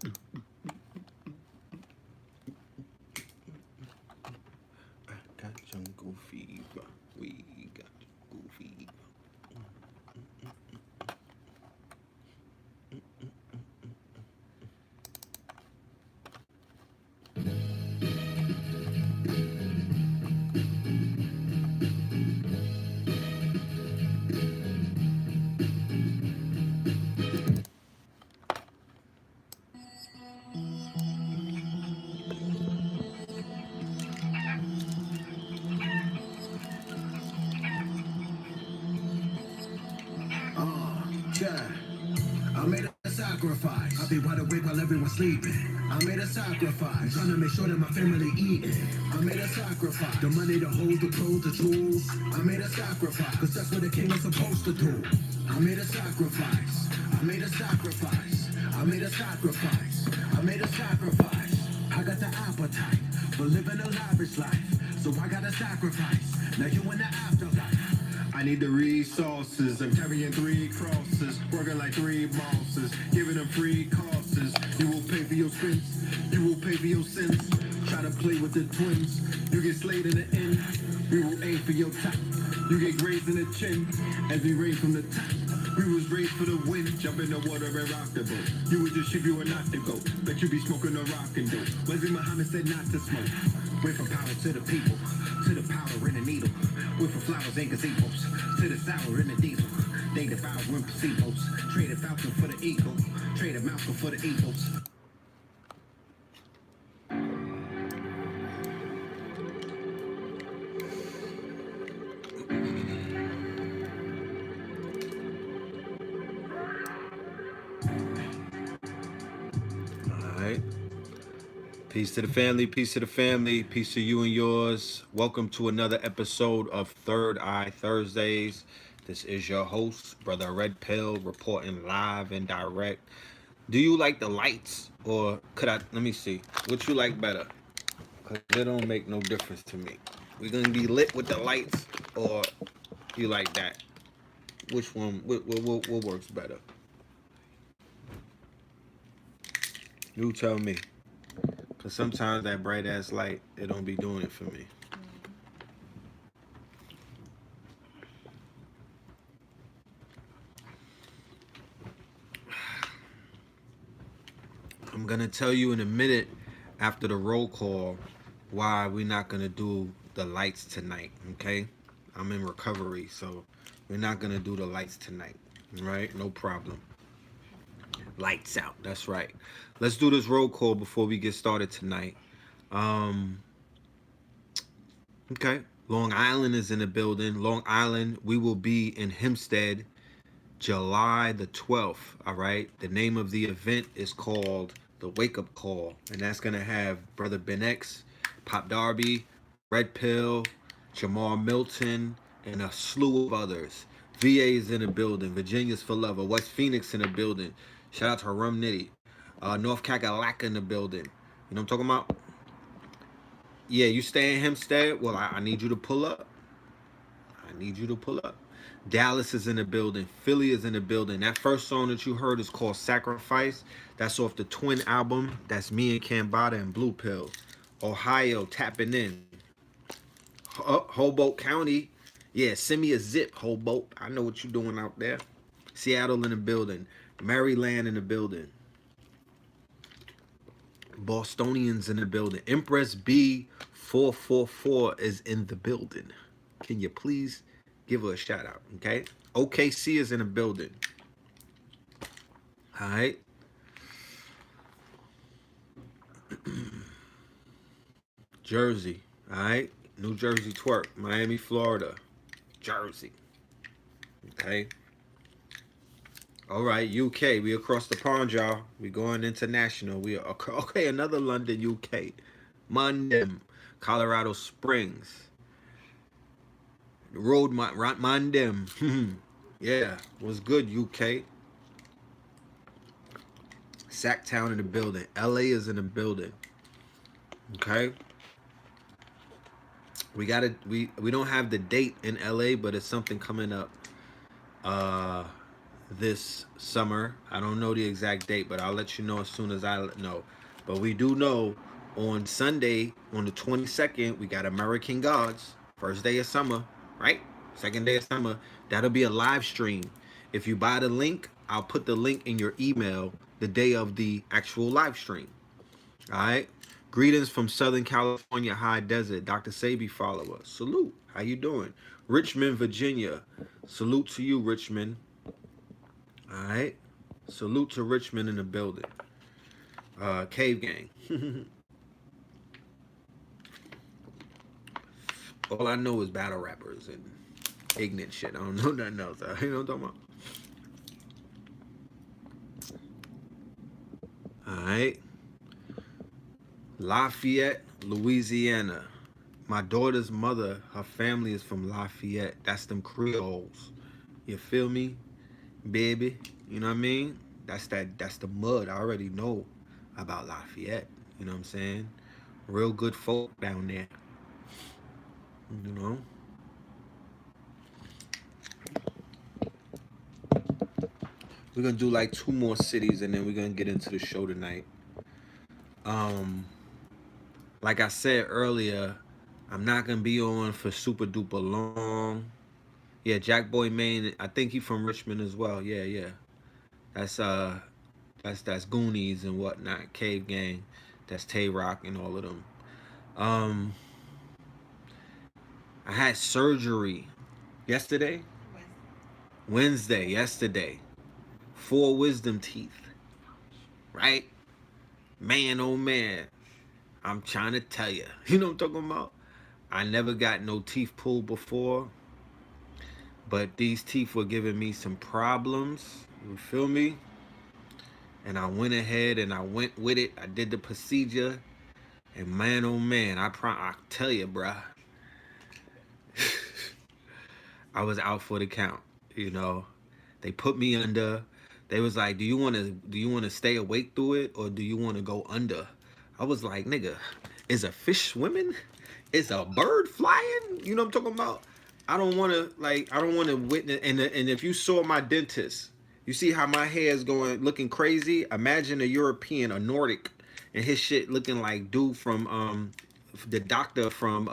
I got jungle fever. We got jungle fever. Yeah. I made a sacrifice. I'll be wide awake while everyone's sleeping. I made a sacrifice. Trying to make sure that my family eating. I made a sacrifice. The money, the hoes, the clothes, the jewels. I made a sacrifice. Cause that's what a king is supposed to do. I made a sacrifice. I made a sacrifice. I made a sacrifice. I made a sacrifice. I got the appetite for living a lavish life. So I gotta sacrifice. Now you in the afterlife. I need the resources. I'm carrying 3 crosses, working like 3 bosses, giving them free courses. You will pay for your spins, you will pay for your sins. Try to play with the twins, you get slayed in the end. We will aim for your top, you get grazed in the chin. As we rain from the top, we was raised for the wind. Jump in the water and rock the boat. You was just ship, you were not to go. Bet you be smoking a rock and dope. Wesley Muhammad said not to smoke. Wait from power to the people, to the powder in the needle. Wait for flowers and gazebos, to the sour in the diesel. They devour when placebos. Trade a falcon for the eagle, trade a malcolm for the eagles. All right. Peace to the family, peace to the family, peace to you and yours. Welcome to another episode of Third Eye Thursdays. This is your host, Brother Red Pill, reporting live and direct. Do you like the lights, or could I, let me see, what you like better? Because it don't make no difference to me. We're going to be lit with the lights, or you like that? Which one, what works better? You tell me. Because sometimes that bright ass light, it don't be doing it for me. I'm going to tell you in a minute after the roll call why we're not going to do the lights tonight, okay? I'm in recovery, so we're not going to do the lights tonight, right? No problem. Lights out, that's right. Let's do this roll call before we get started tonight. Okay. Long Island is in the building. Long Island, we will be in Hempstead July the 12th, all right? The name of the event is called The Wake Up Call, and that's going to have Brother Ben X, Pop Darby, Red Pill, Jamal Milton, and a slew of others. VA is in the building. Virginia's Forever. West Phoenix in the building. Shout out to Rum Nitty. North Kakalaka in the building. You know what I'm talking about? Yeah, you stay in Hempstead? Well, I need you to pull up. I need you to pull up. Dallas is in the building. Philly is in the building. That first song that you heard is called Sacrifice. That's off the Twin album. That's me and Cambada and Blue Pill. Ohio, tapping in. Hoboken County. Yeah, send me a zip, Hoboken. I know what you're doing out there. Seattle in the building. Maryland in the building. Bostonians in the building. Empress B444 is in the building. Can you please give her a shout out, okay? OKC is in the building. All right. Jersey, all right? New Jersey twerk. Miami, Florida. Jersey. Okay. All right, UK. We across the pond, y'all. We going international. We are okay. Another London, UK. Mundham, Colorado Springs. Road Mundham. Yeah, was good, UK. Sacktown in the building. LA is in the building. Okay. We don't have the date in LA, but it's something coming up. this summer. I don't know the exact date, but I'll let you know as soon as I know. But we do know on Sunday, on the 22nd, we got American Gods, first day of summer, right? Second day of summer. That'll be a live stream. If you buy the link, I'll put the link in your email the day of the actual live stream. All right. Greetings from Southern California High Desert. Dr. Sabi follower. Salute. How you doing? Richmond, Virginia. Salute to you, Richmond. All right. Salute to Richmond in the building. Cave Gang. All I know is battle rappers and ignorant shit. I don't know nothing else. You know what I'm talking about? All right. Lafayette, Louisiana. My daughter's mother, her family is from Lafayette. That's them Creoles. You feel me? Baby. You know what I mean? That's the mud. I already know about Lafayette. You know what I'm saying? Real good folk down there. You know? We're gonna do like 2 more cities and then we're gonna get into the show tonight. Like I said earlier, I'm not gonna be on for super duper long. Yeah, Jack Boy Maine, I think he from Richmond as well. Yeah. That's that's Goonies and whatnot, Cave Gang, that's Tay-Rock and all of them. I had surgery yesterday. Wednesday, yesterday. 4 wisdom teeth. Right? Man, oh man. I'm trying to tell you. You know what I'm talking about? I never got no teeth pulled before. But these teeth were giving me some problems. You feel me? And I went ahead and I went with it. I did the procedure. And man, oh man, I tell you, bruh. I was out for the count. You know, they put me under. They was like, do you want to stay awake through it or do you want to go under? I was like, nigga, is a fish swimming? Is a bird flying? You know what I'm talking about? I don't want to witness. And if you saw my dentist, you see how my hair is looking crazy. Imagine a European, a Nordic, and his shit looking like dude from the doctor from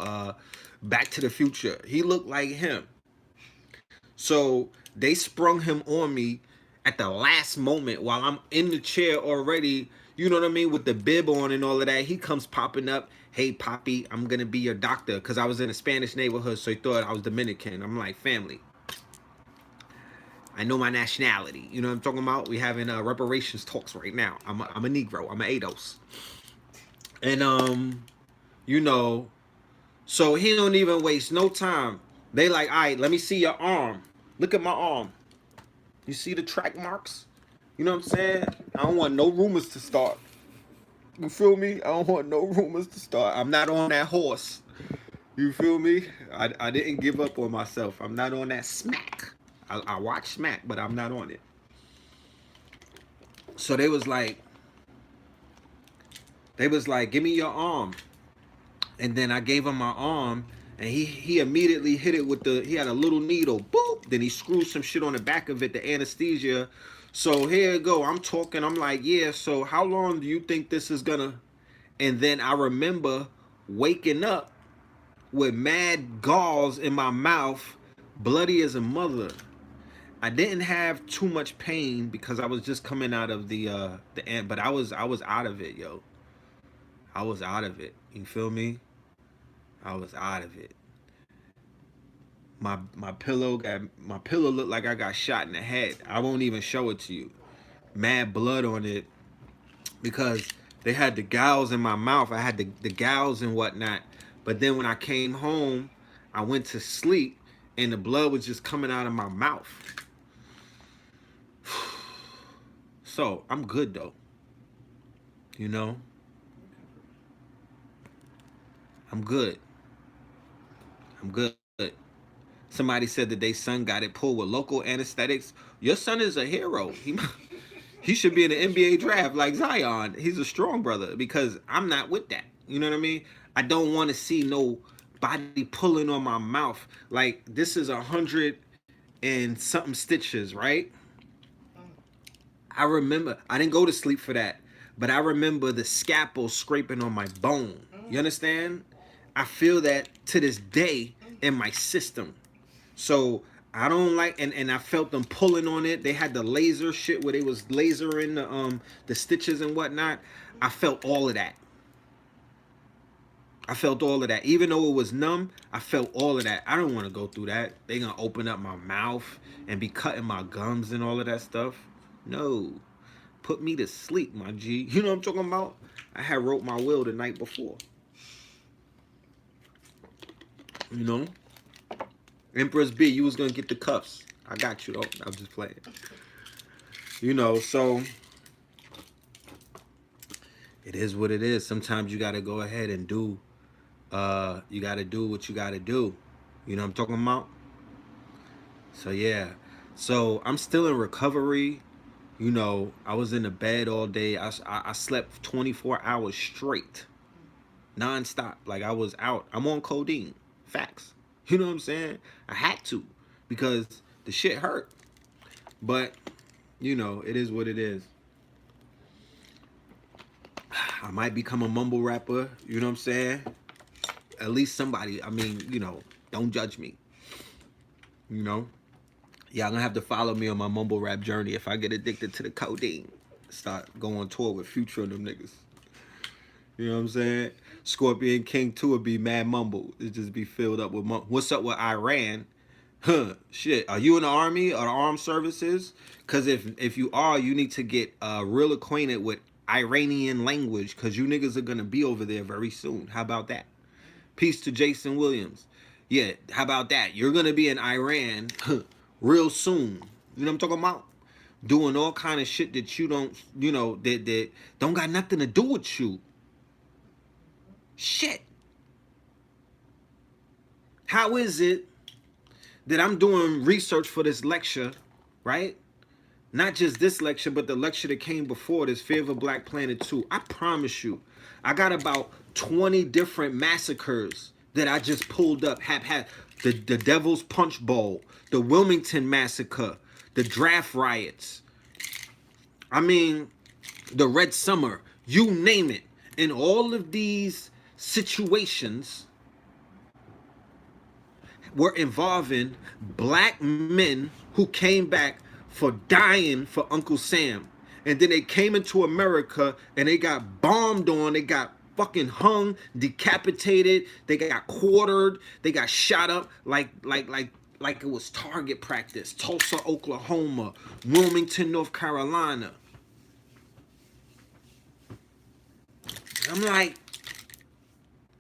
Back to the Future. He looked like him. So they sprung him on me at the last moment while I'm in the chair already, you know what I mean, with the bib on and all of that. He comes popping up, hey, Poppy, I'm going to be your doctor. Because I was in a Spanish neighborhood, so he thought I was Dominican. I'm like, family, I know my nationality. You know what I'm talking about? We having reparations talks right now. I'm a Negro. I'm an ADOS. And, you know, so he don't even waste no time. They like, all right, let me see your arm. Look at my arm. You see the track marks? You know what I'm saying? I don't want no rumors to start. You feel me? I don't want no rumors to start. I'm not on that horse. You feel me? I didn't give up on myself. I'm not on that smack. I watch smack, but I'm not on it. So they was like, give me your arm. And then I gave him my arm, and he immediately hit it with he had a little needle, boop. Then he screwed some shit on the back of it, the anesthesia. So here you go. I'm talking. I'm like, yeah. So how long do you think this is gonna? And then I remember waking up with mad galls in my mouth, bloody as a mother. I didn't have too much pain because I was just coming out of the end, but I was out of it, yo. I was out of it. You feel me? I was out of it. My pillow looked like I got shot in the head. I won't even show it to you. Mad blood on it because they had the gouts in my mouth. I had the gouts and whatnot. But then when I came home, I went to sleep and the blood was just coming out of my mouth. So I'm good though. You know? I'm good. I'm good. Somebody said that their son got it pulled with local anesthetics. Your son is a hero. He should be in the NBA draft like Zion. He's a strong brother because I'm not with that. You know what I mean? I don't want to see nobody pulling on my mouth. Like, this is 100 and something stitches, right? I remember, I didn't go to sleep for that, but I remember the scalpel scraping on my bone. You understand? I feel that to this day in my system. So I don't like, and I felt them pulling on it. They had the laser shit where they was lasering the stitches and whatnot. I felt all of that. I felt all of that. Even though it was numb, I felt all of that. I don't want to go through that. They gonna open up my mouth and be cutting my gums and all of that stuff. No. Put me to sleep, my G. You know what I'm talking about? I had wrote my will the night before. You know? Empress B, you was gonna get the cuffs. I got you though. I'm just playing. You know, so it is what it is. Sometimes you gotta go ahead and do you gotta do what you gotta do. You know what I'm talking about? So yeah. So I'm still in recovery. You know, I was in the bed all day. I slept 24 hours straight. Non-stop. Like I was out. I'm on codeine. Facts. You know what I'm saying? I had to because the shit hurt. But, you know, it is what it is. I might become a mumble rapper. You know what I'm saying? At least somebody, I mean, you know, don't judge me. You know? Y'all gonna have to follow me on my mumble rap journey if I get addicted to the codeine. Start going on tour with Future and them niggas. You know what I'm saying? Scorpion King 2 would be mad mumble. It just be filled up with mumble. What's up with Iran? Huh, shit. Are you in the army or the armed services? Because if you are, you need to get real acquainted with Iranian language because you niggas are going to be over there very soon. How about that? Peace to Jason Williams. Yeah, how about that? You're going to be in Iran real soon. You know what I'm talking about? Doing all kind of shit that you don't, you know, that don't got nothing to do with you. Shit. How is it that I'm doing research for this lecture, right? Not just this lecture, but the lecture that came before this, Fear of a Black Planet 2. I promise you, I got about 20 different massacres that I just pulled up. The Devil's Punch Bowl, the Wilmington Massacre, the draft riots. I mean, the Red Summer, you name it. In all of these situations were involving black men who came back for dying for Uncle Sam. And then they came into America and they got bombed on, they got fucking hung, decapitated, they got quartered, they got shot up like it was target practice. Tulsa, Oklahoma, Wilmington, North Carolina. I'm like,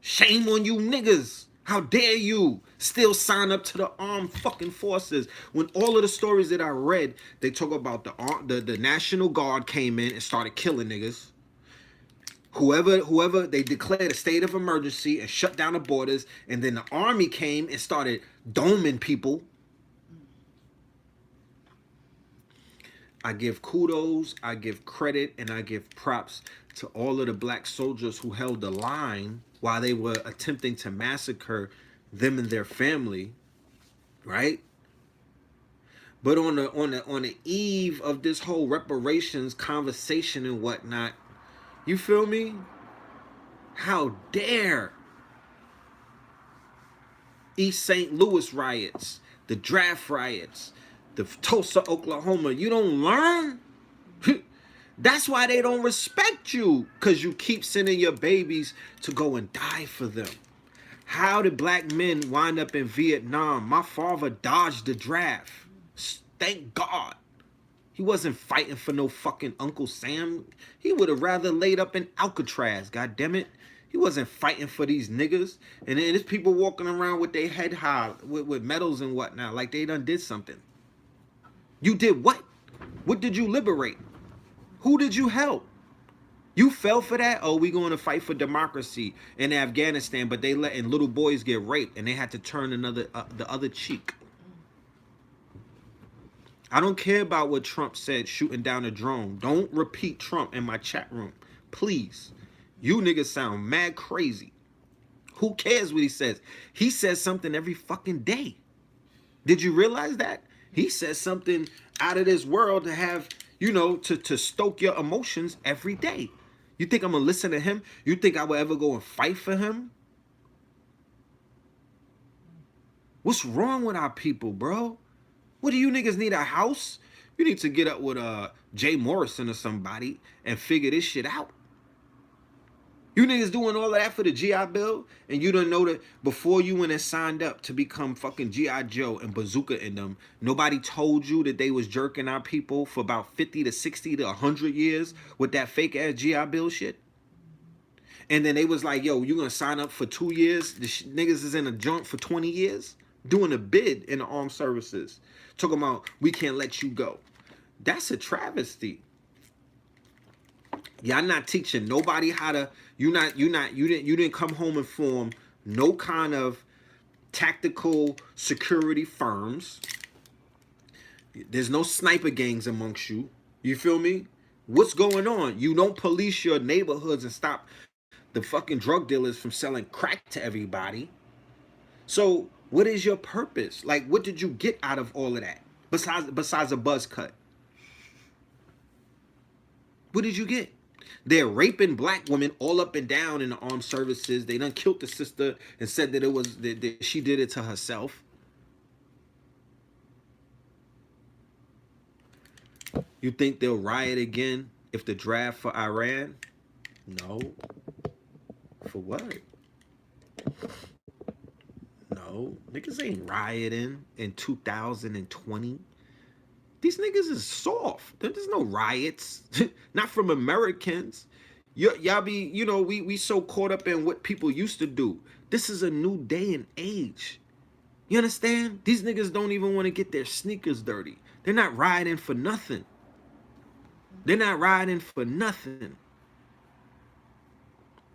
shame on you niggas. How dare you still sign up to the armed fucking forces when all of the stories that I read, they talk about the National Guard came in and started killing niggas. Whoever, they declared a state of emergency and shut down the borders, and then the army came and started doming people. I give kudos, I give credit, and I give props to all of the black soldiers who held the line while they were attempting to massacre them and their family, right? But on the eve of this whole reparations conversation and whatnot, you feel me? How dare East St. Louis riots, the draft riots, the Tulsa, Oklahoma, you don't learn? That's why they don't respect you, because you keep sending your babies to go and die for them. How did black men wind up in Vietnam? My father dodged the draft. Thank God. He wasn't fighting for no fucking Uncle Sam. He would have rather laid up in Alcatraz, God damn it. He wasn't fighting for these niggas. And then there's people walking around with their head high, with medals and whatnot, like they done did something. You did what? What did you liberate? Who did you help? You fell for that? Oh, we going to fight for democracy in Afghanistan, but they letting little boys get raped and they had to turn the other cheek. I don't care about what Trump said shooting down a drone. Don't repeat Trump in my chat room. Please. You niggas sound mad crazy. Who cares what he says? He says something every fucking day. Did you realize that? He says something out of this world to have, you know, to stoke your emotions every day. You think I'm gonna listen to him? You think I would ever go and fight for him? What's wrong with our people, bro? What do you niggas need, a house? You need to get up with Jay Morrison or somebody and figure this shit out. You niggas doing all of that for the GI Bill, and you don't know that before you went and signed up to become fucking GI Joe and Bazooka in them, nobody told you that they was jerking our people for about 50 to 60 to 100 years with that fake ass GI Bill shit. And then they was like, yo, you gonna sign up for 2 years? The niggas is in a junk for 20 years doing a bid in the armed services, talking about we can't let you go. That's a travesty. Y'all not teaching nobody how to. You didn't come home and form no kind of tactical security firms. There's no sniper gangs amongst you. You feel me? What's going on? You don't police your neighborhoods and stop the fucking drug dealers from selling crack to everybody. So what is your purpose? Like, what did you get out of all of that? Besides a buzz cut. What did you get? They're raping black women all up and down in the armed services. They done killed the sister and said that it was that she did it to herself. You think they'll riot again if the draft for Iran? No. For what? No. Niggas ain't rioting in 2020. These niggas is soft. There's no riots. Not from Americans. Y'all be, you know, we so caught up in what people used to do. This is a new day and age. You understand? These niggas don't even want to get their sneakers dirty. They're not riding for nothing. They're not riding for nothing.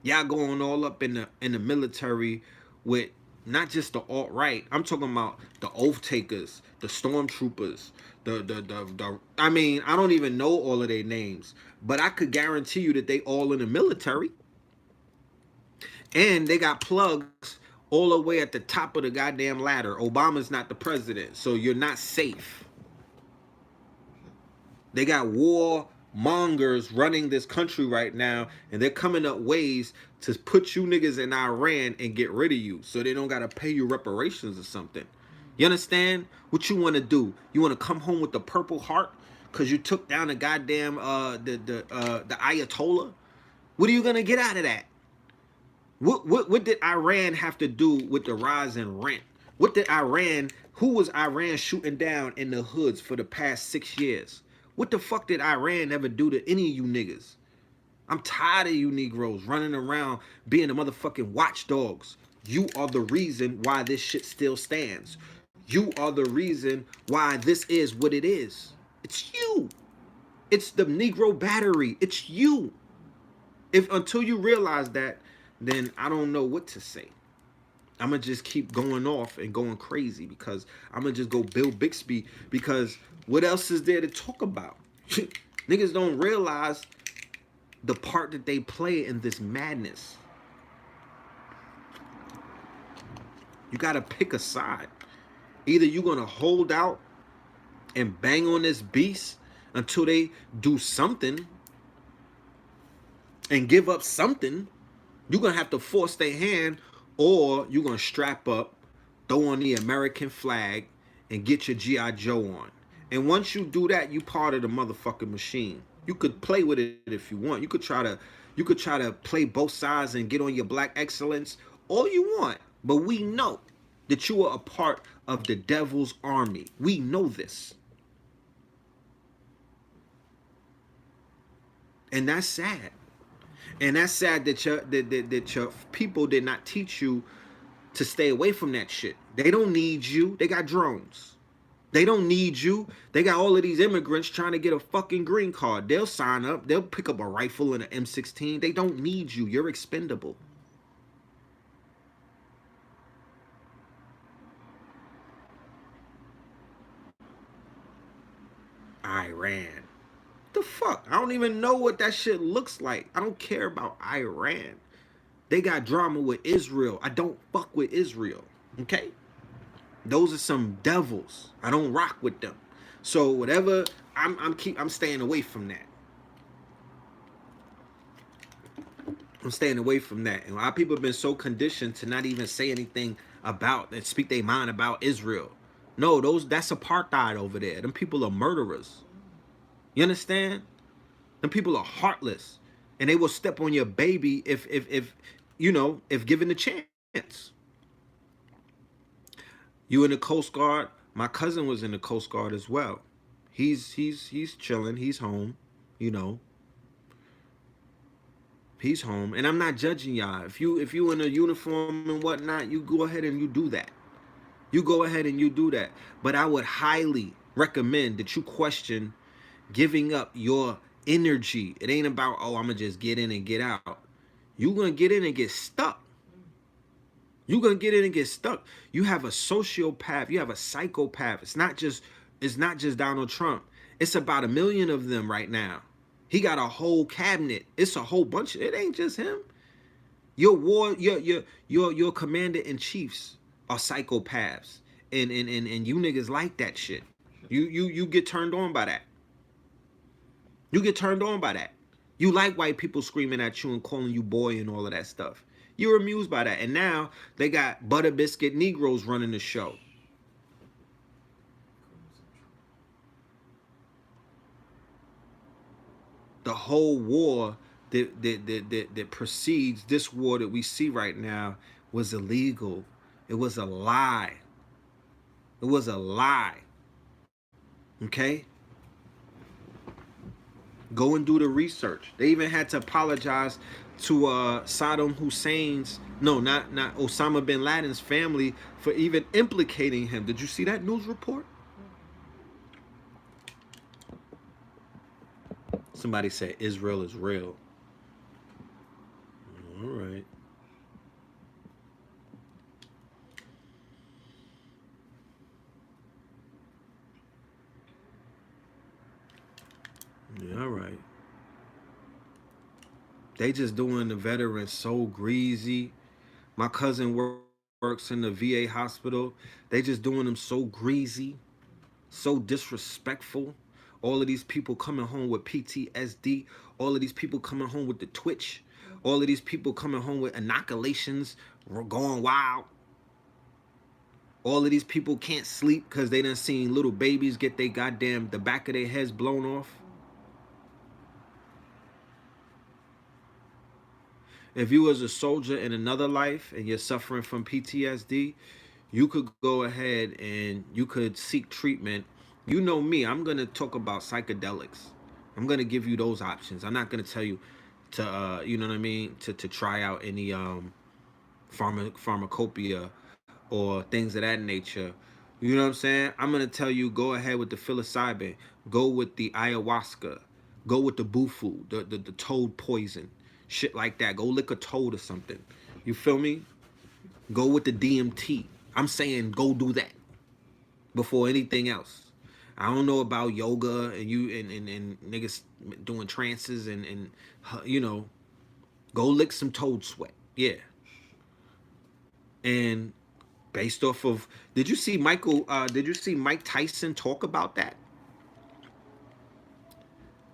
Y'all going all up in the military with not just the alt-right. I'm talking about the oath takers, the stormtroopers, I mean, I don't even know all of their names, but I could guarantee you that they all in the military. And they got plugs all the way at the top of the goddamn ladder. Obama's not the president, so you're not safe. They got war mongers running this country right now, and they're coming up ways to put you niggas in Iran and get rid of you so they don't gotta pay you reparations or something. You understand what you want to do? You want to come home with the Purple Heart because you took down the goddamn the Ayatollah? What are you gonna get out of that? What did Iran have to do with the rise in rent? What did Iran? Who was Iran shooting down in the hoods for the past 6 years? What the fuck did Iran ever do to any of you niggas? I'm tired of you Negroes running around being the motherfucking watchdogs. You are the reason why this shit still stands. You are the reason why this is what it is. It's you. It's the Negro battery. It's you. If until you realize that, then I don't know what to say. I'm going to just keep going off and going crazy because I'm going to just go Bill Bixby because what else is there to talk about? Niggas don't realize the part that they play in this madness. You got to pick a side. Either you're going to hold out and bang on this beast until they do something and give up something. You're going to have to force their hand, or you're going to strap up, throw on the American flag, and get your G.I. Joe on. And once you do that, you part of the motherfucking machine. You could play with it if you want. You could try to play both sides and get on your black excellence all you want. But we know that you are a part of the devil's army. We know this. And that's sad. And that's sad that your people did not teach you to stay away from that shit. They don't need you. They got drones. They don't need you. They got all of these immigrants trying to get a fucking green card. They'll sign up. They'll pick up a rifle and an M16. They don't need you. You're expendable. Iran. The fuck? I don't even know what that shit looks like. I don't care about Iran. They got drama with Israel. I don't fuck with Israel. Okay? Those are some devils. I don't rock with them. So whatever I'm staying away from that. I'm staying away from that. And a lot of people have been so conditioned to not even say anything about and speak their mind about Israel. No, that's apartheid over there. Them people are murderers. You understand? Them people are heartless. And they will step on your baby if if given the chance. You in the Coast Guard. My cousin was in the Coast Guard as well. He's chilling. He's home. You know, he's home. And I'm not judging y'all. If you in a uniform and whatnot, you go ahead and you do that. You go ahead and you do that. But I would highly recommend that you question giving up your energy. It ain't about, oh, I'm gonna just get in and get out. You're gonna get in and get stuck. You're gonna get in and get stuck. You have a sociopath, you have a psychopath. It's not just Donald Trump. It's about 1 million of them right now. He got a whole cabinet. It's a whole bunch of, it ain't just him. Your commander in chiefs are psychopaths. And you niggas like that shit. You get turned on by that. You get turned on by that. You like white people screaming at you and calling you boy and all of that stuff. You're amused by that. And now they got butter biscuit Negroes running the show. The whole war that precedes this war that we see right now was illegal. It was a lie. It was a lie. Okay? Go and do the research. They even had to apologize to Saddam Hussein's, no, not Osama bin Laden's family for even implicating him. Did you see that news report? Somebody said Israel is real. All right. Yeah, all right. They just doing the veterans so greasy. My cousin works in the VA hospital. They just doing them so greasy, so disrespectful. All of these people coming home with PTSD. All of these people coming home with the twitch. All of these people coming home with inoculations, going wild. All of these people can't sleep because they done seen little babies get the back of their heads blown off. If you was a soldier in another life and you're suffering from PTSD, you could go ahead and you could seek treatment. You know me, I'm going to talk about psychedelics. I'm going to give you those options. I'm not going to tell you to, you know what I mean, to try out any pharmacopoeia or things of that nature. You know what I'm saying? I'm going to tell you, go ahead with the psilocybin. Go with the ayahuasca. Go with the bufu, the toad poison. Shit like that. Go lick a toad or something. You feel me? Go with the DMT. I'm saying go do that before anything else. I don't know about yoga and you and niggas doing trances and you know, go lick some toad sweat. Yeah. And based off of, did you see Mike Tyson talk about that?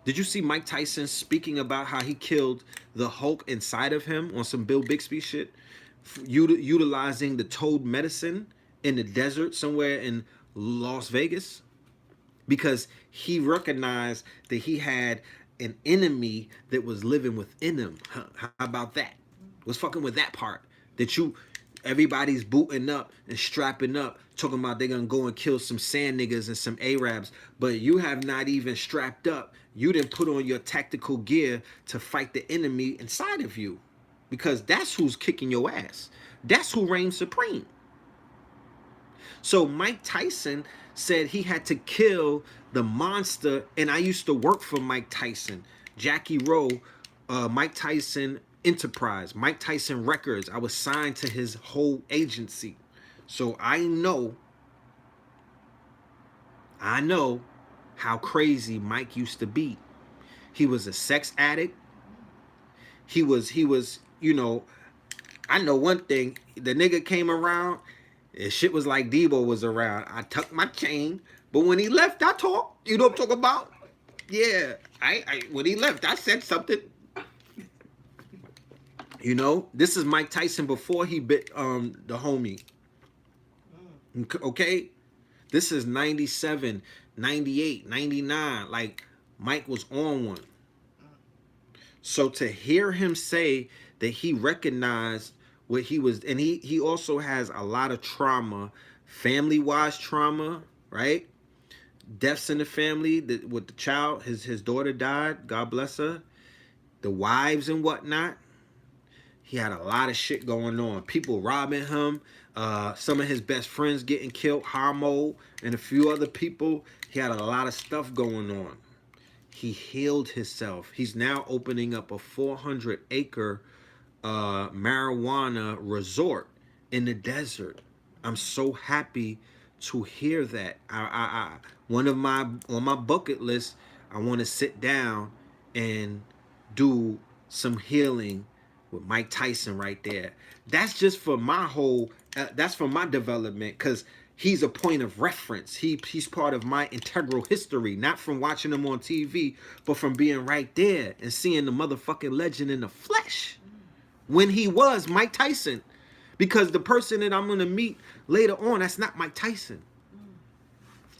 Did you see Mike Tyson speaking about how he killed the Hulk inside of him on some Bill Bixby shit, utilizing the toad medicine in the desert somewhere in Las Vegas? Because he recognized that he had an enemy that was living within him. How about that? What's fucking with that part? That everybody's booting up and strapping up, talking about they're gonna go and kill some sand niggas and some Arabs, but you have not even strapped up. You didn't put on your tactical gear to fight the enemy inside of you, because that's who's kicking your ass. That's who reigns supreme. So Mike Tyson said he had to kill the monster, and I used to work for Mike Tyson, Jackie Rowe, Mike Tyson Enterprise, Mike Tyson Records. I was signed to his whole agency. So I know how crazy Mike used to be. He was a sex addict. He was, you know, I know one thing. The nigga came around, and shit was like Debo was around. I tucked my chain, but when he left, I talked. You know what I'm talking about? Yeah, when he left, I said something. You know, this is Mike Tyson before he bit the homie. Okay? This is 97, 98, 99. Like Mike was on one. So to hear him say that he recognized what he was, and he also has a lot of trauma, family-wise trauma, right? Deaths in the family with the child, his daughter died, God bless her. The wives and whatnot. He had a lot of shit going on. People robbing him. Some of his best friends getting killed. Harmo and a few other people. He had a lot of stuff going on. He healed himself. He's now opening up a 400-acre marijuana resort in the desert. I'm so happy to hear that. One of my on my bucket list, I want to sit down and do some healing with Mike Tyson right there. That's just for my whole. That's for my development because he's a point of reference. He's part of my integral history, not from watching him on TV, but from being right there and seeing the motherfucking legend in the flesh when he was Mike Tyson. Because the person that I'm gonna meet later on, that's not Mike Tyson.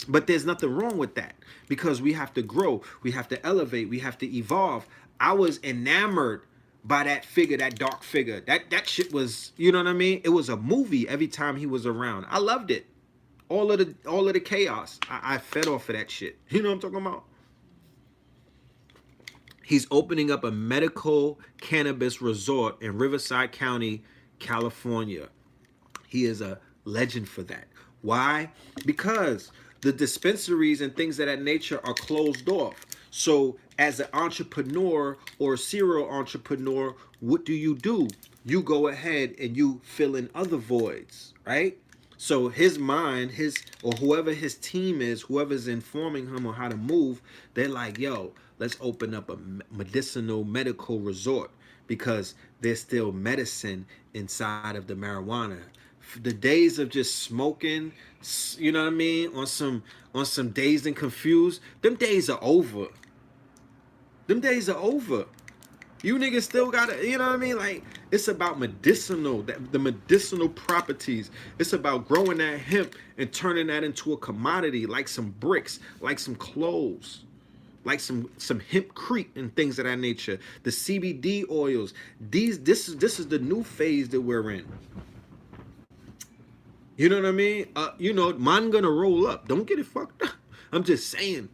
But there's nothing wrong with that because we have to grow, we have to elevate, we have to evolve. I was enamored by that figure, that dark figure. That shit was, you know what I mean? It was a movie every time he was around. I loved it. All of the chaos. I fed off of that shit. You know what I'm talking about? He's opening up a medical cannabis resort in Riverside County, California. He is a legend for that. Why? Because the dispensaries and things of that nature are closed off. So as an entrepreneur or serial entrepreneur, what do? You go ahead and you fill in other voids, right? So his mind, or whoever his team is, whoever's informing him on how to move, they're like, yo, let's open up a medical resort because there's still medicine inside of the marijuana. The days of just smoking, you know what I mean, on some dazed and confused, them days are over. Them days are over. You niggas still gotta, you know what I mean? Like, it's about the medicinal properties. It's about growing that hemp and turning that into a commodity, like some bricks, like some clothes, like some hempcrete and things of that nature. The CBD oils. This is the new phase that we're in. You know what I mean? You know, mine gonna roll up. Don't get it fucked up. I'm just saying.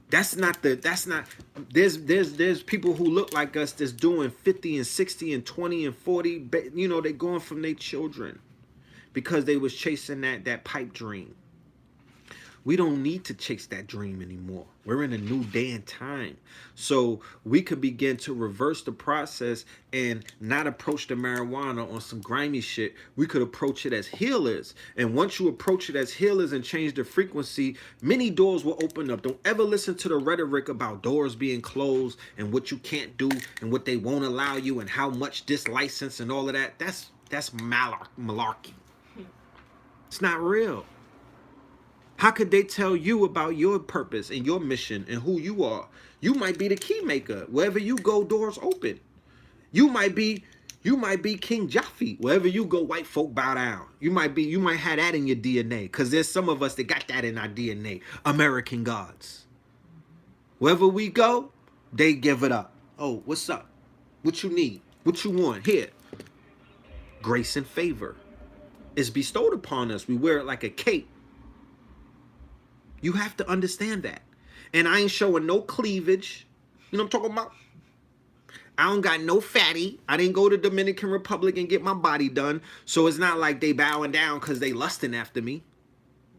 That's not there's people who look like us that's doing 50 and 60 and 20 and 40, you know, they going from their children because they was chasing that pipe dream. We don't need to chase that dream anymore. We're in a new day and time. So we could begin to reverse the process and not approach the marijuana on some grimy shit. We could approach it as healers. And once you approach it as healers and change the frequency, many doors will open up. Don't ever listen to the rhetoric about doors being closed and what you can't do and what they won't allow you and how much this license and all of that. That's malarkey. It's not real. How could they tell you about your purpose and your mission and who you are? You might be the key maker. Wherever you go, doors open. You might be King Jaffe. Wherever you go, white folk bow down. You might have that in your DNA. Because there's some of us that got that in our DNA. American gods. Wherever we go, they give it up. Oh, what's up? What you need? What you want? Here. Grace and favor is bestowed upon us. We wear it like a cape. You have to understand that. And I ain't showing no cleavage. You know what I'm talking about? I don't got no fatty. I didn't go to Dominican Republic and get my body done. So it's not like they bowing down because they lusting after me.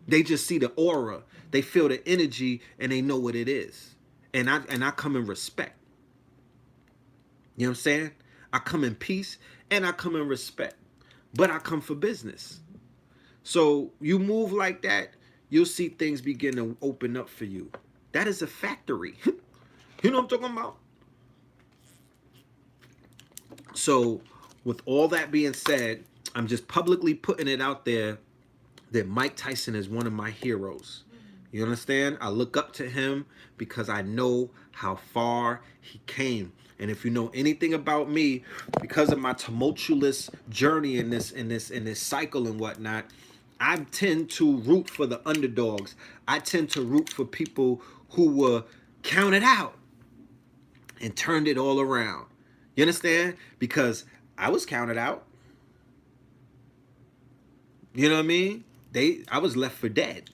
They just see the aura. They feel the energy and they know what it is. And I come in respect. You know what I'm saying? I come in peace and I come in respect. But I come for business. So you move like that, you'll see things begin to open up for you. That is a factory. You know what I'm talking about? So with all that being said, I'm just publicly putting it out there that Mike Tyson is one of my heroes. You understand? I look up to him because I know how far he came. And if you know anything about me, because of my tumultuous journey in this cycle and whatnot, I tend to root for the underdogs. I tend to root for people who were counted out and turned it all around. You understand? Because I was counted out. You know what I mean? I was left for dead.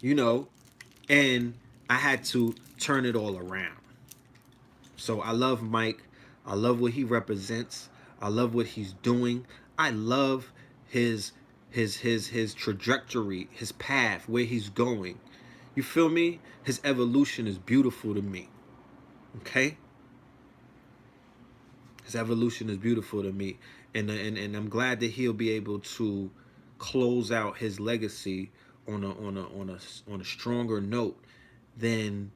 You know, and I had to turn it all around. So I love Mike. I love what he represents. I love what he's doing. I love his his trajectory, his path, where he's going. You feel me? His evolution is beautiful to me. Okay? His evolution is beautiful to me. And I'm glad that he'll be able to close out his legacy on a stronger note than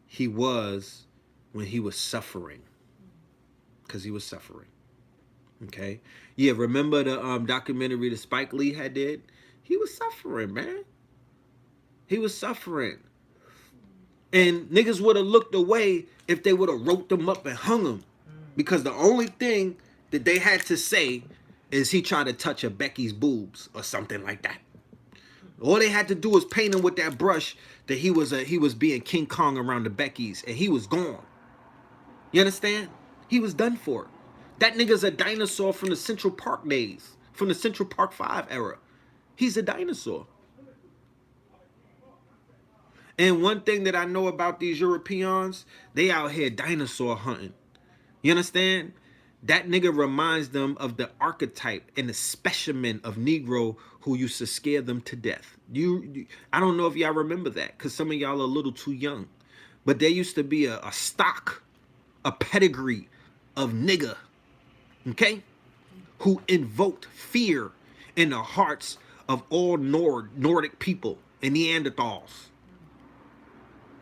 he was when he was suffering, because he was suffering. Okay, yeah. Remember the documentary that Spike Lee had did? He was suffering, man. He was suffering, and niggas would have looked away if they would have roped him up and hung him, because the only thing that they had to say is he tried to touch a Becky's boobs or something like that. All they had to do was paint him with that brush that he was being King Kong around the Beckys, and he was gone. You understand? He was done for. That nigga's a dinosaur from the Central Park days, from the Central Park 5 era. He's a dinosaur. And one thing that I know about these Europeans, they out here dinosaur hunting. You understand? That nigga reminds them of the archetype and the specimen of Negro who used to scare them to death. I don't know if y'all remember that, because some of y'all are a little too young. But there used to be a stock, a pedigree of nigga, okay, who invoked fear in the hearts of all Nordic people and Neanderthals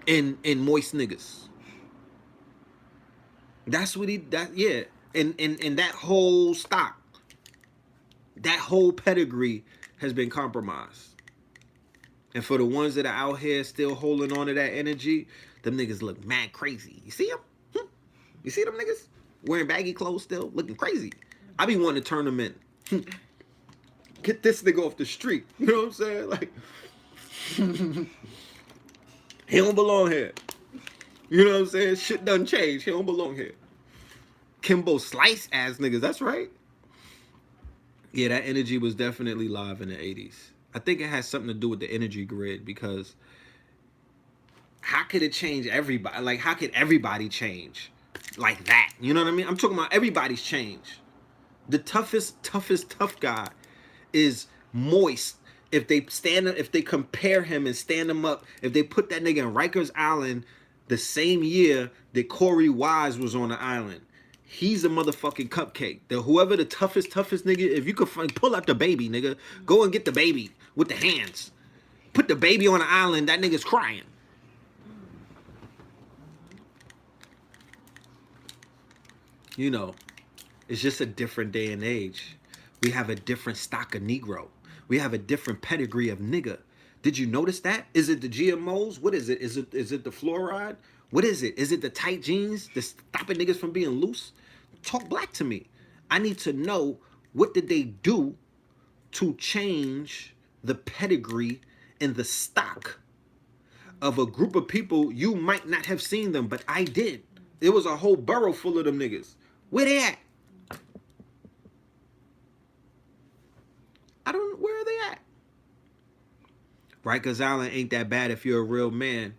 and moist niggas. That's what yeah. And that whole stock, that whole pedigree has been compromised. And for the ones that are out here still holding on to that energy, them niggas look mad crazy. You see them? You see them niggas? Wearing baggy clothes still, looking crazy. I be wanting to turn them in. Get this nigga off the street. You know what I'm saying? Like, he don't belong here. You know what I'm saying? Shit done changed. He don't belong here. Kimbo Slice ass niggas, that's right. Yeah, that energy was definitely live in the 80s. I think it has something to do with the energy grid, because how could it change everybody? Like, how could everybody change like that? You know what I mean? I'm talking about everybody's change. The toughest tough guy is moist. If they compare him and stand him up, if they put that nigga in Rikers Island the same year that Corey Wise was on the island, he's a motherfucking cupcake. Whoever the toughest nigga, if you could pull out the baby, nigga, go and get the baby with the hands. Put the baby on the island, that nigga's crying. You know, it's just a different day and age. We have a different stock of Negro. We have a different pedigree of nigga. Did you notice that? Is it the GMOs? What is it? Is it the fluoride? What is it? Is it the tight jeans that's stopping niggas from being loose? Talk black to me. I need to know, what did they do to change the pedigree and the stock of a group of people? You might not have seen them, but I did. It was a whole borough full of them niggas. Where they at? Where are they at? Rikers Island ain't that bad if you're a real man.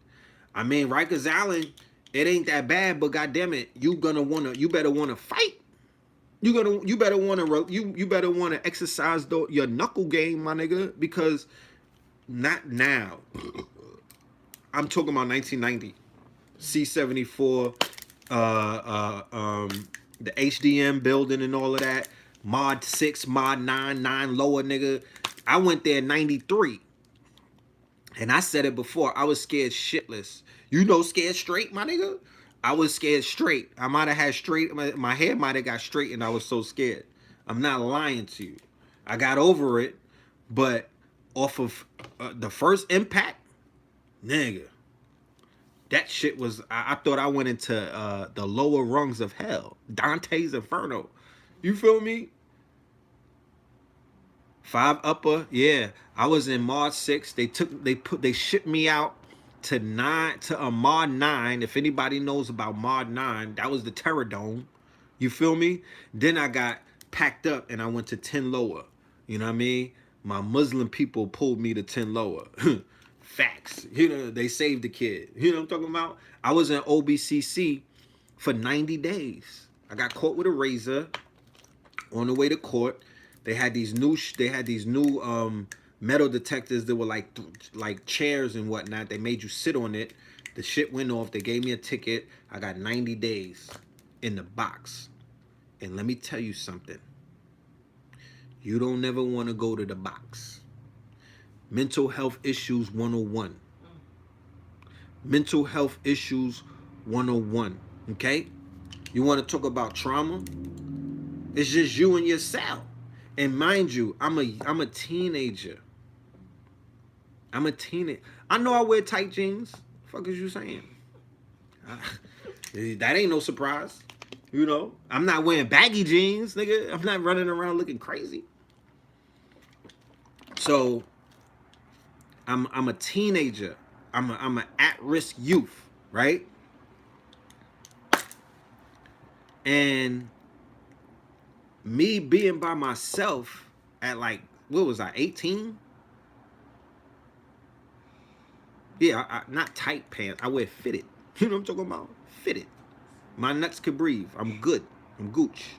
I mean, Rikers Island, it ain't that bad, but goddamn it, you better wanna fight. You better wanna exercise your knuckle game, my nigga, because not now. I'm talking about 1990, C74, the HDM building and all of that, Mod 6, Mod 9, 9 lower, nigga. I went there in 93. And I said it before, I was scared shitless. You know, scared straight, my nigga? I was scared straight. I might have had straight, my hair might have got straight, and I was so scared. I'm not lying to you. I got over it, but off of the first impact, nigga. That shit was. I thought I went into the lower rungs of hell, Dante's Inferno. You feel me? Five upper, yeah. I was in Mod 6. They shipped me out to a Mod 9. If anybody knows about Mod 9, that was the Terror Dome. You feel me? Then I got packed up and I went to 10 lower. You know what I mean? My Muslim people pulled me to 10 lower. Facts. You know, they saved the kid. You know what I'm talking about? I was in OBCC for 90 days. I got caught with a razor on the way to court. They had these new metal detectors that were like chairs and whatnot. They made you sit on it. The shit went off. They gave me a ticket. I got 90 days in the box. And let me tell you something. You don't never want to go to the box. Mental health issues 101. Mental health issues 101. Okay? You want to talk about trauma? It's just you and yourself. And mind you, I'm a teenager. I'm a teenager. I know I wear tight jeans. Fuck is you saying? That ain't no surprise. You know, I'm not wearing baggy jeans, nigga. I'm not running around looking crazy. So I'm a teenager. I'm an at-risk youth, right? And me being by myself at like, what was I, 18? Yeah, not tight pants. I wear fitted. You know what I'm talking about? Fitted. My nuts can breathe. I'm good. I'm gooch.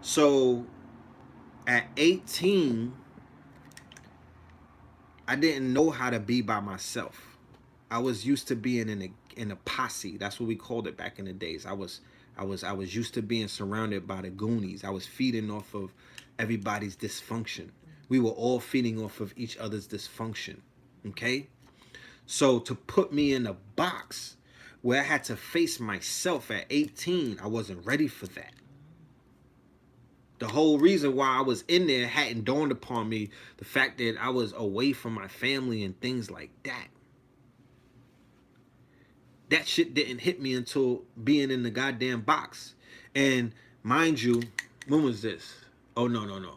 So at 18, I didn't know how to be by myself. I was used to being in a posse. That's what we called it back in the days. I was used to being surrounded by the Goonies. I was feeding off of everybody's dysfunction. We were all feeding off of each other's dysfunction. Okay? So to put me in a box where I had to face myself at 18, I wasn't ready for that. The whole reason why I was in there hadn't dawned upon me the fact that I was away from my family and things like that. That shit didn't hit me until being in the goddamn box. And mind you, when was this? Oh, no.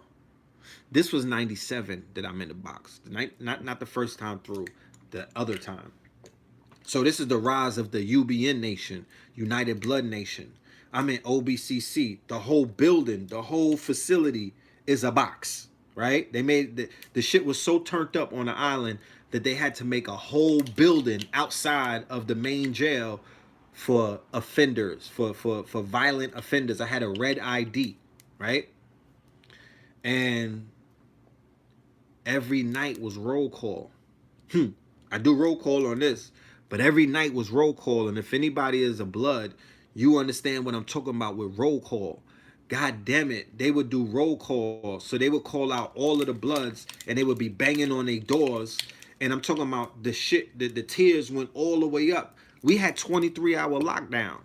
This was 97 that I'm in the box. Not the first time through, the other time. So this is the rise of the UBN Nation, United Blood Nation. I'm in OBCC. The whole building, the whole facility is a box, right? They made the shit was so turned up on the island that they had to make a whole building outside of the main jail for offenders, for violent offenders. I had a red ID, right? And every night was roll call. I do roll call on this, but every night was roll call. And if anybody is a blood, you understand what I'm talking about with roll call. God damn it, they would do roll call. So they would call out all of the bloods and they would be banging on their doors. And I'm talking about the shit, the tears went all the way up. We had 23-hour lockdown.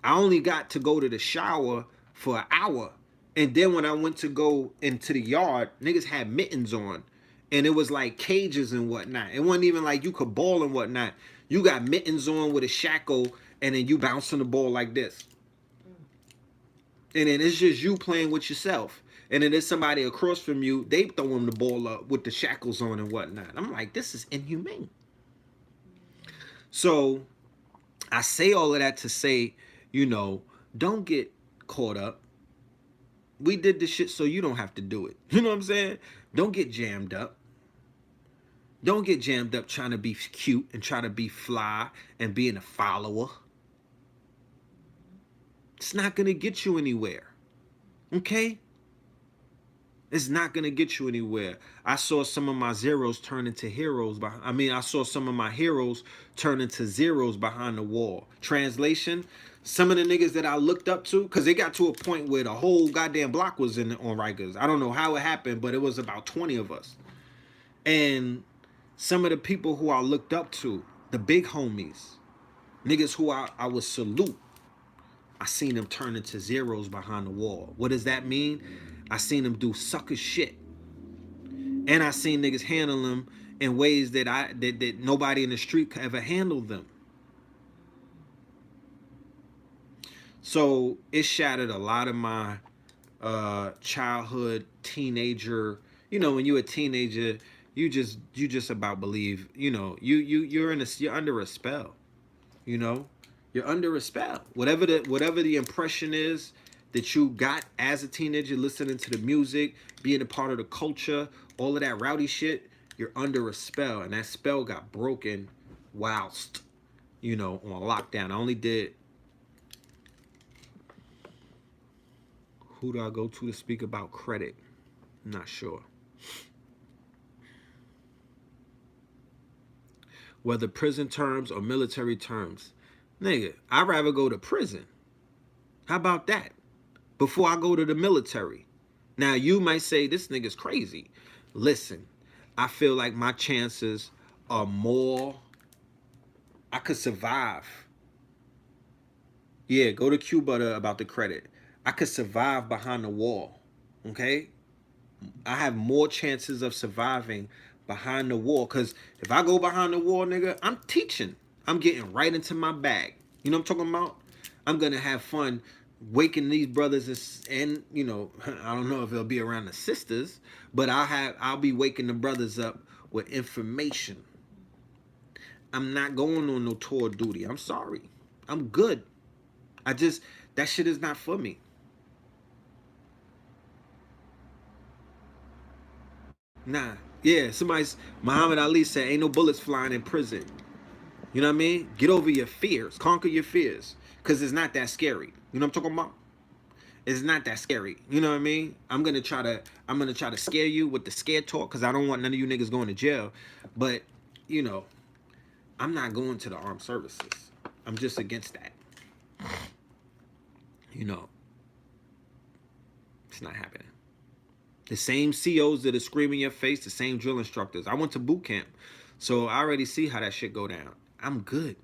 I only got to go to the shower for an hour. And then when I went to go into the yard, niggas had mittens on. And it was like cages and whatnot. It wasn't even like you could ball and whatnot. You got mittens on with a shackle, and then you bouncing the ball like this. And then it's just you playing with yourself. And then there's somebody across from you, they throwing the ball up with the shackles on and whatnot. I'm like, this is inhumane. So I say all of that to say, you know, don't get caught up. We did this shit so you don't have to do it. You know what I'm saying? Don't get jammed up. Don't get jammed up trying to be cute and try to be fly and being a follower. It's not going to get you anywhere. Okay? It's not going to get you anywhere. I saw some of my zeros turn into heroes. I saw some of my heroes turn into zeros behind the wall. Translation, some of the niggas that I looked up to, because they got to a point where the whole goddamn block was on Rikers. I don't know how it happened, but it was about 20 of us. And some of the people who I looked up to, the big homies, niggas who I would salute, I seen them turn into zeros behind the wall. What does that mean? I seen them do sucker shit. And I seen niggas handle them in ways that nobody in the street could ever handle them. So it shattered a lot of my childhood, teenager. You know, when you're a teenager, you just about believe. You know, you're under a spell. You know, you're under a spell. Whatever the impression is that you got as a teenager, listening to the music, being a part of the culture, all of that rowdy shit, you're under a spell, and that spell got broken whilst on lockdown. I only did. Who do I go to speak about credit? I'm not sure. Whether prison terms or military terms. Nigga, I'd rather go to prison. How about that? Before I go to the military. Now, you might say, this nigga's crazy. Listen, I feel like my chances are more. I could survive. Yeah, go to Cuba about the credit. I could survive behind the wall. Okay? I have more chances of surviving behind the wall. Because if I go behind the wall, nigga, I'm teaching. I'm getting right into my bag. You know what I'm talking about? I'm going to have fun waking these brothers and I don't know if it'll be around the sisters, but I'll be waking the brothers up with information. I'm not going on no tour duty. I'm sorry. I'm good. That shit is not for me. Nah. Yeah, Muhammad Ali said, ain't no bullets flying in prison. You know what I mean? Get over your fears. Conquer your fears. Because it's not that scary. You know what I'm talking about? It's not that scary. You know what I mean? I'm gonna try to scare you with the scare talk, because I don't want none of you niggas going to jail. But, I'm not going to the armed services. I'm just against that. It's not happening. The same COs that are screaming in your face, the same drill instructors. I went to boot camp, so I already see how that shit go down. I'm good.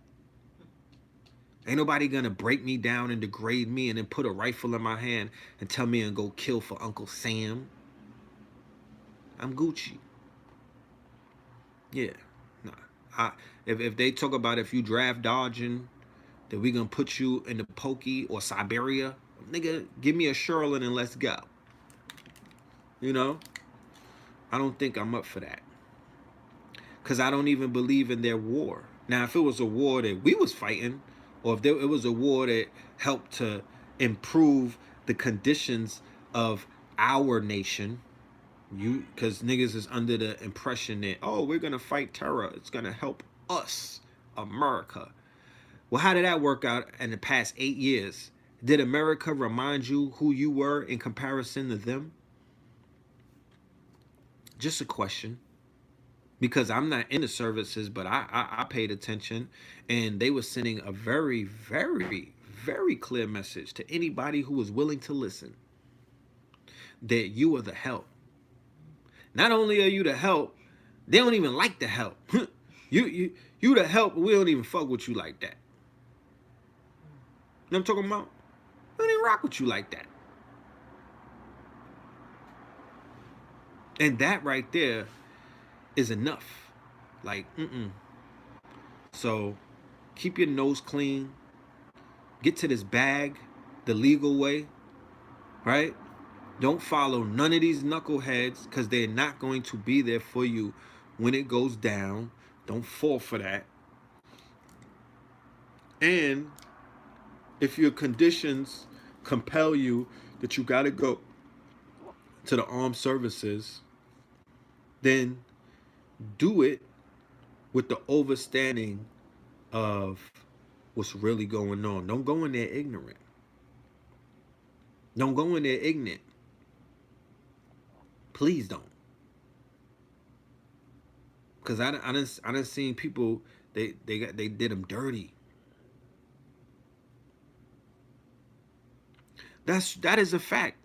Ain't nobody gonna break me down and degrade me and then put a rifle in my hand and tell me to go kill for Uncle Sam. I'm Gucci. Yeah, nah. If they talk about if you draft dodging, that we gonna put you in the Pokey or Siberia, nigga, give me a Sherlin and let's go. I don't think I'm up for that. Because I don't even believe in their war. Now, if it was a war that we was fighting, or if it was a war that helped to improve the conditions of our nation, because niggas is under the impression that, oh, we're going to fight terror. It's going to help us, America. Well, how did that work out in the past 8 years? Did America remind you who you were in comparison to them? Just a question. Because I'm not in the services, but I paid attention, and they were sending a very, very, very clear message to anybody who was willing to listen, that you are the help. Not only are you the help, they don't even like the help. you the help, but we don't even fuck with you like that. You know what I'm talking about? We don't even rock with you like that. And that right there is enough. Like, So, keep your nose clean. Get to this bag the legal way, right? Don't follow none of these knuckleheads, because they're not going to be there for you when it goes down. Don't fall for that. And if your conditions compel you that you got to go to the armed services, then do it with the overstanding of what's really going on. Don't go in there ignorant. Don't go in there ignorant. Please don't. Because I done seen people, they did them dirty. That is a fact.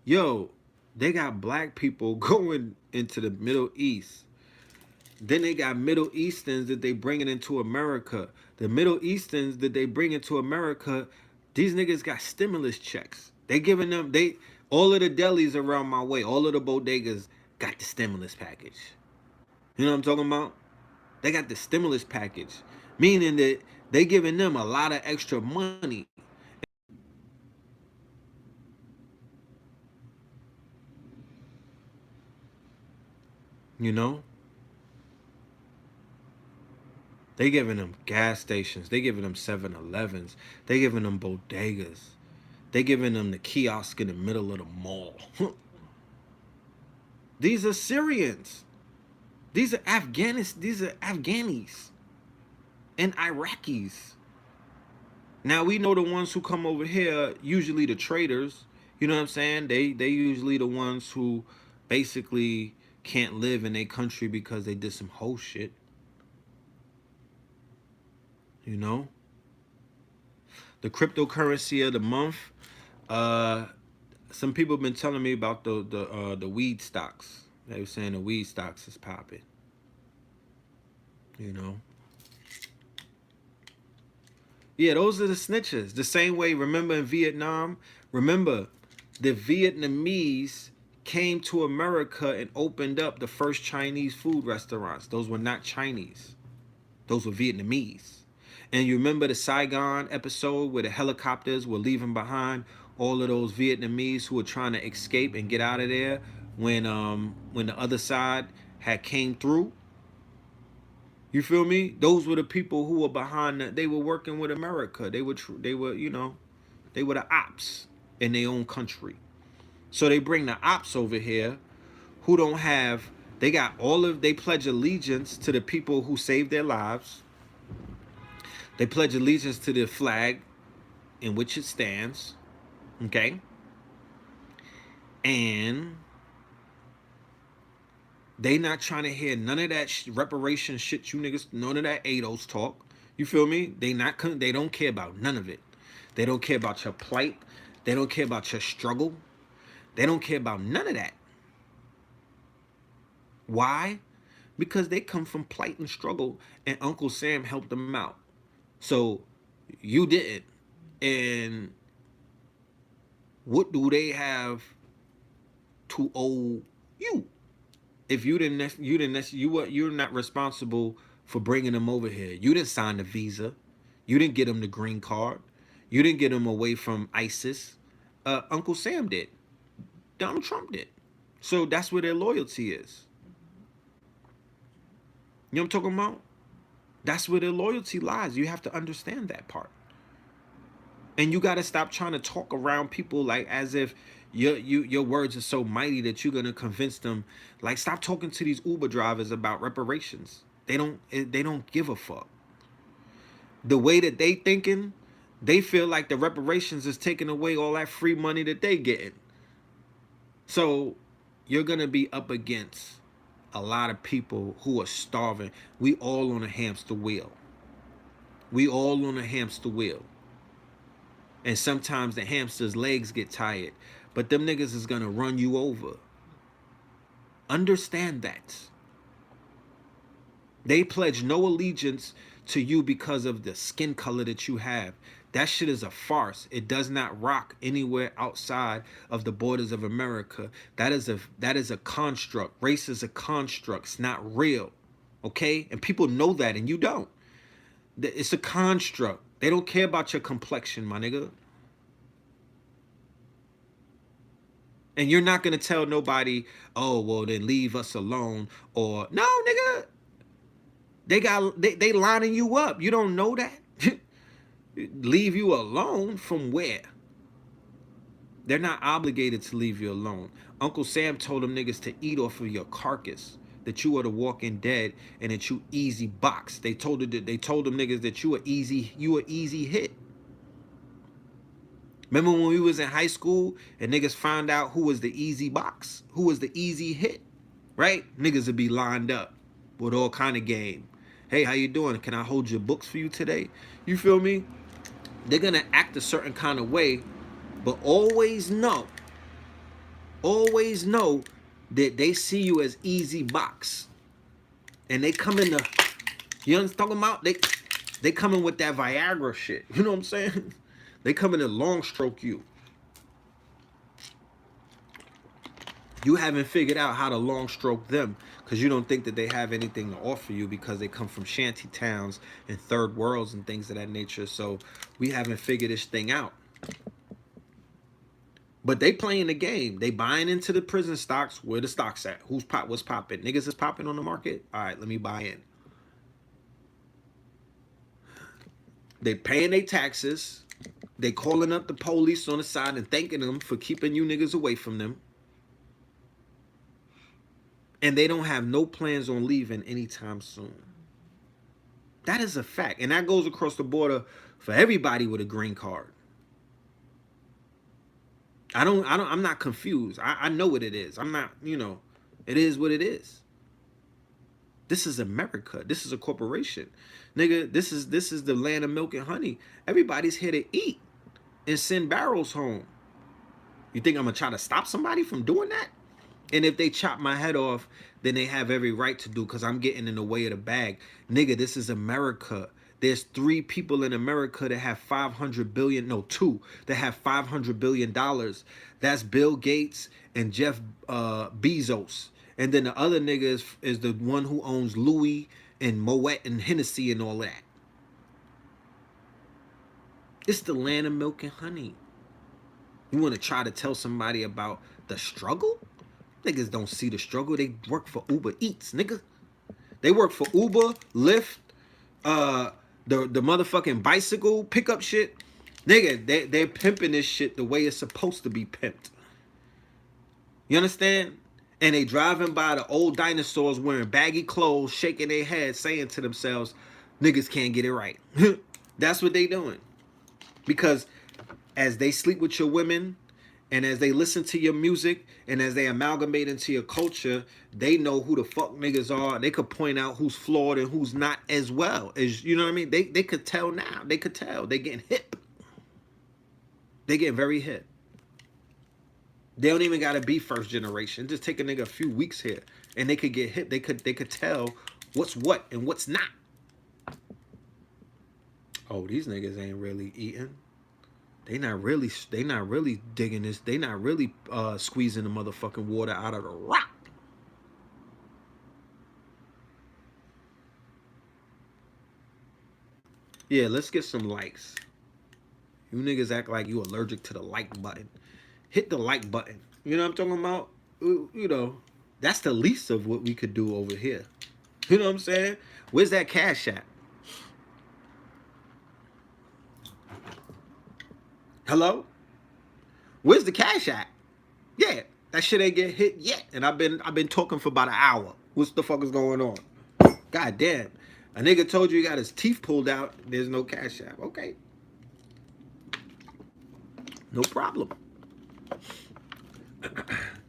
Yo, they got black people going into the Middle East. Then they got Middle Easterns that they bringing into America. The Middle Easterns that they bring into America, these niggas got stimulus checks. They giving them, all of the delis around my way, all of the bodegas got the stimulus package. You know what I'm talking about? They got the stimulus package, meaning that they giving them a lot of extra money. You know, they giving them gas stations. They giving them 7-Elevens. They giving them bodegas. They giving them the kiosk in the middle of the mall. These are Syrians. These are Afghanis. These are Afghanis and Iraqis. Now we know the ones who come over here, usually the traders. You know what I'm saying? They usually the ones who basically can't live in their country because they did some whole shit. You know? The cryptocurrency of the month. Some people have been telling me about the weed stocks. They were saying the weed stocks is popping. You know? Yeah, those are the snitches. The same way, remember in Vietnam? Remember, the Vietnamese came to America and opened up the first Chinese food restaurants. Those were not Chinese. Those were Vietnamese. And you remember the Saigon episode where the helicopters were leaving behind all of those Vietnamese who were trying to escape and get out of there when the other side had came through? You feel me? Those were the people who were behind the, they were working with America. They were you know, they were the ops in their own country. So they bring the ops over here who don't have, they got all of, they pledge allegiance to the people who saved their lives. They pledge allegiance to the flag in which it stands. Okay? And they not trying to hear none of that reparation shit you niggas, none of that ADOS talk. You feel me? They don't care about none of it. They don't care about your plight. They don't care about your struggle. They don't care about none of that. Why? Because they come from plight and struggle, and Uncle Sam helped them out. So you didn't. And what do they have to owe you? If you're not responsible for bringing them over here. You didn't sign the visa. You didn't get them the green card. You didn't get them away from ISIS. Uncle Sam did. Donald Trump did. So that's where their loyalty is. You know what I'm talking about? That's where their loyalty lies. You have to understand that part. And you got to stop trying to talk around people like as if your words are so mighty that you're going to convince them. Like, stop talking to these Uber drivers about reparations. They don't give a fuck. The way that they thinking, they feel like the reparations is taking away all that free money that they getting. So you're going to be up against a lot of people who are starving. We all on a hamster wheel. We all on a hamster wheel. And sometimes the hamster's legs get tired. But them niggas is gonna run you over. Understand that. They pledge no allegiance to you because of the skin color that you have. That shit is a farce. It does not rock anywhere outside of the borders of America. That is a construct. Race is a construct. It's not real. Okay? And people know that and you don't. It's a construct. They don't care about your complexion, my nigga. And you're not going to tell nobody, oh, well, then leave us alone. Or, no, nigga. They lining you up. You don't know that? Leave you alone from where? They're not obligated to leave you alone. Uncle Sam told them niggas to eat off of your carcass. That you are the walking dead and that you easy box. They told them niggas that you a easy hit. Remember when we was in high school and niggas found out who was the easy box, who was the easy hit, right? Niggas would be lined up with all kind of game. Hey, how you doing? Can I hold your books for you today? You feel me? They're gonna act a certain kind of way, but always know that they see you as easy box. And they come in the, you know what I'm talking about? They come in with that Viagra shit. You know what I'm saying? They come in to long stroke you. You haven't figured out how to long stroke them because you don't think that they have anything to offer you because they come from shanty towns and third worlds and things of that nature. So we haven't figured this thing out. But they playing the game. They buying into the prison stocks. Where the stocks at? What's popping? Niggas is popping on the market. All right, let me buy in. They paying their taxes. They calling up the police on the side and thanking them for keeping you niggas away from them. And they don't have no plans on leaving anytime soon. That is a fact. And that goes across the border for everybody with a green card. I'm not confused. I know what it is. I'm not, it is what it is. This is America. This is a corporation. Nigga, this is the land of milk and honey. Everybody's here to eat and send barrels home. You think I'm gonna try to stop somebody from doing that? And if they chop my head off, then they have every right to do because I'm getting in the way of the bag. Nigga, this is America. There's 3 people in America that have 500 billion, no, 2 that have $500 billion. That's Bill Gates and Jeff Bezos. And then the other nigga is the one who owns Louis and Moet and Hennessy and all that. It's the land of milk and honey. You want to try to tell somebody about the struggle? Niggas don't see the struggle. They work for Uber Eats, nigga. They work for Uber, Lyft, the motherfucking bicycle pickup shit. Nigga, they're pimping this shit the way it's supposed to be pimped. You understand? And they driving by the old dinosaurs wearing baggy clothes, shaking their heads, saying to themselves, niggas can't get it right. That's what they doing. Because as they sleep with your women, and as they listen to your music, and as they amalgamate into your culture, they know who the fuck niggas are. They could point out who's flawed and who's not as well. As you know what I mean? They could tell now. They could tell. They getting hip. They getting very hip. They don't even gotta be first generation. Just take a nigga a few weeks here, and they could get hip. They could tell what's what and what's not. Oh, these niggas ain't really eating. They not really digging this. They not really squeezing the motherfucking water out of the rock. Yeah, let's get some likes. You niggas act like you allergic to the like button. Hit the like button. You know what I'm talking about? You know, that's the least of what we could do over here. You know what I'm saying? Where's that cash at? Hello? Where's the cash at? Yeah, that shit ain't get hit yet. And I've been talking for about an hour. What the fuck is going on? God damn. A nigga told you he got his teeth pulled out. There's no cash app. Okay. No problem.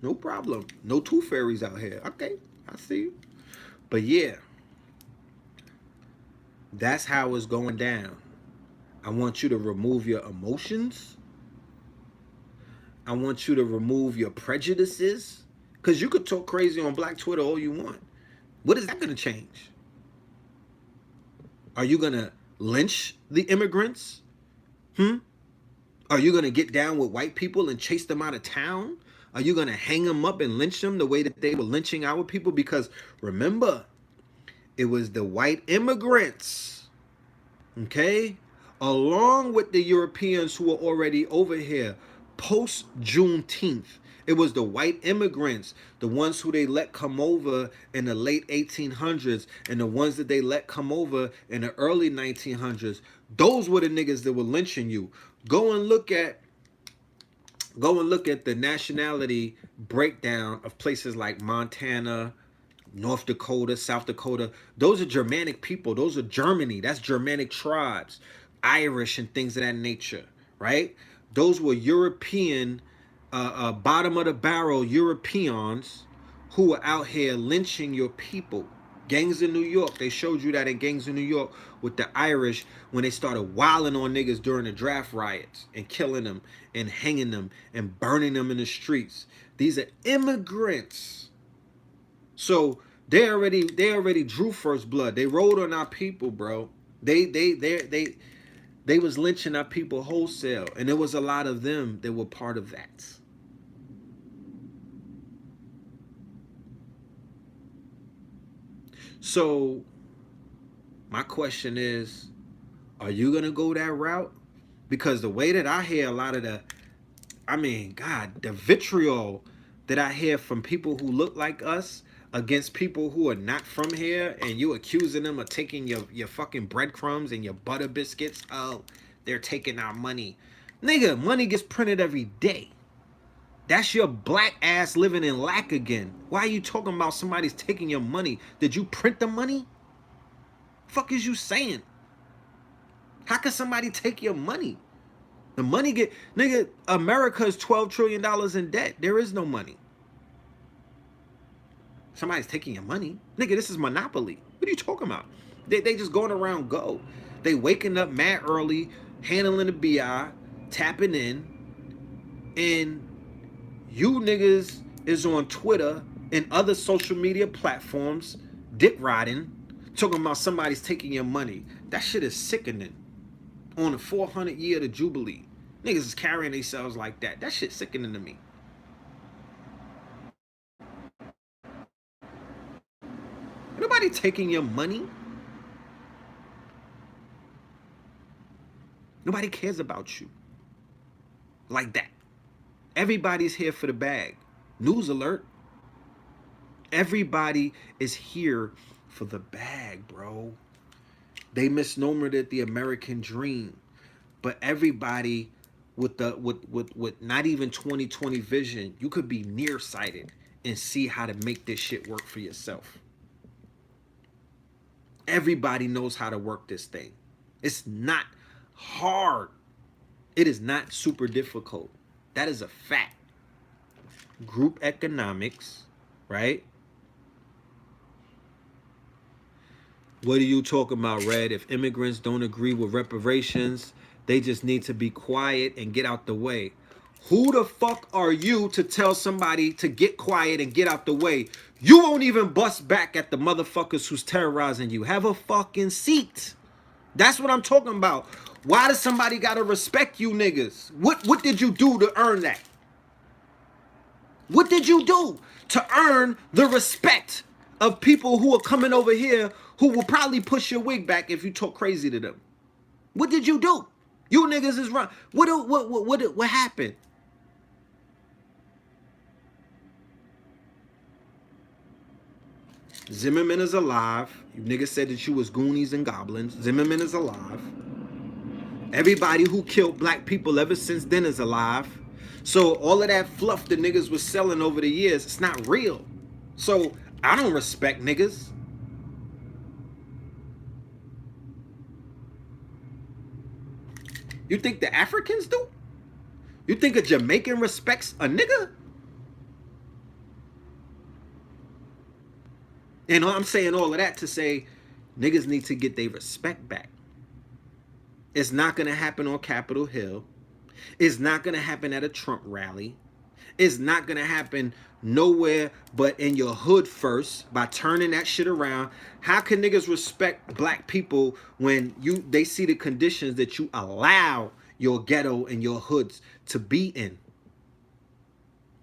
No problem. No tooth fairies out here. Okay. I see you. But yeah. That's how it's going down. I want you to remove your emotions. I want you to remove your prejudices. Because you could talk crazy on Black Twitter all you want. What is that going to change? Are you going to lynch the immigrants? Are you going to get down with white people and chase them out of town? Are you going to hang them up and lynch them the way that they were lynching our people? Because remember, it was the white immigrants, okay, along with the Europeans who were already over here post Juneteenth. It was the white immigrants, the ones who they let come over in the late 1800s and the ones that they let come over in the early 1900s. Those were the niggas that were lynching you. Go and look at the nationality breakdown of places like Montana, North Dakota, South Dakota. Those are Germanic people. Those are Germany. That's Germanic tribes, Irish and things of that nature, right? Those were European, bottom of the barrel Europeans who were out here lynching your people. Gangs in New York. They showed you that in Gangs in New York with the Irish when they started wilding on niggas during the draft riots and killing them and hanging them and burning them in the streets. These are immigrants. So they already drew first blood. They rode on our people, bro. They was lynching our people wholesale, and there was a lot of them that were part of that. So my question is, are you going to go that route? Because the way that I hear a lot of God, the vitriol that I hear from people who look like us against people who are not from here, and you accusing them of taking your fucking breadcrumbs and your butter biscuits. Oh, they're taking our money. Nigga, money gets printed every day. That's your black ass living in lack again. Why are you talking about somebody's taking your money? Did you print the money? Fuck is you saying? How can somebody take your money? The money get, nigga, America is $12 trillion in debt. There is no money. Somebody's taking your money. Nigga, this is monopoly. What are you talking about? They just going around go. They waking up mad early, handling the BI, tapping in, and you niggas is on Twitter and other social media platforms, dick riding, talking about somebody's taking your money. That shit is sickening. On the 400 year of the Jubilee, niggas is carrying themselves like that. That shit sickening to me. Nobody taking your money. Nobody cares about you like that. Everybody's here for the bag. News alert. Everybody is here for the bag, bro. They misnomered it the American dream. But everybody with not even 20/20 vision, you could be nearsighted and see how to make this shit work for yourself. Everybody knows how to work this thing. It's not hard. It is not super difficult. That is a fact. Group economics, right? What are you talking about, Red? If immigrants don't agree with reparations, they just need to be quiet and get out the way. Who the fuck are you to tell somebody to get quiet and get out the way? You won't even bust back at the motherfuckers who's terrorizing you. Have a fucking seat. That's what I'm talking about. Why does somebody gotta respect you niggas? What did you do to earn that? What did you do to earn the respect of people who are coming over here who will probably push your wig back if you talk crazy to them? What did you do? You niggas is wrong. What happened? Zimmerman is alive. You niggas said that you was Goonies and Goblins. Zimmerman is alive. Everybody who killed black people ever since then is alive. So all of that fluff the niggas was selling over the years, it's not real. So I don't respect niggas. You think the Africans do? You think a Jamaican respects a nigga? And I'm saying all of that to say niggas need to get their respect back. It's not going to happen on Capitol Hill. It's not going to happen at a Trump rally. It's not going to happen nowhere but in your hood first by turning that shit around. How can niggas respect black people when they see the conditions that you allow your ghetto and your hoods to be in?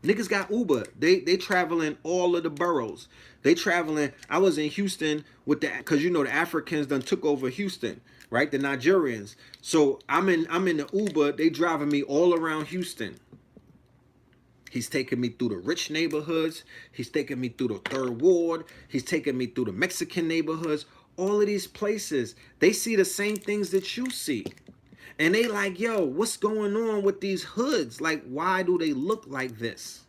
Niggas got Uber. They traveling all of the boroughs. They traveling. I was in Houston with because you know the Africans done took over Houston, right? The Nigerians. So I'm in the Uber. They driving me all around Houston. He's taking me through the rich neighborhoods. He's taking me through the 3rd Ward. He's taking me through the Mexican neighborhoods. All of these places, they see the same things that you see. And they like, yo, what's going on with these hoods? Like, why do they look like this?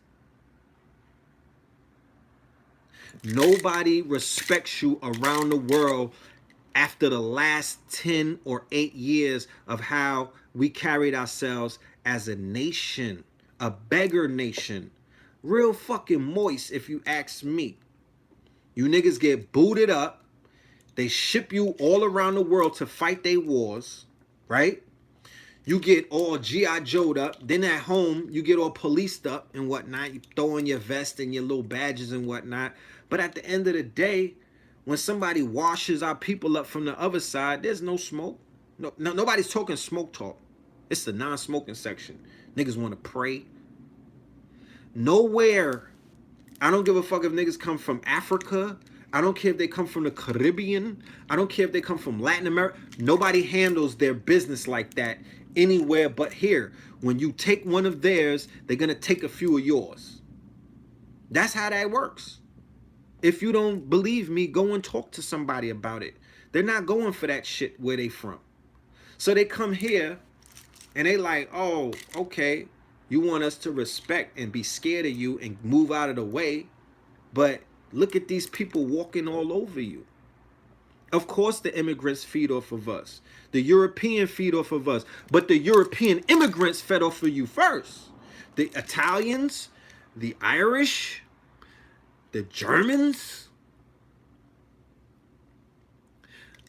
Nobody respects you around the world after the last 10 or 8 years of how we carried ourselves as a nation, a beggar nation. Real fucking moist, if you ask me. You niggas get booted up. They ship you all around the world to fight their wars, right? You get all G.I. Joe'd up. Then at home, you get all policed up and whatnot. You throw in your vest and your little badges and whatnot. But at the end of the day, when somebody washes our people up from the other side, there's no smoke. Nobody's talking smoke talk. It's the non-smoking section. Niggas want to pray. Nowhere. I don't give a fuck if niggas come from Africa, I don't care if they come from the Caribbean. I don't care if they come from Latin America. Nobody handles their business like that anywhere but here. When you take one of theirs, they're going to take a few of yours. That's how that works. If you don't believe me, go and talk to somebody about it. They're not going for that shit where they from. So they come here and they like, oh, okay, you want us to respect and be scared of you and move out of the way. But look at these people walking all over you. Of course, the immigrants feed off of us. The European feed off of us. But the European immigrants fed off of you first. The Italians, the Irish, the Germans.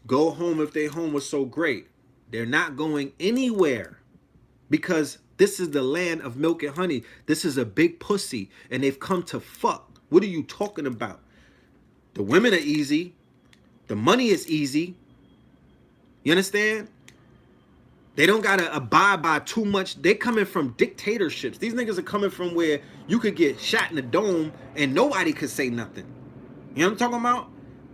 Go home if their home was so great. They're not going anywhere because this is the land of milk and honey. This is a big pussy and they've come to fuck. What are you talking about? The women are easy. The money is easy. You understand? They don't got to abide by too much. They coming from dictatorships. These niggas are coming from where you could get shot in the dome and nobody could say nothing. You know what I'm talking about?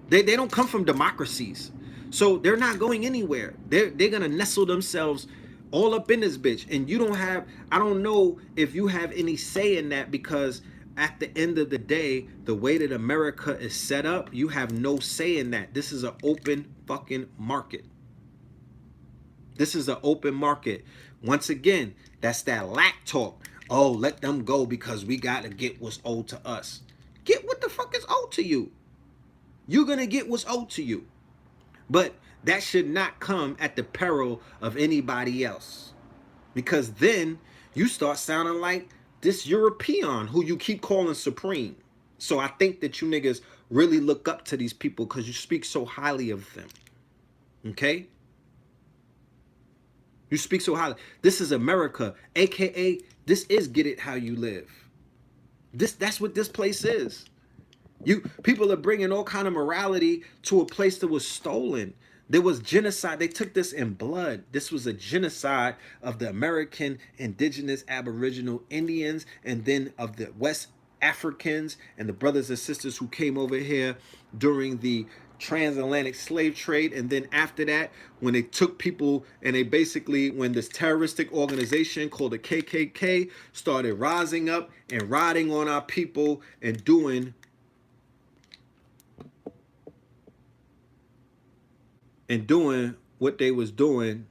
They don't come from democracies. So they're not going anywhere. They're going to nestle themselves all up in this bitch. And you don't have, I don't know if you have any say in that, because at the end of the day, the way that America is set up, you have no say in that. This is an open fucking market. This is an open market. Once again, that's that lack talk. Oh, let them go because we got to get what's owed to us. Get what the fuck is owed to you. You're going to get what's owed to you. But that should not come at the peril of anybody else. Because then you start sounding like this European who you keep calling supreme. So I think that you niggas really look up to these people because you speak so highly of them. Okay? You speak so highly. This is America, aka this is Get It How You Live. That's what this place is. People are bringing all kind of morality to a place that was stolen. There was genocide. They took this in blood. This was a genocide of the American indigenous Aboriginal Indians and then of the West Africans and the brothers and sisters who came over here during the transatlantic slave trade. And then after that, when they took people and they basically, when this terroristic organization called the KKK started rising up and riding on our people and doing what they was doing,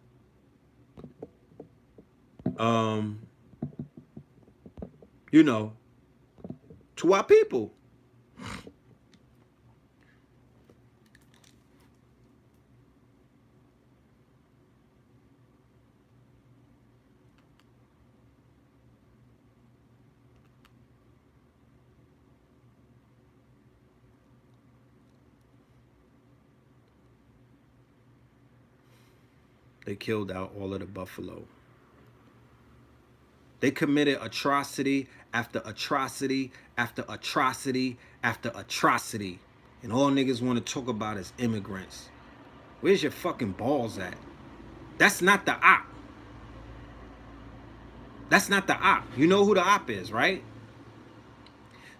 you know, to our people. They killed out all of the buffalo. They committed atrocity after atrocity after atrocity after atrocity. And all niggas want to talk about is immigrants. Where's your fucking balls at? That's not the op. That's not the op. You know who the op is, right?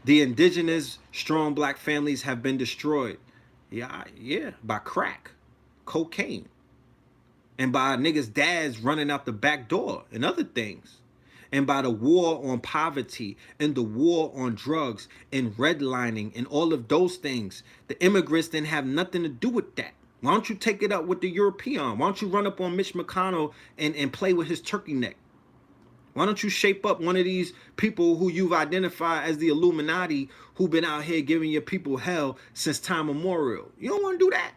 The indigenous strong black families have been destroyed. Yeah, by crack, cocaine. And by niggas' dads running out the back door and other things. And by the war on poverty and the war on drugs and redlining and all of those things. The immigrants didn't have nothing to do with that. Why don't you take it up with the European? Why don't you run up on Mitch McConnell and play with his turkey neck? Why don't you shape up one of these people who you've identified as the Illuminati who've been out here giving your people hell since time immemorial? You don't want to do that.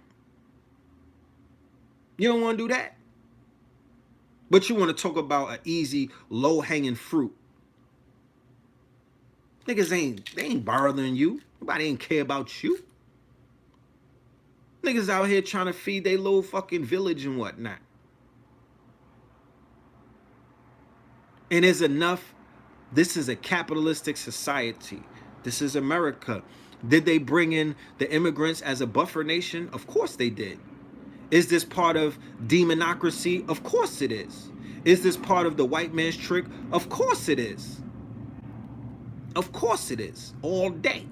You don't want to do that. But you want to talk about an easy, low-hanging fruit. Niggas they ain't bothering you. Nobody ain't care about you. Niggas out here trying to feed their little fucking village and whatnot. And there's enough. This is a capitalistic society. This is America. Did they bring in the immigrants as a buffer nation? Of course they did. Is this part of demonocracy? Of course it is. Is this part of the white man's trick? Of course it is. Of course it is. All day.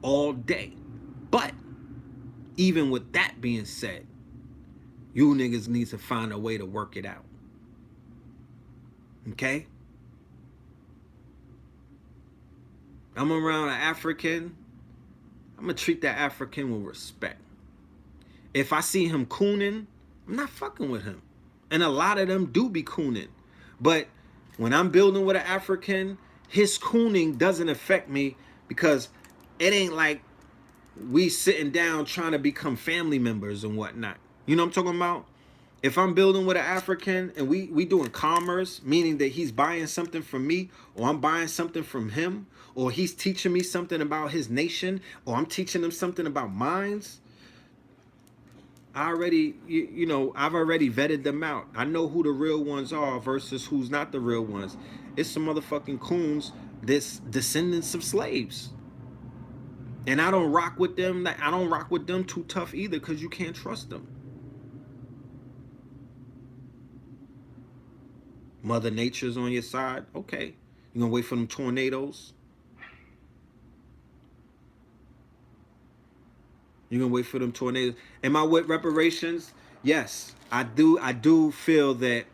all day. But even with that being said, you niggas need to find a way to work it out. Okay? I'm around an African, I'm gonna treat that African with respect. If I see him cooning, I'm not fucking with him. And a lot of them do be cooning. But when I'm building with an African, his cooning doesn't affect me because it ain't like we sitting down trying to become family members and whatnot. You know what I'm talking about? If I'm building with an African and we doing commerce, meaning that he's buying something from me or I'm buying something from him, or he's teaching me something about his nation or I'm teaching him something about mines, I already, you know, I've already vetted them out. I know who the real ones are versus who's not the real ones. It's some motherfucking coons that's descendants of slaves. And I don't rock with them. I don't rock with them too tough either because you can't trust them. Mother Nature's on your side. Okay. You gonna wait for them tornadoes? You gonna wait for them tornadoes? Am I with reparations? Yes, I do. I do feel that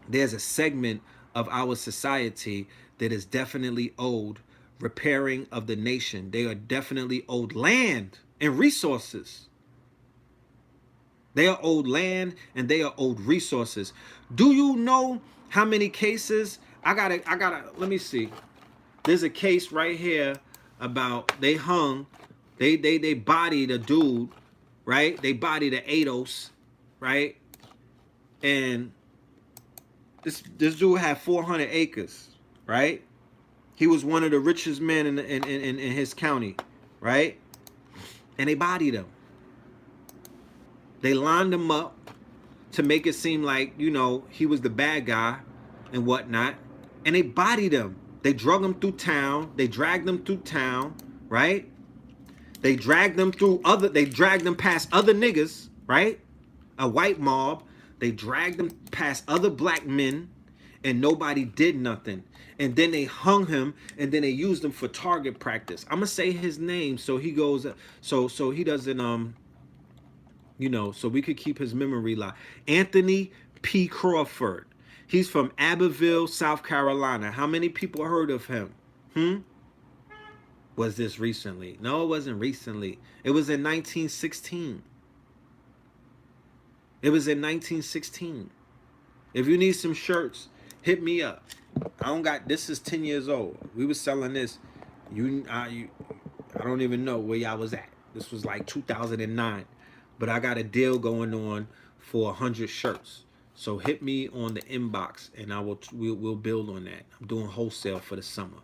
there's a segment of our society that is definitely owed repairing of the nation. They are definitely owed land and resources. They are owed land and they are owed resources. Do you know how many cases? I gotta, let me see. There's a case right here about they bodied a dude, right? They bodied an ADOS, right? And this dude had 400 acres, right? He was one of the richest men in his county, right? And they bodied him. They lined him up to make it seem like, you know, he was the bad guy and whatnot. And they bodied him. They drug him through town. They dragged him through town, right? They dragged them past other niggas, right? A white mob. They dragged them past other black men and nobody did nothing. And then they hung him and then they used him for target practice. I'm gonna say his name so he goes, so he doesn't, you know, so we could keep his memory alive. Anthony P. Crawford. He's from Abbeville, South Carolina. How many people heard of him? Was this recently? No, it wasn't recently. It was in 1916. It was in 1916. If you need some shirts, hit me up. I don't got, this is 10 years old. We was selling this. I don't even know where y'all was at. This was like 2009. But I got a deal going on for 100 shirts. So hit me on the inbox and we'll build on that. I'm doing wholesale for the summer.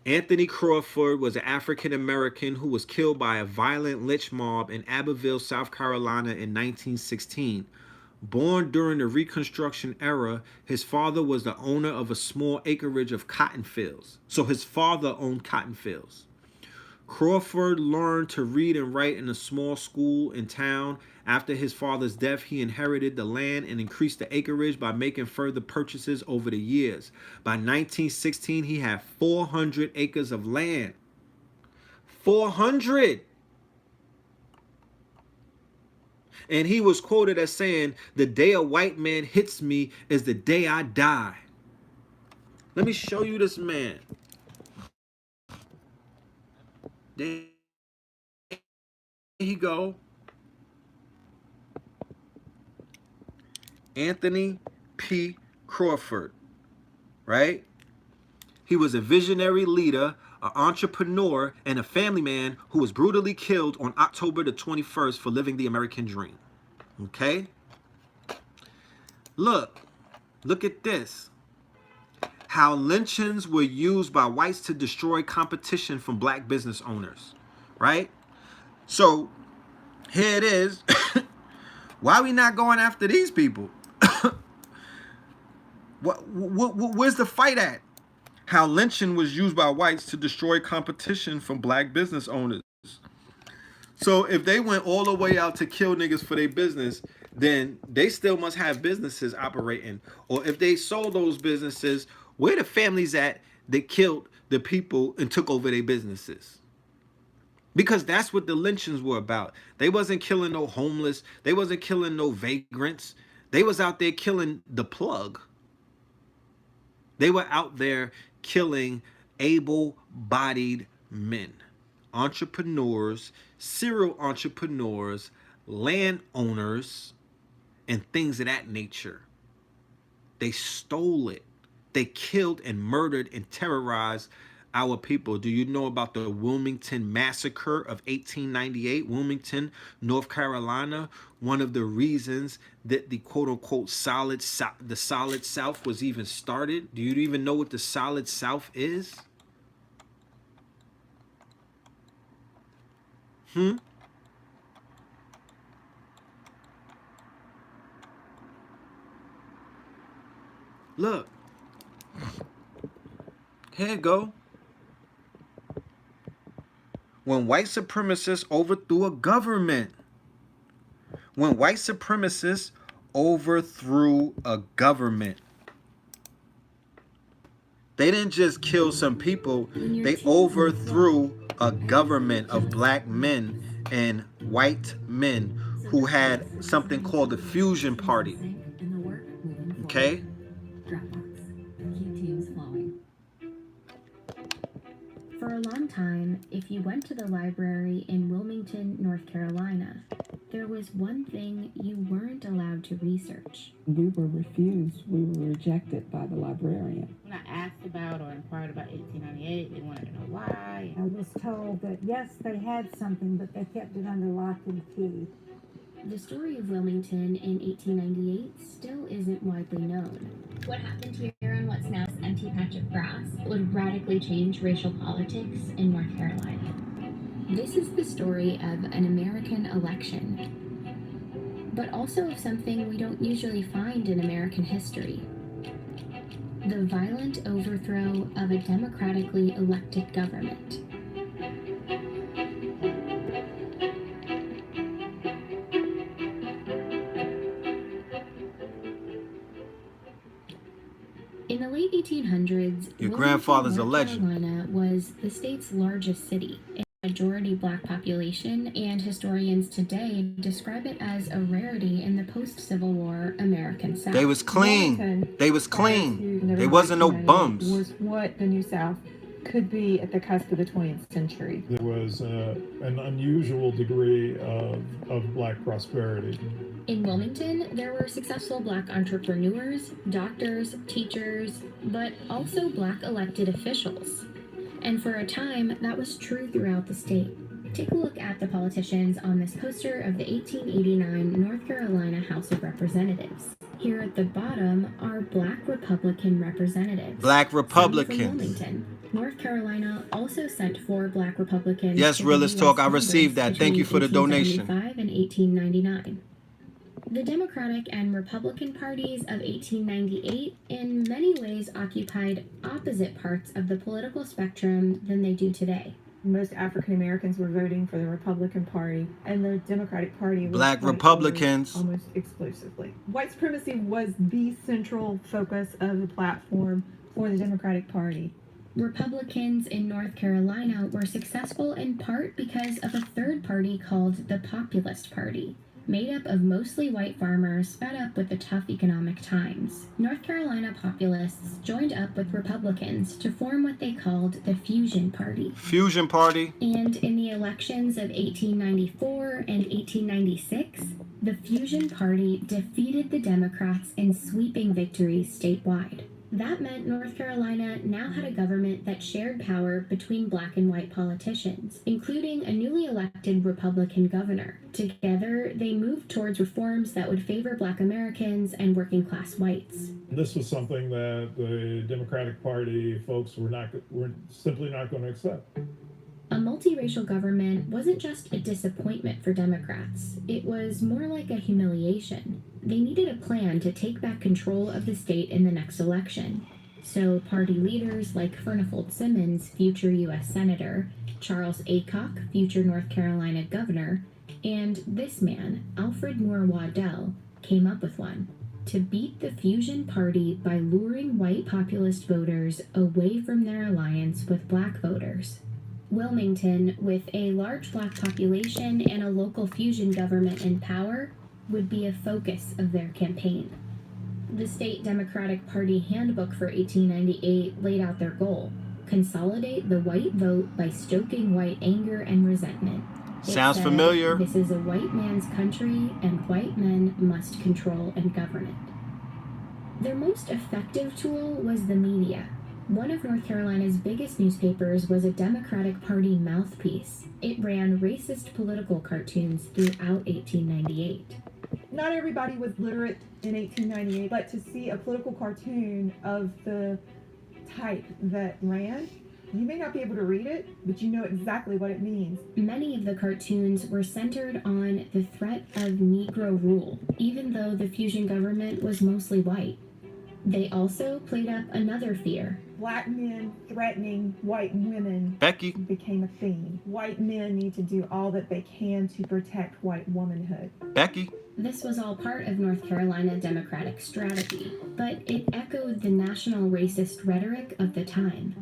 Anthony Crawford was an African American who was killed by a violent lynch mob in Abbeville, South Carolina in 1916. Born during the Reconstruction era, his father was the owner of a small acreage of cotton fields. So his father owned cotton fields. Crawford learned to read and write in a small school in town. After his father's death, he inherited the land and increased the acreage by making further purchases over the years. By 1916, he had 400 acres of land. 400! And he was quoted as saying, "The day a white man hits me is the day I die." Let me show you this man. There you go. Anthony P. Crawford, right? He was a visionary leader, an entrepreneur, and a family man who was brutally killed on October the 21st for living the American dream. Okay? Look at this. How lynchings were used by whites to destroy competition from black business owners, right? So here it is. Why are we not going after these people? Where's the fight at? How lynching was used by whites to destroy competition from black business owners. So if they went all the way out to kill niggas for their business, then they still must have businesses operating. Or if they sold those businesses, where the families at that killed the people and took over their businesses? Because that's what the lynchings were about. They wasn't killing no homeless. They wasn't killing no vagrants. They was out there killing the plug. They were out there killing able-bodied men, entrepreneurs, serial entrepreneurs, landowners, and things of that nature. They stole it. They killed and murdered and terrorized our people. Do you know about the Wilmington Massacre of 1898? Wilmington, North Carolina. One of the reasons that the quote-unquote the solid South was even started. Do you even know what the solid South is? Look. Here you go. When white supremacists overthrew a government. When white supremacists overthrew a government. They didn't just kill some people. They overthrew a government of black men and white men who had something called the Fusion Party. Okay? For a long time, if you went to the library in Wilmington, North Carolina, there was one thing you weren't allowed to research. We were refused. We were rejected by the librarian. When I asked about or inquired about 1898, they wanted to know why. I was told that, yes, they had something, but they kept it under lock and key. The story of Wilmington in 1898 still isn't widely known. What happened here on what's now an empty patch of grass would radically change racial politics in North Carolina. This is the story of an American election, but also of something we don't usually find in American history: the violent overthrow of a democratically elected government. In the late 1800s, Your grandfather's a legend. North Carolina was the state's largest city. A majority black population, and historians today describe it as a rarity in the post-Civil War American South. They was clean. They was clean. They wasn't no bums. Was what the New South could be at the cusp of the 20th century. There was an unusual degree of black prosperity. In Wilmington, there were successful black entrepreneurs, doctors, teachers, but also black elected officials. And for a time, that was true throughout the state. Take a look at the politicians on this poster of the 1889 North Carolina House of Representatives. Here at the bottom are black Republican representatives. Black From Republicans. Wilmington. North Carolina also sent 4 black Republicans. Yes, to the Realist US Talk, I Congress received that. Thank you for the between donation. 1875 and 1899. The Democratic and Republican parties of 1898 in many ways occupied opposite parts of the political spectrum than they do today. Most African Americans were voting for the Republican Party, and the Democratic Party was Black white Republicans. voters almost exclusively. White supremacy was the central focus of the platform for the Democratic Party. Republicans in North Carolina were successful in part because of a third party called the Populist Party, made up of mostly white farmers fed up with the tough economic times. North Carolina populists joined up with Republicans to form what they called the Fusion Party. Fusion Party. And in the elections of 1894 and 1896, the Fusion Party defeated the Democrats in sweeping victories statewide. That meant North Carolina now had a government that shared power between black and white politicians, including a newly elected Republican governor. Together, they moved towards reforms that would favor black Americans and working class whites. This was something that the Democratic Party folks were simply not going to accept. A multiracial government wasn't just a disappointment for Democrats. It was more like a humiliation. They needed a plan to take back control of the state in the next election. So party leaders like Furnifold Simmons, future U.S. Senator, Charles Aycock, future North Carolina governor, and this man, Alfred Moore Waddell, came up with one: to beat the Fusion Party by luring white populist voters away from their alliance with black voters. Wilmington, with a large black population and a local fusion government in power, would be a focus of their campaign. The state Democratic Party handbook for 1898 laid out their goal: consolidate the white vote by stoking white anger and resentment. Sounds said, familiar. This is a white man's country, and white men must control and govern it. Their most effective tool was the media. One of North Carolina's biggest newspapers was a Democratic Party mouthpiece. It ran racist political cartoons throughout 1898. Not everybody was literate in 1898, but to see a political cartoon of the type that ran, you may not be able to read it, but you know exactly what it means. Many of the cartoons were centered on the threat of Negro rule, even though the fusion government was mostly white. They also played up another fear. Black men threatening white women Becky. became a theme. White men need to do all that they can to protect white womanhood. Becky. This was all part of North Carolina Democratic strategy, but it echoed the national racist rhetoric of the time.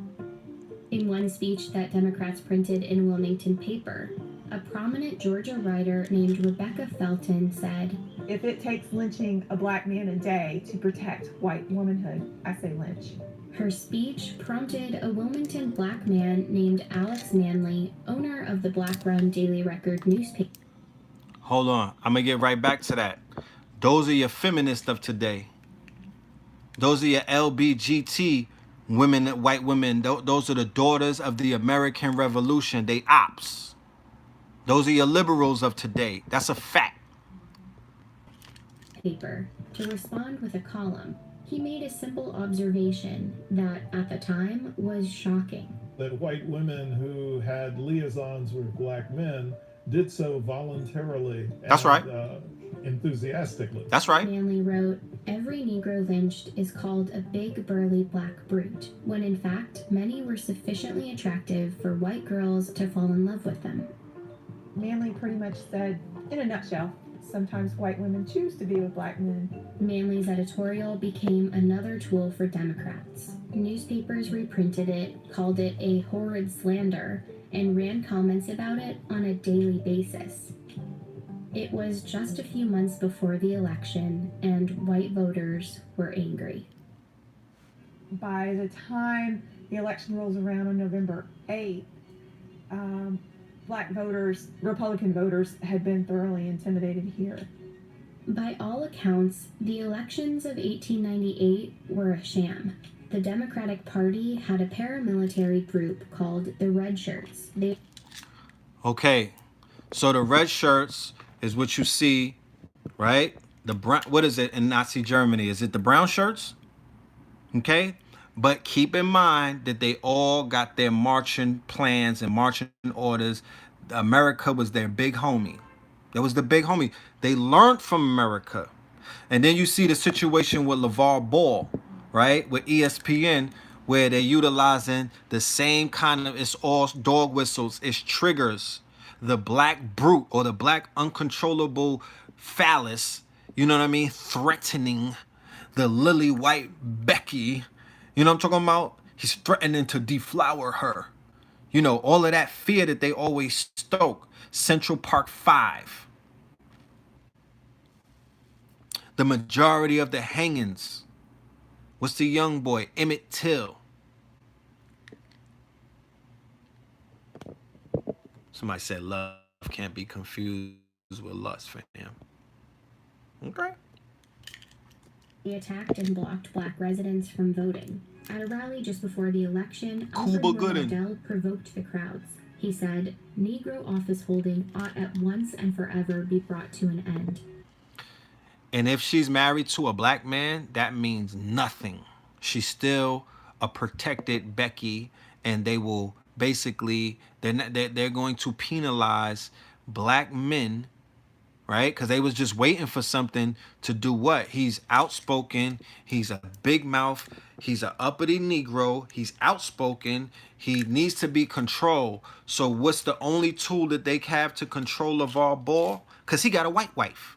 In one speech that Democrats printed in a Wilmington paper, a prominent Georgia writer named Rebecca Felton said, If it takes lynching a black man a day to protect white womanhood, I say lynch. Her speech prompted a Wilmington black man named Alex Manley, owner of the Black Run Daily Record newspaper. Hold on. I'm going to get right back to that. Those are your feminists of today. Those are your LBGT women, white women. Those are the daughters of the American Revolution. They ops. Those are your liberals of today. That's a fact. Paper to respond with a column. He made a simple observation that at the time was shocking. That white women who had liaisons with black men did so voluntarily. That's right. Enthusiastically. That's right. Manley wrote, every Negro lynched is called a big burly black brute, when in fact many were sufficiently attractive for white girls to fall in love with them. Manley pretty much said, in a nutshell, sometimes white women choose to be with black men. Manley's editorial became another tool for Democrats. Newspapers reprinted it, called it a horrid slander, and ran comments about it on a daily basis. It was just a few months before the election, and white voters were angry. By the time the election rolls around on November 8th, black voters, Republican voters, had been thoroughly intimidated here. By all accounts, the elections of 1898 were a sham. The Democratic Party had a paramilitary group called the Red Shirts. Okay, so the red shirts is what you see, right? The brown, what is it in Nazi Germany? Is it the brown shirts? Okay, but keep in mind that they all got their marching plans and marching orders. America was their big homie. That was the big homie. They learned from America. And then you see the situation with LeVar Ball, right? With ESPN, where they're utilizing the same kind of, it's all dog whistles, it's triggers, the black brute or the black uncontrollable phallus, you know what I mean? Threatening the lily white Becky, you know what I'm talking about? He's threatening to deflower her. You know, all of that fear that they always stoke. Central Park 5. The majority of the hangings. What's the young boy? Emmett Till. Somebody said love can't be confused with lust, fam. Okay. They attacked and blocked black residents from voting. At a rally just before the election, Cuba Gooding Waddell provoked the crowds. He said, Negro office holding ought at once and forever be brought to an end. And if she's married to a black man, that means nothing. She's still a protected Becky, and they will basically, they're going to penalize black men, right? Because they was just waiting for something to do what? He's outspoken. He's a big mouth. He's an uppity Negro. He's outspoken. He needs to be controlled. So what's the only tool that they have to control LeVar Ball? Because he got a white wife.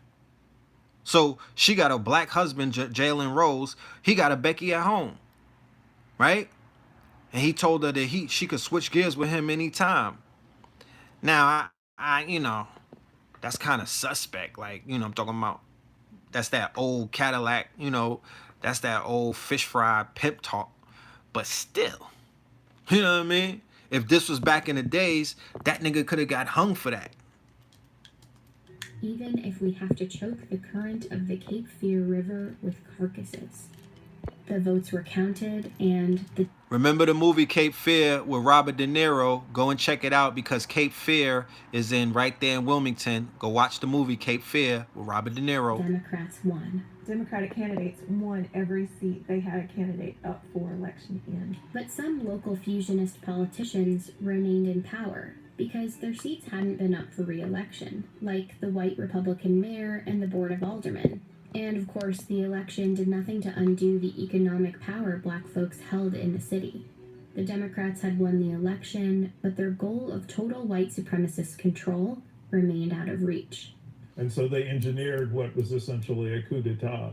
So she got a black husband, Jalen Rose. He got a Becky at home, right? And he told her that she could switch gears with him anytime. Now, you know, that's kind of suspect. Like, you know, I'm talking about, that's that old Cadillac, you know, that's that old fish fry pimp talk. But still, you know what I mean? If this was back in the days, that nigga could have got hung for that. Even if we have to choke the current of the Cape Fear River with carcasses. The votes were counted, and the... Remember the movie Cape Fear with Robert De Niro? Go and check it out because Cape Fear is in right there in Wilmington. Go watch the movie Cape Fear with Robert De Niro. Democrats won. Democratic candidates won every seat they had a candidate up for election in. But some local fusionist politicians remained in power because their seats hadn't been up for re-election, like the white Republican mayor and the Board of Aldermen. And of course, the election did nothing to undo the economic power black folks held in the city. The Democrats had won the election, but their goal of total white supremacist control remained out of reach. And so they engineered what was essentially a coup d'etat.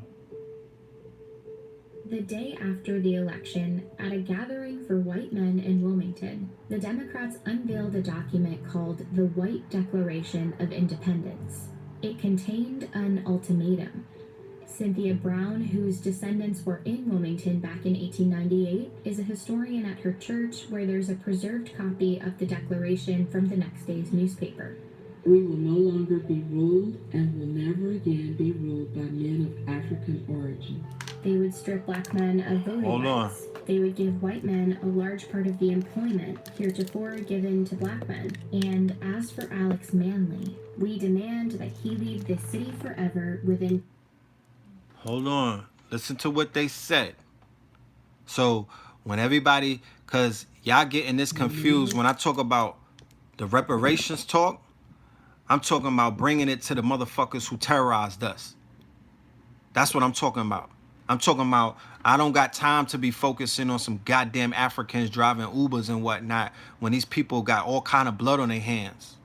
The day after the election, at a gathering for white men in Wilmington, the Democrats unveiled a document called the White Declaration of Independence. It contained an ultimatum. Cynthia Brown, whose descendants were in Wilmington back in 1898, is a historian at her church where there's a preserved copy of the Declaration from the next day's newspaper. We will no longer be ruled and will never again be ruled by men of African origin. They would strip black men of voting rights. They would give white men a large part of the employment heretofore given to black men. And as for Alex Manley, we demand that he leave this city forever within... Hold on. Listen to what they said. So when everybody, because y'all getting this confused when I talk about the reparations talk, I'm talking about bringing it to the motherfuckers who terrorized us. That's what I'm talking about. I'm talking about I don't got time to be focusing on some goddamn Africans driving Ubers and whatnot when these people got all kind of blood on their hands.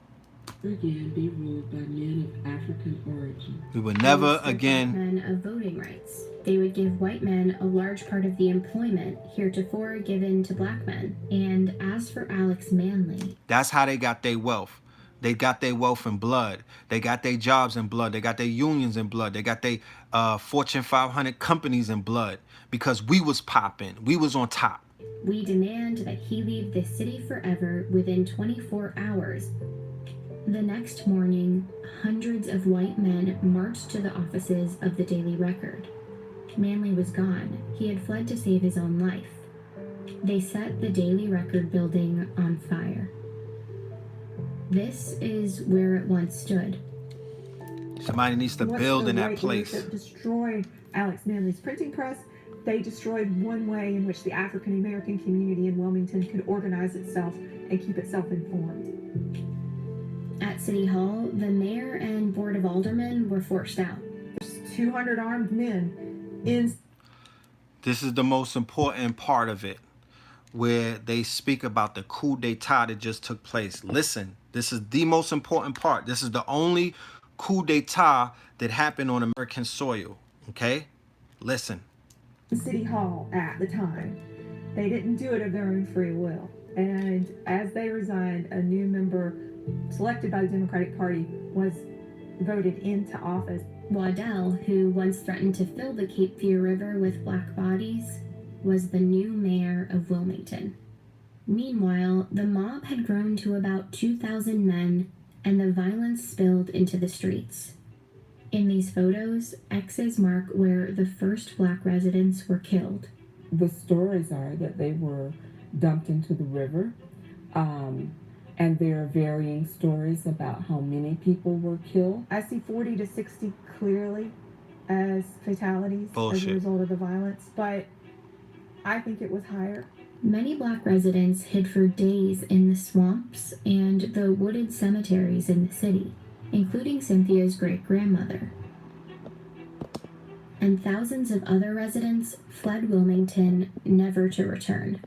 Again be ruled by men of African origin. We would never again... men of voting rights. They would give white men a large part of the employment heretofore given to black men. And as for Alex Manley... That's how they got their wealth. They got their wealth in blood. They got their jobs in blood. They got their unions in blood. They got their Fortune 500 companies in blood because we was popping. We was on top. We demand that he leave this city forever within 24 hours. The next morning, hundreds of white men marched to the offices of the Daily Record. Manley was gone. He had fled to save his own life. They set the Daily Record building on fire. This is where it once stood. Somebody needs to build in that place. That destroyed Alex Manley's printing press. They destroyed one way in which the African American community in Wilmington could organize itself and keep itself informed. At City Hall, the mayor and board of aldermen were forced out. There's 200 armed men in... This is the most important part of it, where they speak about the coup d'etat that just took place. Listen, this is the most important part. This is the only coup d'etat that happened on American soil, okay? Listen. City Hall at the time. They didn't do it of their own free will. And as they resigned, a new member selected by the Democratic Party was voted into office. Waddell, who once threatened to fill the Cape Fear River with black bodies, was the new mayor of Wilmington. Meanwhile, the mob had grown to about 2,000 men, and the violence spilled into the streets. In these photos, X's mark where the first black residents were killed. The stories are that they were dumped into the river, and there are varying stories about how many people were killed. I see 40 to 60 clearly as fatalities as a result of the violence, but I think it was higher. Many black residents hid for days in the swamps and the wooded cemeteries in the city, including Cynthia's great-grandmother. And thousands of other residents fled Wilmington, never to return.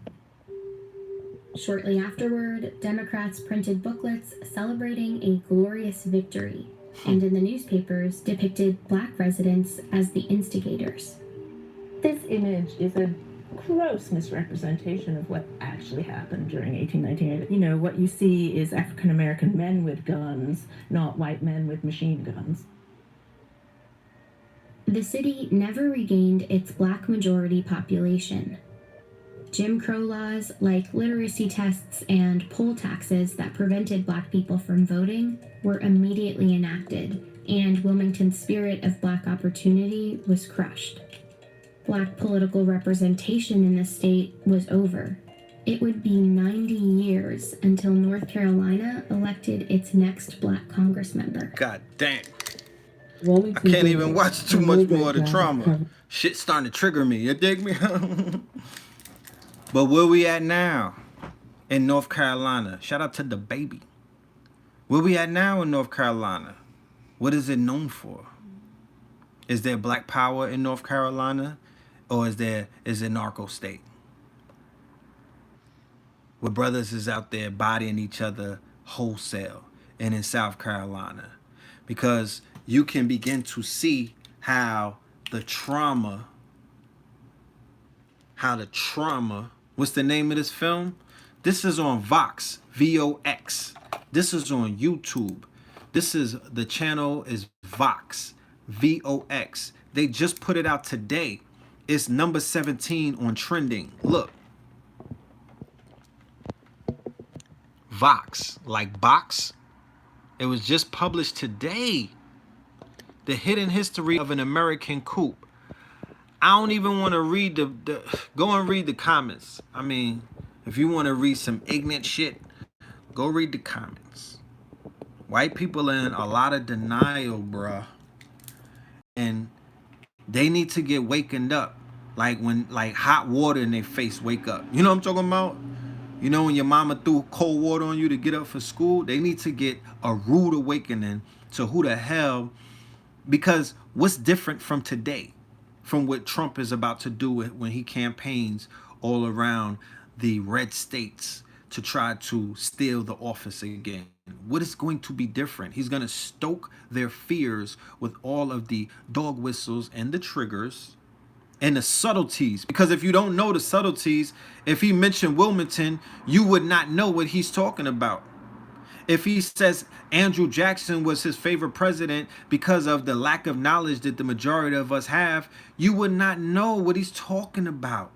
Shortly afterward, Democrats printed booklets celebrating a glorious victory, and in the newspapers depicted black residents as the instigators. This image is a gross misrepresentation of what actually happened during 1898. You know, what you see is African American men with guns, not white men with machine guns. The city never regained its black majority population. Jim Crow laws like literacy tests and poll taxes that prevented black people from voting were immediately enacted, and Wilmington's spirit of black opportunity was crushed. Black political representation in the state was over. It would be 90 years until North Carolina elected its next black Congress member. God damn. Wilmington I can't did even watch too a much really more of the great job trauma. covering- Shit's starting to trigger me. You dig me? But where we at now in North Carolina? Shout out to the baby. Where we at now in North Carolina? What is it known for? Is there black power in North Carolina? Or is it narco state? Where brothers is out there bodying each other wholesale and in South Carolina. Because you can begin to see how the trauma, what's the name of this film? This is on Vox, V-O-X. This is on YouTube. The channel is Vox, V-O-X. They just put it out today. It's number 17 on trending. Look. Vox, like box. It was just published today. The hidden history of an American coup. I don't even want to read go and read the comments. I mean, if you want to read some ignorant shit, go read the comments. White people are in a lot of denial, bruh. And they need to get wakened up. Like hot water in their face, wake up. You know what I'm talking about? You know when your mama threw cold water on you to get up for school? They need to get a rude awakening to who the hell, because what's different from today, from what Trump is about to do when he campaigns all around the red states to try to steal the office again? What is going to be different? He's going to stoke their fears with all of the dog whistles and the triggers and the subtleties. Because if you don't know the subtleties, if he mentioned Wilmington, you would not know what he's talking about. If he says Andrew Jackson was his favorite president because of the lack of knowledge that the majority of us have, you would not know what he's talking about.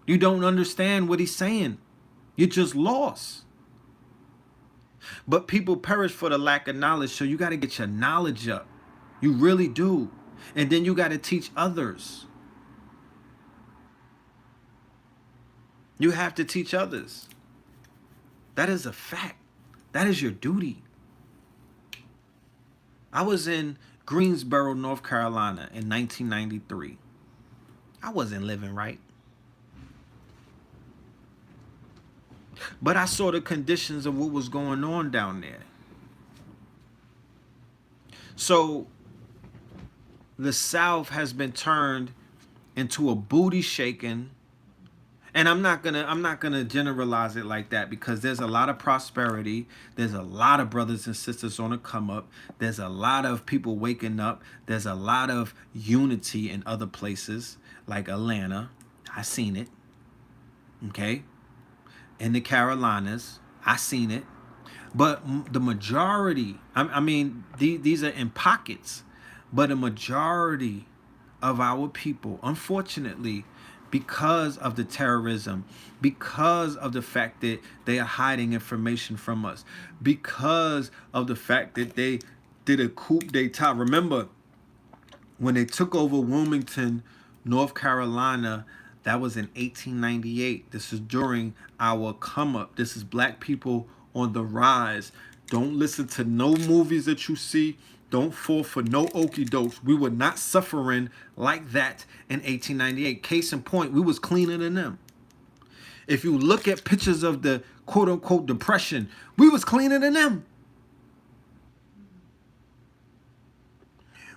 You don't understand what he's saying. You're just lost. But people perish for the lack of knowledge, so you got to get your knowledge up. You really do. And then you got to teach others. You have to teach others. That is a fact. That is your duty. I was in Greensboro, North Carolina in 1993. I wasn't living right. But I saw the conditions of what was going on down there. So the South has been turned into a booty shaking. And I'm not gonna generalize it like that, because there's a lot of prosperity. There's a lot of brothers and sisters on the come up. There's a lot of people waking up. There's a lot of unity in other places like Atlanta. I seen it. Okay. In the Carolinas, I seen it. But the majority, I mean, these are in pockets, but a majority of our people, unfortunately, because of the terrorism, because of the fact that they are hiding information from us, because of the fact that they did a coup d'etat. Remember, when they took over Wilmington, North Carolina, that was in 1898. This is during our come up. This is black people on the rise. Don't listen to no movies that you see. Don't fall for no okie dokes. We were not suffering like that in 1898. Case in point, we was cleaner than them. If you look at pictures of the quote unquote depression, we was cleaner than them.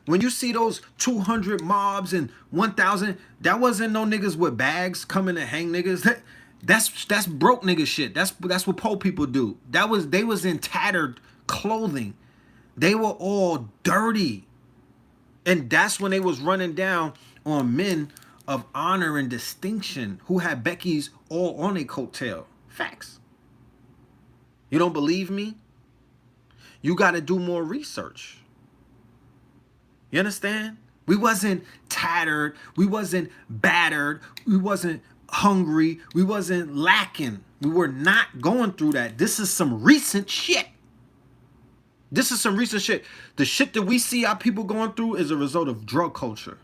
When you see those 200 mobs and 1,000, that wasn't no niggas with bags coming to hang niggas. That's broke nigga shit. That's what poor people do. They was in tattered clothing. They were all dirty. And that's when they was running down on men of honor and distinction who had Becky's all on a coattail. Facts. You don't believe me? You got to do more research. You understand? We wasn't tattered. We wasn't battered. We wasn't hungry. We wasn't lacking. We were not going through that. This is some recent shit. This is some recent shit. The shit that we see our people going through is a result of drug culture.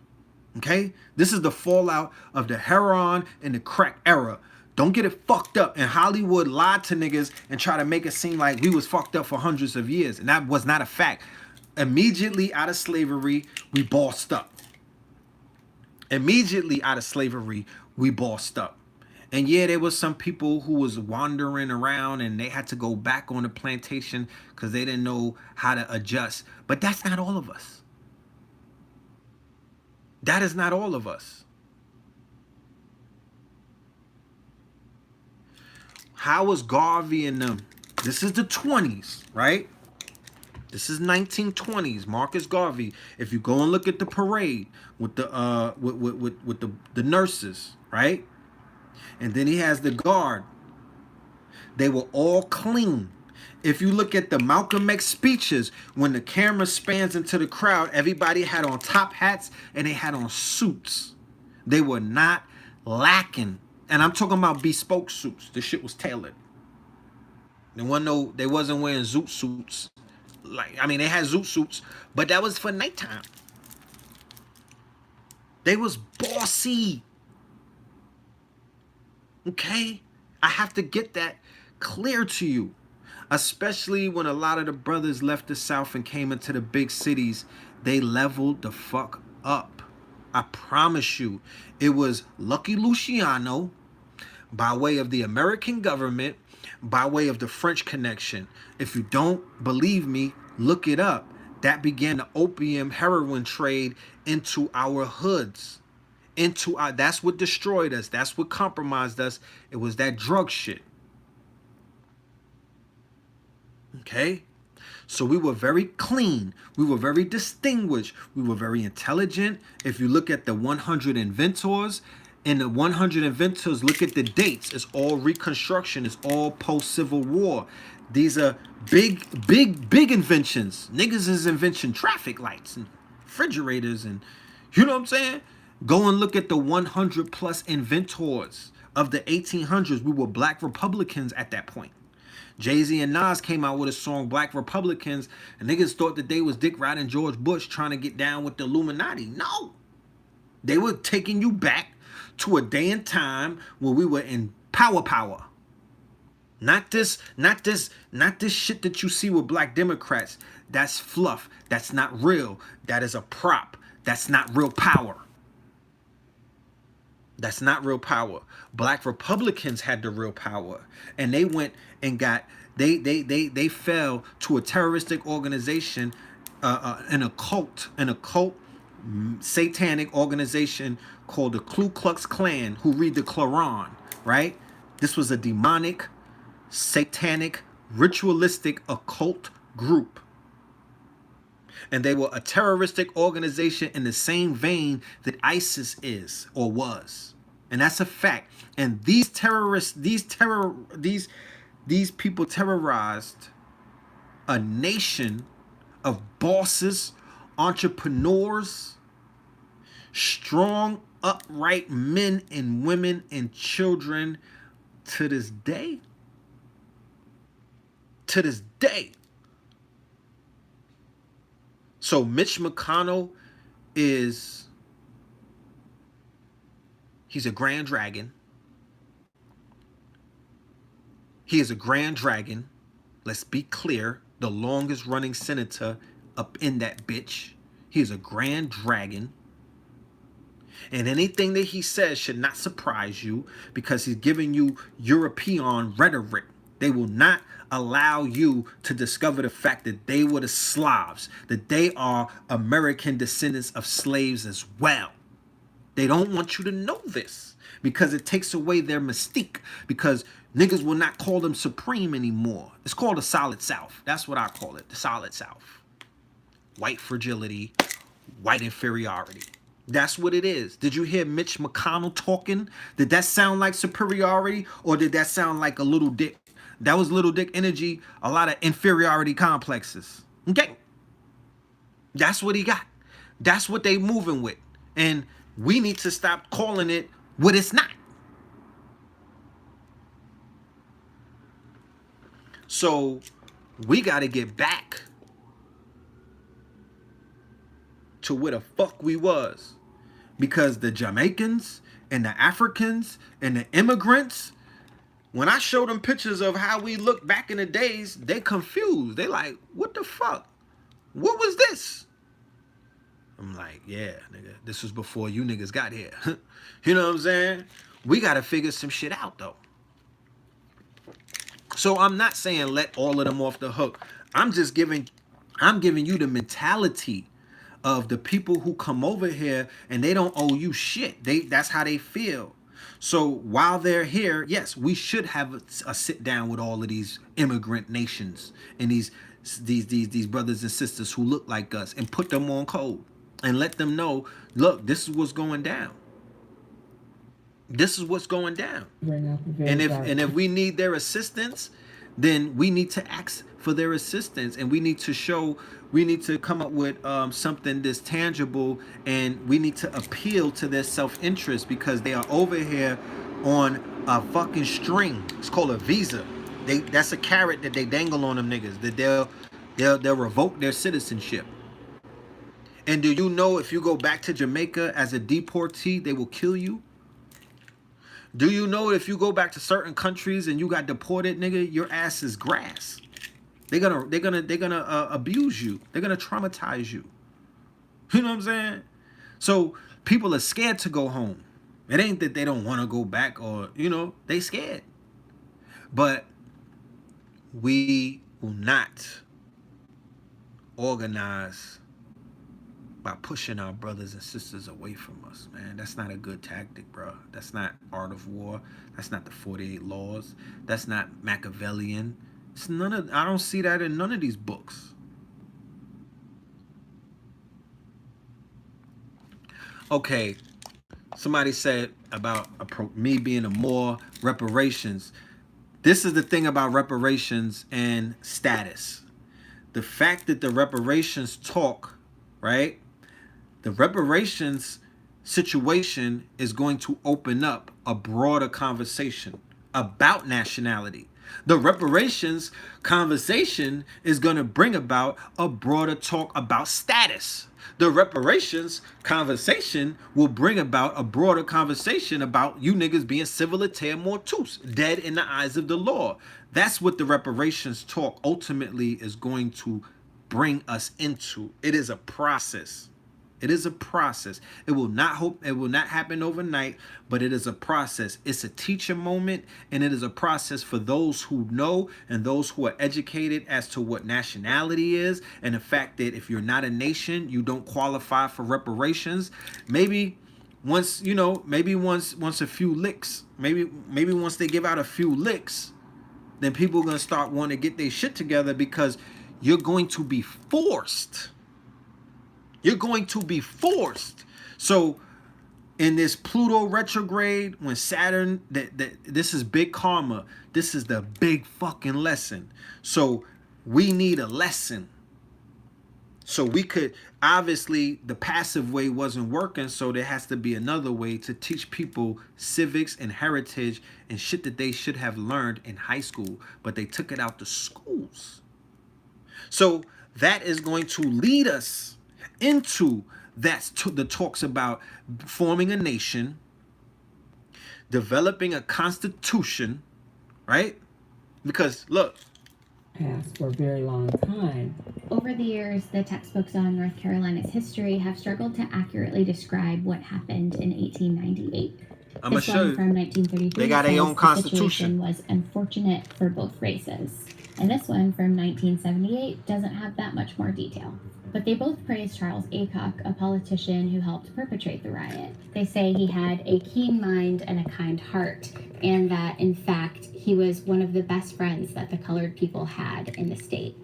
Okay? This is the fallout of the heroin and the crack era. Don't get it fucked up. And Hollywood lied to niggas and try to make it seem like we was fucked up for hundreds of years. And that was not a fact. Immediately out of slavery, we bossed up. Immediately out of slavery, we bossed up. And yeah, there was some people who was wandering around and they had to go back on the plantation because they didn't know how to adjust. But that's not all of us. That is not all of us. How was Garvey and them? This is the 20s, right? This is 1920s. Marcus Garvey. If you go and look at the parade with the with the nurses, right? And then he has the guard. They were all clean. If you look at the Malcolm X speeches, when the camera spans into the crowd, everybody had on top hats and they had on suits. They were not lacking. And I'm talking about bespoke suits. The shit was tailored. They wasn't wearing zoot suits. They had zoot suits, but that was for nighttime. They was bossy. Okay? I have to get that clear to you. Especially when a lot of the brothers left the South and came into the big cities, they leveled the fuck up. I promise you. It was Lucky Luciano by way of the American government, by way of the French connection. If you don't believe me, look it up. That began the opium heroin trade into our hoods. That's what destroyed us. That's what compromised us. It was that drug shit. Okay? So we were very clean. We were very distinguished. We were very intelligent. If you look at the 100 inventors, and the 100 inventors, look at the dates. It's all Reconstruction. It's all post-Civil War. These are big inventions. Niggas is inventing traffic lights and refrigerators and, you know what I'm saying? Go and look at the 100 plus inventors of the 1800s. We were black Republicans at that point. Jay-Z and Nas came out with a song, Black Republicans, and niggas thought that they was Dick riding George Bush trying to get down with the Illuminati. No. They were taking you back to a day and time where we were in power. Not this shit that you see with black Democrats. That's fluff. That's not real. That is a prop. That's not real power. That's not real power. Black Republicans had the real power. And they went and got, they fell to a terroristic organization, an occult satanic organization called the Ku Klux Klan, who read the Quran, right? This was a demonic, satanic, ritualistic, occult group. And they were a terroristic organization in the same vein that ISIS is or was. And that's a fact. And these terrorists, these people terrorized a nation of bosses, entrepreneurs, strong, upright men and women and children to this day. To this day. So Mitch McConnell he's a grand dragon. He is a grand dragon. Let's be clear. The longest running senator up in that bitch. He is a grand dragon. And anything that he says should not surprise you because he's giving you European rhetoric. They will not allow you to discover the fact that they were the Slavs, that they are American descendants of slaves as well. They don't want you to know this because it takes away their mystique, because niggas will not call them supreme anymore. It's called a solid South. That's what I call it, the solid South. White fragility, white inferiority. That's what it is. Did you hear Mitch McConnell talking? Did that sound like superiority, or did that sound like a little dick? That was little dick energy, a lot of inferiority complexes. Okay? That's what he got. That's what they moving with. And we need to stop calling it what it's not. So we got to get back to where the fuck we was. Because the Jamaicans and the Africans and the immigrants, when I show them pictures of how we looked back in the days, they confused. They like, what the fuck? What was this? I'm like, yeah, nigga, this was before you niggas got here. You know what I'm saying? We got to figure some shit out, though. So I'm not saying let all of them off the hook. I'm giving you the mentality of the people who come over here and they don't owe you shit. That's how they feel. So while they're here, yes, we should have a sit down with all of these immigrant nations and these brothers and sisters who look like us and put them on code and let them know, look, this is what's going down. This is what's going down. And if we need their assistance, then we need to ask for their assistance, and we need to come up with something that's tangible, and we need to appeal to their self-interest because they are over here on a fucking string. It's called a visa. That's a carrot that they dangle on them niggas, that they'll revoke their citizenship. And do you know if you go back to Jamaica as a deportee, they will kill you? Do you know if you go back to certain countries and you got deported, nigga, your ass is grass. They're gonna abuse you. They're gonna traumatize you. You know what I'm saying? So people are scared to go home. It ain't that they don't want to go back, or they scared. But we will not organize by pushing our brothers and sisters away from us, man. That's not a good tactic, bro. That's not Art of War. That's not the 48 Laws. That's not Machiavellian. It's I don't see that in none of these books. Okay, somebody said about me being a Moor, reparations. This is the thing about reparations and status. The fact that the reparations talk, right? The reparations situation is going to open up a broader conversation about nationality. The reparations conversation is going to bring about a broader talk about status. The reparations conversation will bring about a broader conversation about you niggas being civilitaire mortus, dead in the eyes of the law. That's what the reparations talk ultimately is going to bring us into. It is a process. It is a process. It will not happen overnight, but it is a process. It's a teacher moment, and it is a process for those who know and those who are educated as to what nationality is, and the fact that if you're not a nation, you don't qualify for reparations. Maybe once a few licks, maybe once they give out a few licks, then people are gonna start wanting to get their shit together, because you're going to be forced. You're going to be forced. So in this Pluto retrograde, when Saturn, this is big karma. This is the big fucking lesson. So we need a lesson. So we could, obviously the passive way wasn't working, so there has to be another way to teach people civics and heritage and shit that they should have learned in high school, but they took it out to schools. So that is going to lead us into the talks about forming a nation, developing a constitution, right? Because look, passed for a very long time. Over the years, the textbooks on North Carolina's history have struggled to accurately describe what happened in 1898. I'm gonna show you. From 1933 they got their own constitution. The situation was unfortunate for both races. And this one from 1978 doesn't have that much more detail. But they both praise Charles Aycock, a politician who helped perpetrate the riot. They say he had a keen mind and a kind heart, and that, in fact, he was one of the best friends that the colored people had in the state.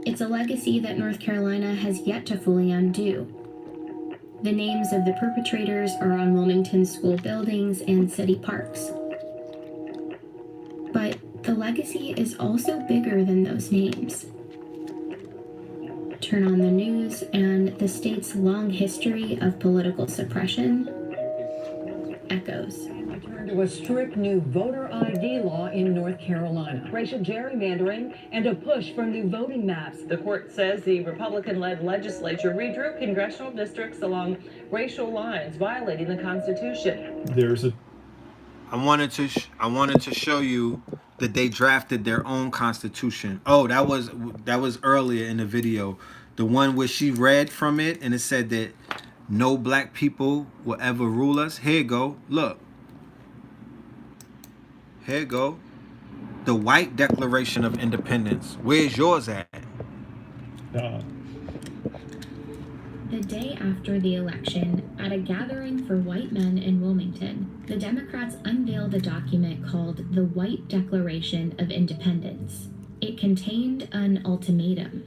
It's a legacy that North Carolina has yet to fully undo. The names of the perpetrators are on Wilmington school buildings and city parks. But the legacy is also bigger than those names. Turn on the news, and the state's long history of political suppression echoes. Return to a strict new voter ID law in North Carolina, racial gerrymandering, and a push for new voting maps. The court says the Republican-led legislature redrew congressional districts along racial lines, violating the Constitution. I wanted to show you that they drafted their own constitution. Oh, that was earlier in the video, the one where she read from it and it said that no black people will ever rule us. Here you go. Look. Here you go. The White Declaration of Independence. Where's yours at? The day after the election, at a gathering for white men in Wilmington, the Democrats unveiled a document called the White Declaration of Independence. It contained an ultimatum.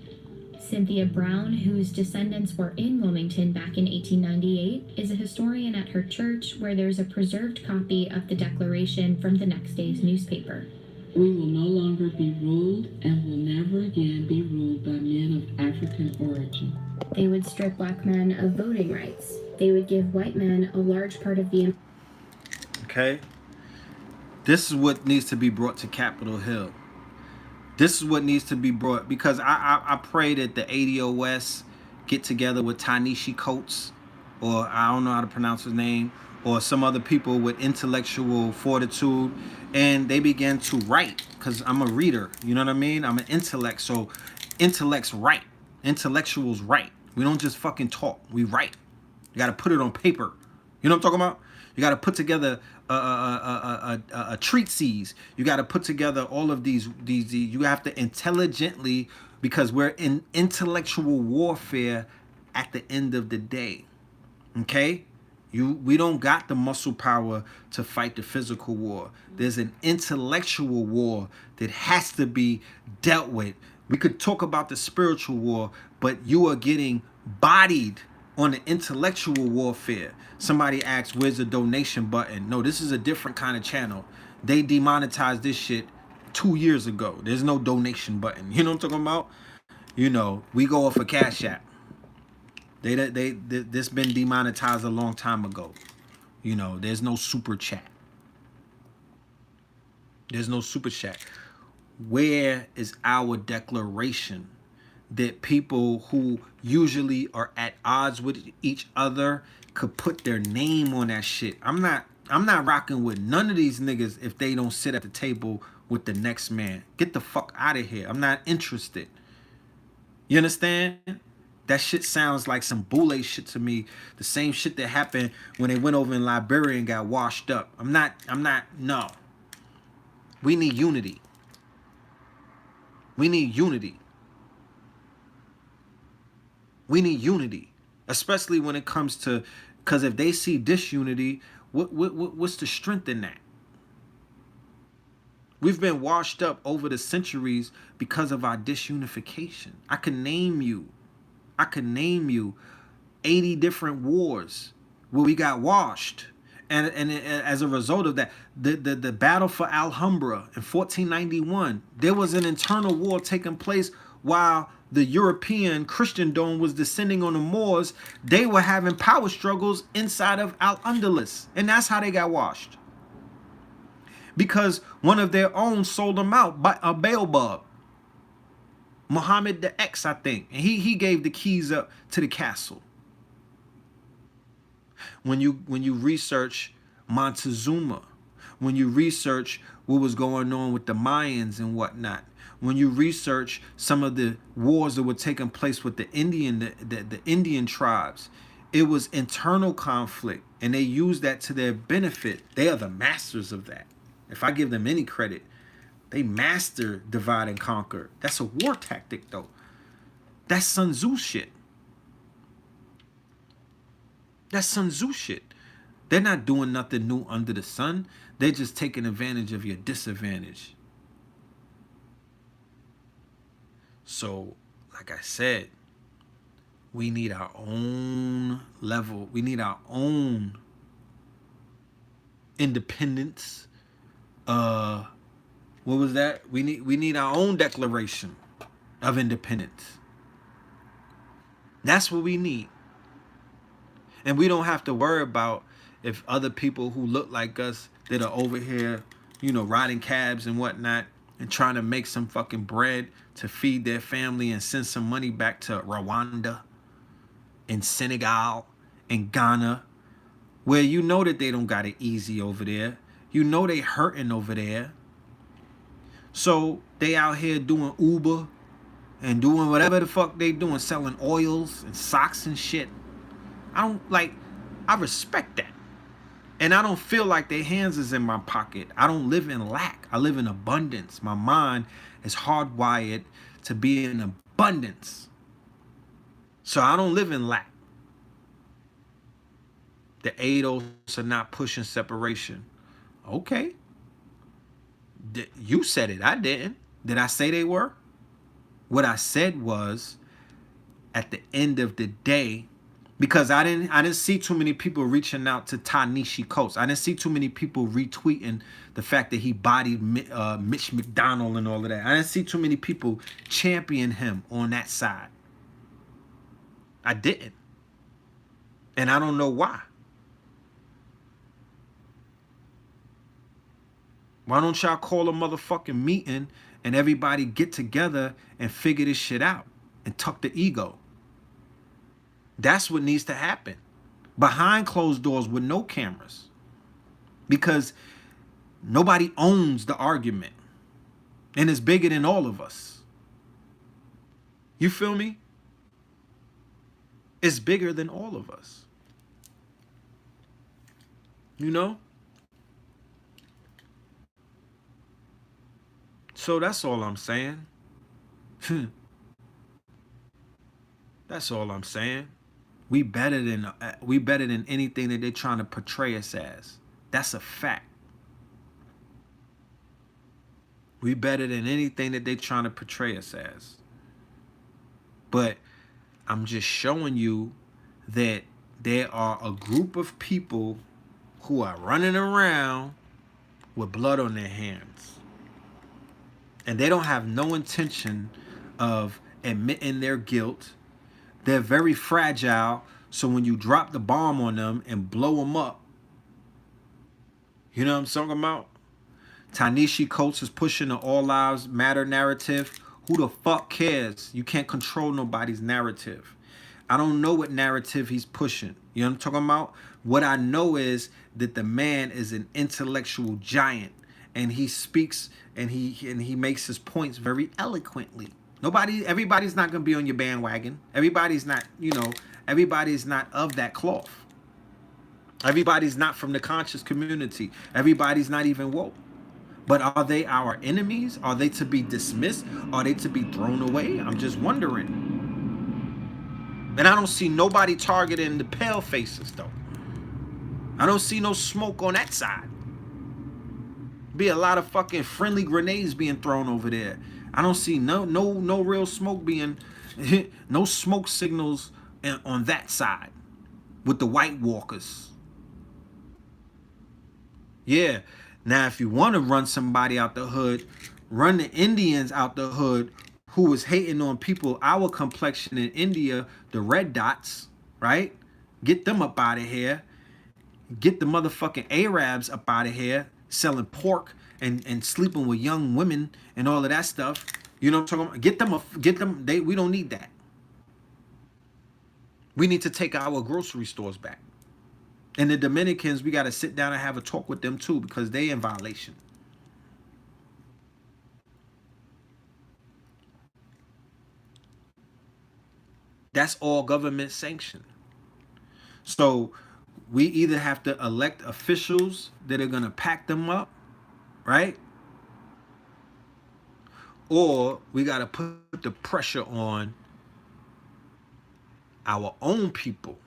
Cynthia Brown, whose descendants were in Wilmington back in 1898, is a historian at her church where there's a preserved copy of the Declaration from the next day's newspaper. We will no longer be ruled and will never again be ruled by men of African origin. They would strip black men of voting rights. They would give white men a large part of the... Okay? This is what needs to be brought to Capitol Hill. This is what needs to be brought, because I pray that the ADOS get together with Ta-Nehisi Coates, or I don't know how to pronounce his name, or some other people with intellectual fortitude, and they begin to write, because I'm a reader, you know what I mean? I'm an intellect, so intellects write. Intellectuals write. We don't just fucking talk, we write. You got to put it on paper. You know what I'm talking about? You got to put together a treatise. You got to put together all of these. You have to intelligently, because we're in intellectual warfare at the end of the day. Okay? We don't got the muscle power to fight the physical war. There's an intellectual war that has to be dealt with. We could talk about the spiritual war, but you are getting bodied on the intellectual warfare. Somebody asks, where's the donation button? No, this is a different kind of channel. They demonetized this shit 2 years ago. There's no donation button. You know what I'm talking about? You know, we go off a Cash App. This been demonetized a long time ago. You know, there's no super chat. There's no super chat. Where is our declaration that people who usually are at odds with each other could put their name on that shit? I'm not rocking with none of these niggas if they don't sit at the table with the next man. Get the fuck out of here. I'm not interested. You understand? That shit sounds like some boule shit to me. The same shit that happened when they went over in Liberia and got washed up. No. We need unity. We need unity. We need unity, especially when it comes to, because if they see disunity, what's the strength in that? We've been washed up over the centuries because of our disunification. I can name you 80 different wars where we got washed. And as a result of that, the battle for Alhambra in 1491, there was an internal war taking place while the European Christendom was descending on the Moors. They were having power struggles inside of Al-Andalus, and that's how they got washed. Because one of their own sold them out by a Beelzebub, Muhammad the X, I think, and he gave the keys up to the castle. When you research Montezuma, when you research what was going on with the Mayans and whatnot, when you research some of the wars that were taking place with the Indian tribes, it was internal conflict, and they used that to their benefit. They are the masters of that. If I give them any credit, they master divide and conquer. That's a war tactic, though. That's Sun Tzu shit. That's Sun Tzu shit. They're not doing nothing new under the sun. They're just taking advantage of your disadvantage. So, like I said, We need our own level. We need our own independence. What was that? We need our own declaration of independence. That's what we need. And we don't have to worry about if other people who look like us that are over here, you know, riding cabs and whatnot and trying to make some fucking bread to feed their family and send some money back to Rwanda and Senegal and Ghana, where you know that they don't got it easy over there. You know they hurting over there. So they out here doing Uber and doing whatever the fuck they doing, selling oils and socks and shit. I respect that. And I don't feel like their hands is in my pocket. I don't live in lack. I live in abundance. My mind is hardwired to be in abundance. So I don't live in lack. The ADOS are not pushing separation. Okay. You said it. I didn't. Did I say they were? What I said was, at the end of the day, because I didn't see too many people reaching out to Ta-Nehisi Coates. I didn't see too many people retweeting the fact that he bodied Mitch McDonald and all of that. I didn't see too many people champion him on that side. I didn't. And I don't know why. Why don't y'all call a motherfucking meeting and everybody get together and figure this shit out and tuck the ego? That's what needs to happen. Behind closed doors with no cameras. Because nobody owns the argument. And it's bigger than all of us. You feel me? It's bigger than all of us. You know? So that's all I'm saying. That's all I'm saying. We better than anything that they're trying to portray us as. That's a fact. We better than anything that they're trying to portray us as. But I'm just showing you that there are a group of people who are running around with blood on their hands. And they don't have no intention of admitting their guilt. They're very fragile, so when you drop the bomb on them and blow them up, you know what I'm talking about? Ta-Nehisi Coates is pushing the All Lives Matter narrative. Who the fuck cares? You can't control nobody's narrative. I don't know what narrative he's pushing. You know what I'm talking about? What I know is that the man is an intellectual giant, and he speaks and he makes his points very eloquently. Everybody's not gonna be on your bandwagon. Everybody's not, you know, everybody's not of that cloth. Everybody's not from the conscious community. Everybody's not even woke. But are they our enemies? Are they to be dismissed? Are they to be thrown away? I'm just wondering. And I don't see nobody targeting the pale faces though. I don't see no smoke on that side. Be a lot of fucking friendly grenades being thrown over there. I don't see no real smoke being, no smoke signals on that side with the White Walkers. Yeah. Now, if you want to run somebody out the hood, run the Indians out the hood who was hating on people our complexion in India, the red dots, right? Get them up out of here. Get the motherfucking Arabs up out of here selling pork and sleeping with young women and all of that stuff. You know what I'm talking about? Get them. We don't need that. We need to take our grocery stores back. And the Dominicans, we got to sit down and have a talk with them too, because they in violation. That's all government sanctioned. So we either have to elect officials that are going to pack them up, right? Or we got to put the pressure on our own people.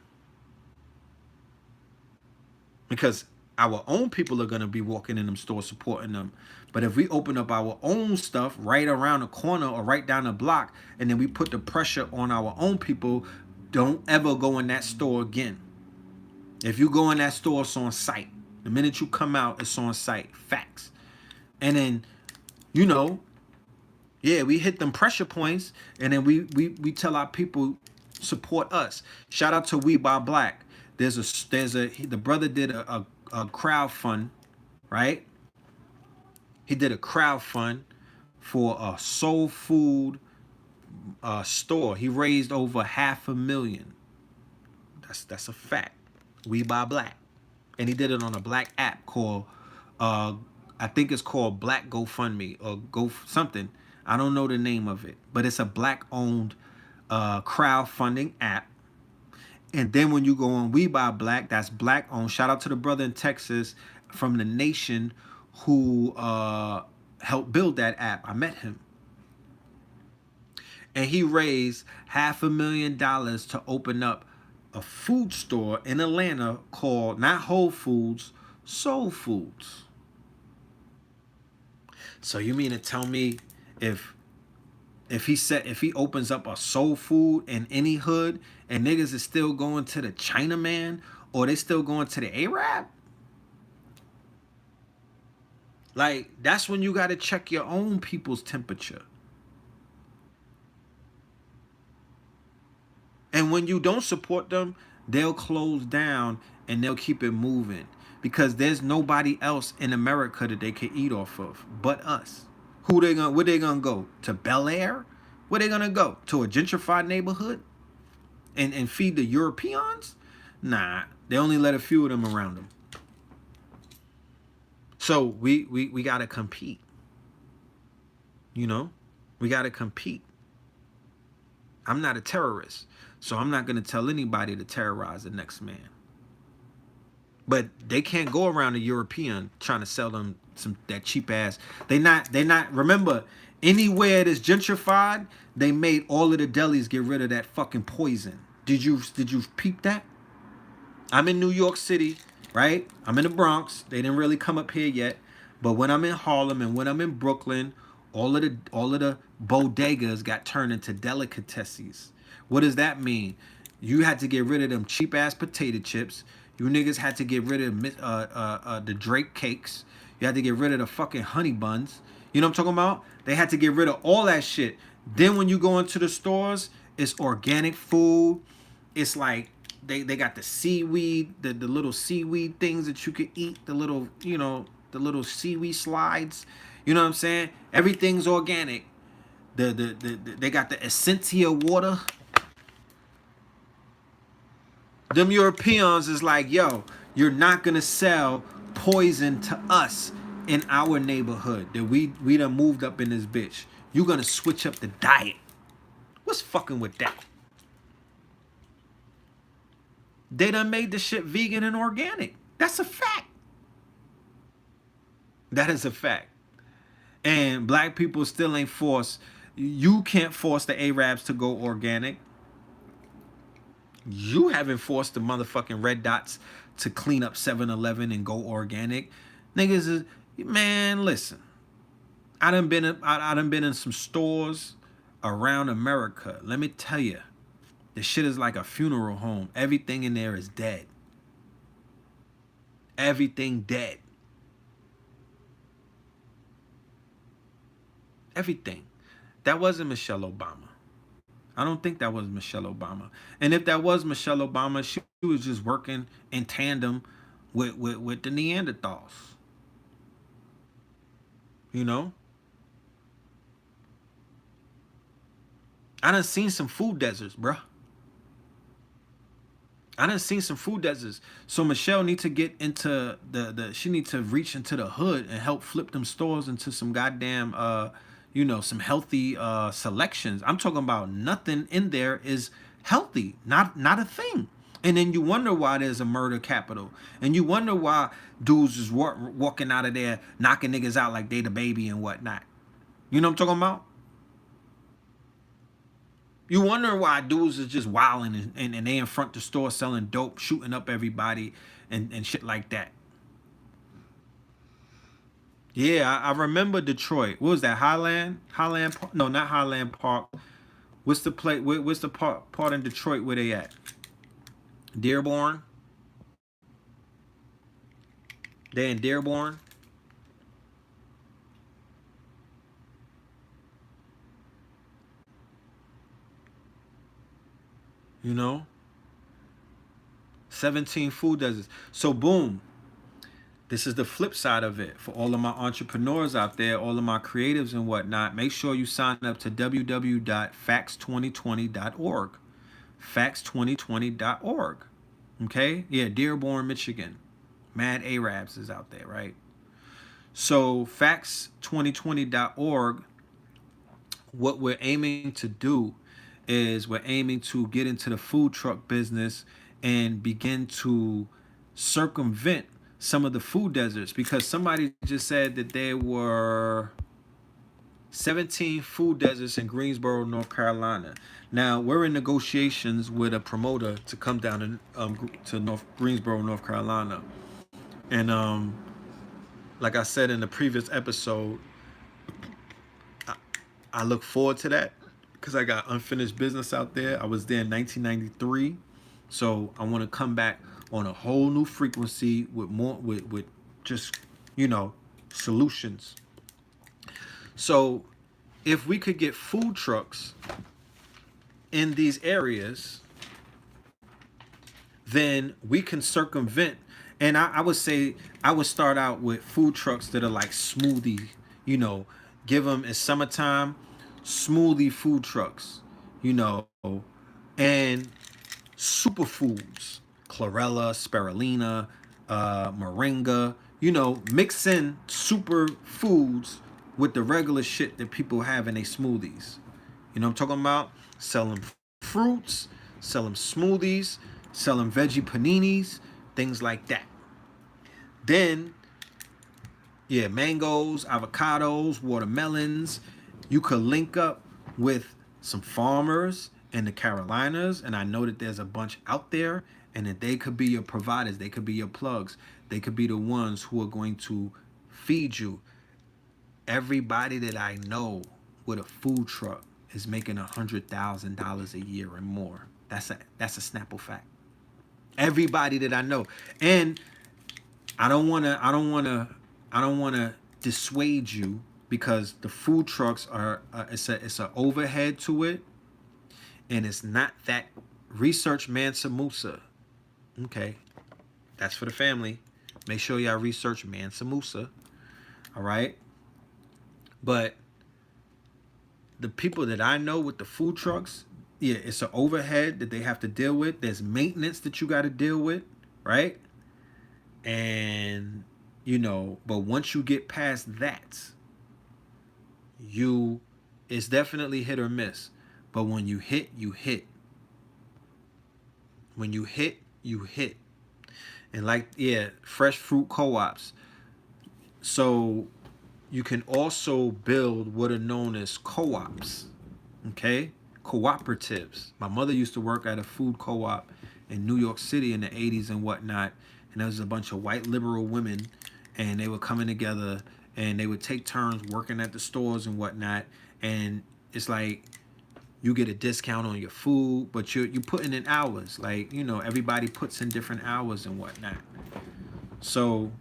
Because our own people are going to be walking in them stores supporting them. But if we open up our own stuff right around the corner or right down the block, and then we put the pressure on our own people, don't ever go in that store again. If you go in that store, it's on site. The minute you come out, it's on site. Facts. And then, you know, yeah, we hit them pressure points, and then we tell our people support us. Shout out to We Buy Black. The brother did a crowd fund, right? He did a crowd fund for a soul food store. He raised over $500,000. That's a fact. We Buy Black, and he did it on a black app called I think it's called Black GoFundMe or Go something. I don't know the name of it, but it's a black-owned crowdfunding app. And then when you go on We Buy Black, that's black-owned. Shout out to the brother in Texas from the nation who helped build that app. I met him. And he raised $500,000 to open up a food store in Atlanta called, not Whole Foods, Soul Foods. So you mean to tell me if he opens up a soul food in any hood and niggas is still going to the Chinaman or they still going to the Arab? Like, that's when you got to check your own people's temperature. And when you don't support them, they'll close down and they'll keep it moving because there's nobody else in America that they can eat off of but us. Where they gonna go? To Bel Air? Where they gonna go? To a gentrified neighborhood? And feed the Europeans? Nah, they only let a few of them around them. So we gotta compete. You know? We gotta compete. I'm not a terrorist, so I'm not gonna tell anybody to terrorize the next man. But they can't go around a European trying to sell them that cheap ass. They not remember, anywhere that's gentrified, they made all of the delis get rid of that fucking poison. Did you peep that? I'm in New York City, right? I'm in the Bronx. They didn't really come up here yet. But when I'm in Harlem and when I'm in Brooklyn, all of the bodegas got turned into delicatesses. What does that mean? You had to get rid of them cheap ass potato chips. You niggas had to get rid of the Drake cakes. You had to get rid of the fucking honey buns. You know what I'm talking about? They had to get rid of all that shit. Then when you go into the stores, it's organic food. It's like they got the seaweed, the little seaweed things that you could eat, the little, you know, the little seaweed slides. You know what I'm saying? Everything's organic. They got the Essentia water. Them Europeans is like, yo, you're not gonna sell poison to us in our neighborhood that we done moved up in this bitch. You gonna switch up the diet. What's fucking with that? They done made the shit vegan and organic. That's a fact. That is a fact. And black people still ain't forced. You can't force the Arabs to go organic. You haven't forced the motherfucking Red Dots to clean up 7-Eleven and go organic. Niggas is, man, listen. I done been in some stores around America. Let me tell you, the shit is like a funeral home. Everything in there is dead. Everything dead. Everything. That wasn't Michelle Obama. I don't think that was Michelle Obama. And if that was Michelle Obama, she was just working in tandem with the Neanderthals. You know? I done seen some food deserts, bruh. I done seen some food deserts. So Michelle need to get into she need to reach into the hood and help flip them stores into some goddamn you know, some healthy selections. I'm talking about nothing in there is healthy, not a thing. And then you wonder why there's a murder capital, and you wonder why dudes is walking out of there knocking niggas out like they the baby and whatnot. You know what I'm talking about? You wonder why dudes is just wilding and they in front of the store selling dope, shooting up everybody and shit like that. Yeah, I remember Detroit. What was that? Highland Park? No, not Highland Park. What's the what's the part in Detroit where they at? Dearborn. They in Dearborn. You know, 17 food deserts. So boom, this is the flip side of it. For all of my entrepreneurs out there, all of my creatives and whatnot, make sure you sign up to www.facts2020.org. Facts2020.org. Okay? Yeah, Dearborn, Michigan. Mad Arabs is out there, right? So facts2020.org, what we're aiming to do is we're aiming to get into the food truck business and begin to circumvent some of the food deserts, because somebody just said that there were 17 food deserts in Greensboro, North Carolina. Now we're in negotiations with a promoter to come down to Greensboro, North Carolina, and like I said in the previous episode, I look forward to that because I got unfinished business out there. I was there in 1993, so I want to come back on a whole new frequency with more with just, you know, solutions. So if we could get food trucks in these areas, then we can circumvent. And I would say I would start out with food trucks that are like smoothie, you know, give them in summertime, smoothie food trucks, you know, and superfoods, chlorella, spirulina, moringa, you know, mix in super foods with the regular shit that people have in their smoothies. You know what I'm talking about? Sell them fruits, sell them smoothies, sell them veggie paninis, things like that. Then, yeah, mangoes, avocados, watermelons. You could link up with some farmers in the Carolinas, and I know that there's a bunch out there, and that they could be your providers, they could be your plugs, they could be the ones who are going to feed you. Everybody that I know with a food truck is making $100,000 a year and more. That's a Snapple fact. Everybody that I know. And I don't wanna dissuade you, because the food trucks are it's an overhead to it, and it's not that. Research Mansa Musa. Okay, that's for the family. Make sure y'all research Mansa Musa. All right, but the people that I know with the food trucks, yeah, it's an overhead that they have to deal with. There's maintenance that you got to deal with, right? And, you know, but once you get past that, it's definitely hit or miss. But when you hit, you hit. When you hit, you hit. And like, yeah, fresh fruit co-ops. So you can also build what are known as co-ops, okay? Cooperatives. My mother used to work at a food co-op in New York City in the 80s and whatnot. And there was a bunch of white liberal women, and they were coming together, and they would take turns working at the stores and whatnot. And it's like you get a discount on your food, but you're putting in hours. Like, you know, everybody puts in different hours and whatnot. So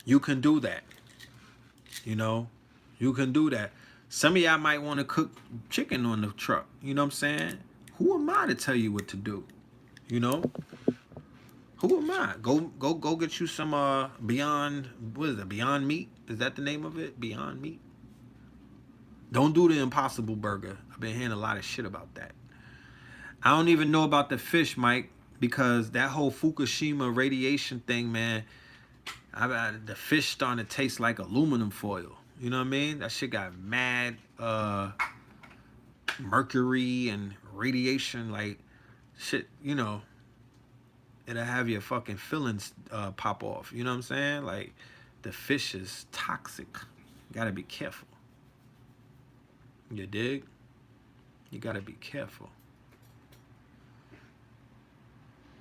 you can do that. You know, you can do that. Some of y'all might want to cook chicken on the truck. You know what I'm saying? Who am I to tell you what to do? You know, who am I? Go get you some Beyond, what is it? Beyond Meat? Is that the name of it? Beyond Meat? Don't do the Impossible Burger. I've been hearing a lot of shit about that. I don't even know about the fish, Mike, because that whole Fukushima radiation thing, man, the fish starting to taste like aluminum foil. You know what I mean? That shit got mad mercury and radiation, like shit, you know, it'll have your fucking fillings pop off. You know what I'm saying? Like, the fish is toxic. You gotta be careful. You dig? You gotta be careful.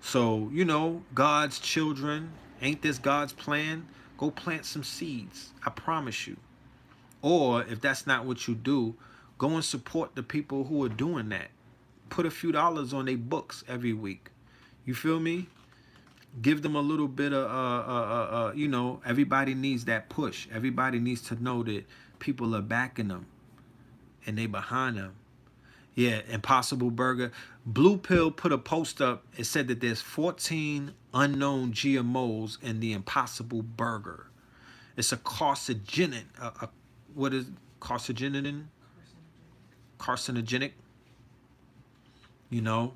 So, you know, God's children, ain't this God's plan? Go plant some seeds. I promise you. Or if that's not what you do, Go and support the people who are doing that. Put a few dollars on their books every week. You feel me? Give them a little bit of, you know, everybody needs that push. Everybody needs to know that people are backing them and they behind them. Yeah, Impossible Burger. Blue Pill put a post up. It said that there's 14 unknown GMOs in the Impossible Burger. It's a carcinogenic. What is carcinogenic? Carcinogenic. You know,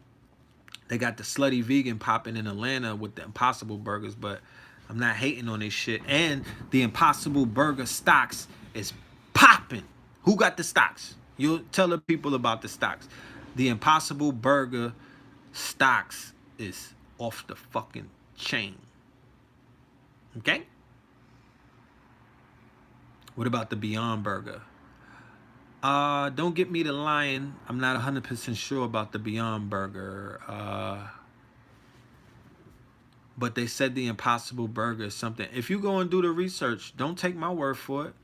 they got the slutty vegan popping in Atlanta with the Impossible Burgers, but I'm not hating on this shit. And the Impossible Burger stocks is popping. Who got the stocks? You'll tell the people about the stocks. The Impossible Burger stocks is off the fucking chain. Okay? What about the Beyond Burger? Don't get me to lying. I'm not 100% sure about the Beyond Burger. But they said the Impossible Burger is something. If you go and do the research, don't take my word for it.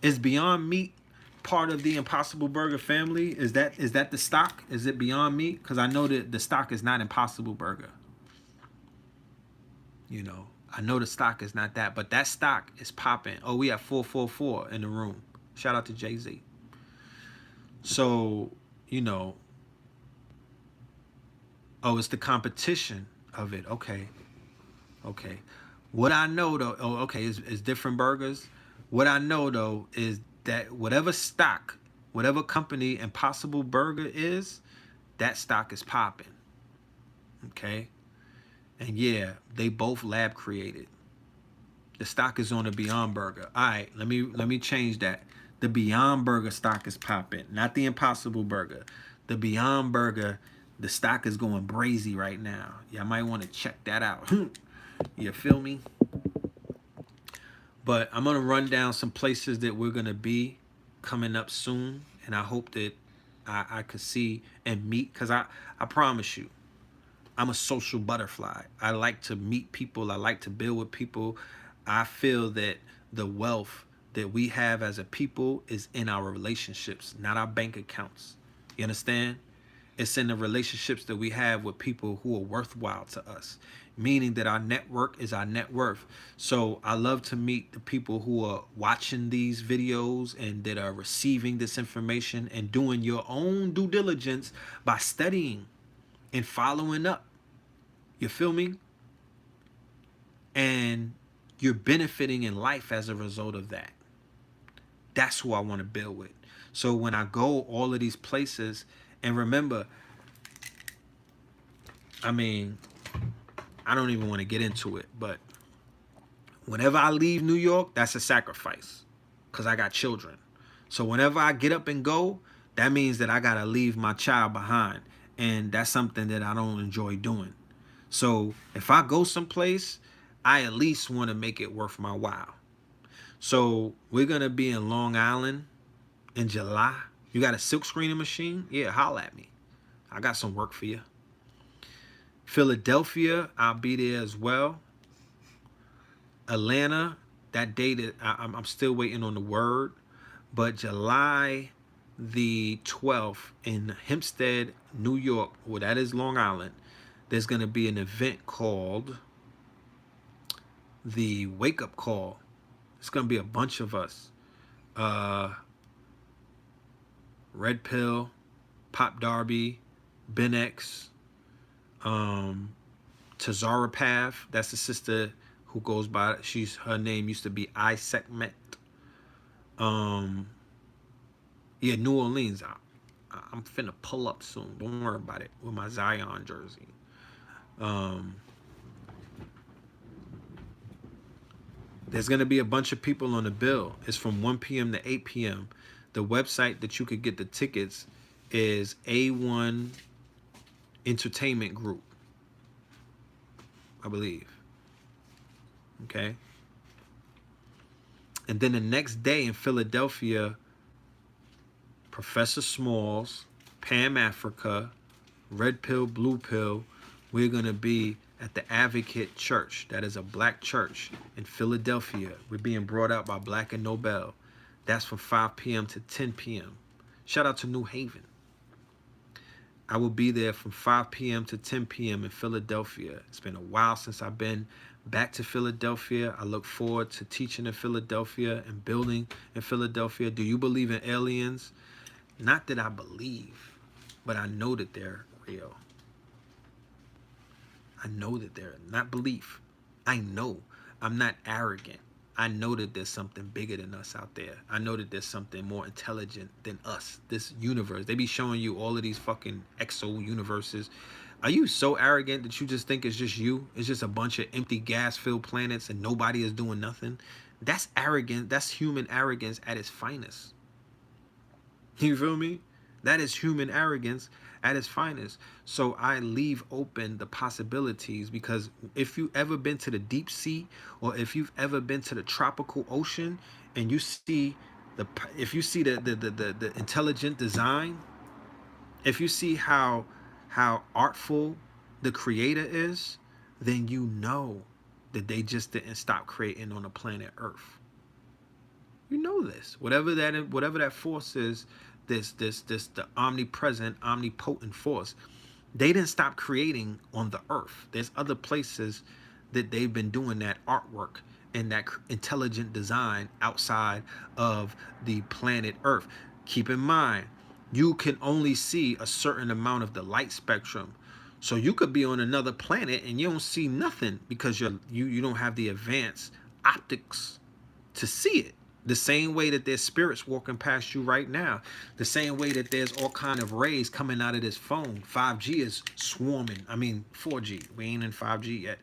Is Beyond Meat part of the Impossible Burger family? Is that the stock? Is it Beyond Meat? Because I know that the stock is not Impossible Burger. You know, I know the stock is not that, but that stock is popping. Oh, we have 444 in the room. Shout out to Jay-Z. So, you know, oh, it's the competition of it. Okay. Okay. What I know though, oh, okay, is different burgers. What I know though is that whatever stock, whatever company Impossible Burger is, that stock is popping. Okay. And yeah, they both lab created. The stock is on the Beyond Burger. All right, let me change that. The Beyond Burger stock is popping, not the Impossible Burger. The Beyond Burger, the stock is going brazy right now. Y'all might want to check that out. You feel me? But I'm going to run down some places that we're going to be coming up soon. And I hope that I could see and meet. Because I promise you, I'm a social butterfly. I like to meet people. I like to build with people. I feel that the wealth that we have as a people is in our relationships, not our bank accounts. You understand? It's in the relationships that we have with people who are worthwhile to us, meaning that our network is our net worth. So I love to meet the people who are watching these videos and that are receiving this information and doing your own due diligence by studying and following up. You feel me? And you're benefiting in life as a result of that. That's who I want to build with. So when I go all of these places, and remember, I mean, I don't even want to get into it, but whenever I leave New York, that's a sacrifice because I got children. So whenever I get up and go, that means that I got to leave my child behind. And that's something that I don't enjoy doing. So if I go someplace, I at least want to make it worth my while. So we're going to be in Long Island in July. You got a silk screening machine? Yeah, holla at me. I got some work for you. Philadelphia, I'll be there as well. Atlanta, that date, I'm still waiting on the word. But July the 12th in Hempstead, New York, well, that is Long Island, there's going to be an event called the Wake Up Call. It's going to be a bunch of us. Red Pill, Pop Darby, Ben X, Th3rd Path. That's the sister who goes by, her name used to be I Segment. Yeah, New Orleans. I'm finna pull up soon. Don't worry about it. With my Zion jersey. There's gonna be a bunch of people on the bill. It's from 1 p.m. to 8 p.m. The website that you could get the tickets is A1 Entertainment Group, I believe. Okay. And then the next day in Philadelphia, Professor Smalls, Pam Africa, Red Pill, Blue Pill, we're going to be at the Advocate Church. That is a black church in Philadelphia. We're being brought out by Black and Nobel. That's from 5 p.m. to 10 p.m. Shout out to New Haven. I will be there from 5 p.m. to 10 p.m. in Philadelphia. It's been a while since I've been back to Philadelphia. I look forward to teaching in Philadelphia and building in Philadelphia. Do you believe in aliens? Not that I believe, but I know that they're real. I know that they're not belief. I know. I'm not arrogant. I know that there's something bigger than us out there. I know that there's something more intelligent than us. This universe. They be showing you all of these fucking exo universes. Are you so arrogant that you just think it's just you? It's just a bunch of empty gas-filled planets and nobody is doing nothing? That's arrogant. That's human arrogance at its finest. You feel me? That is human arrogance at its finest. So I leave open the possibilities, because if you've ever been to the deep sea, or if you've ever been to the tropical ocean, and you see the intelligent design, if you see how artful the creator is, then you know that they just didn't stop creating on the planet Earth. You know this. Whatever that force is, the omnipresent, omnipotent force, they didn't stop creating on the earth. There's other places that they've been doing that artwork and that intelligent design outside of the planet Earth. Keep in mind, you can only see a certain amount of the light spectrum. So you could be on another planet and you don't see nothing because you don't have the advanced optics to see it. The same way that there's spirits walking past you right now. The same way that there's all kind of rays coming out of this phone. 5G is swarming. I mean, 4G. We ain't in 5G yet.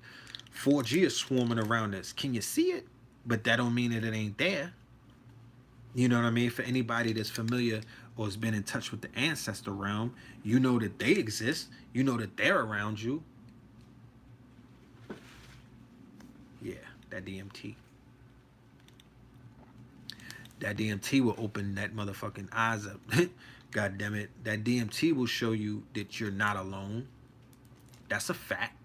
4G is swarming around us. Can you see it? But that don't mean that it ain't there. You know what I mean? For anybody that's familiar or has been in touch with the ancestor realm, you know that they exist. You know that they're around you. Yeah, that DMT. That DMT will open that motherfucking eyes up. God damn it. That DMT will show you that you're not alone. That's a fact.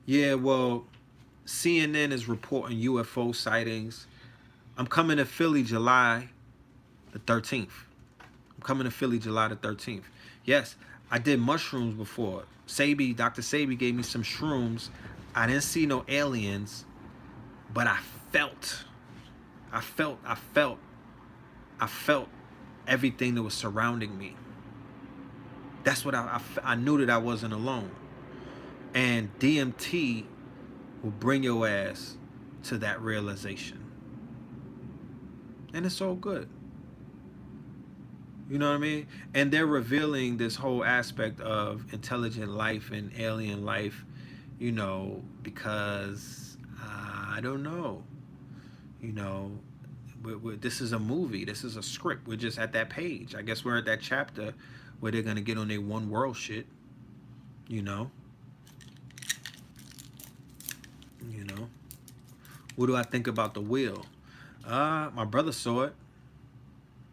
Yeah, well, CNN is reporting UFO sightings. I'm coming to Philly July the 13th. I'm coming to Philly July the 13th. Yes, I did mushrooms before. Dr. Sabi gave me some shrooms. I didn't see no aliens, but I felt everything that was surrounding me. That's what I knew, that I wasn't alone. And DMT will bring your ass to that realization. And it's all good. You know what I mean? And they're revealing this whole aspect of intelligent life and alien life, you know, because I don't know. You know, this is a movie. This is a script. We're just at that page. I guess we're at that chapter where they're going to get on their one world shit, you know. You know. What do I think about the wheel? My brother saw it.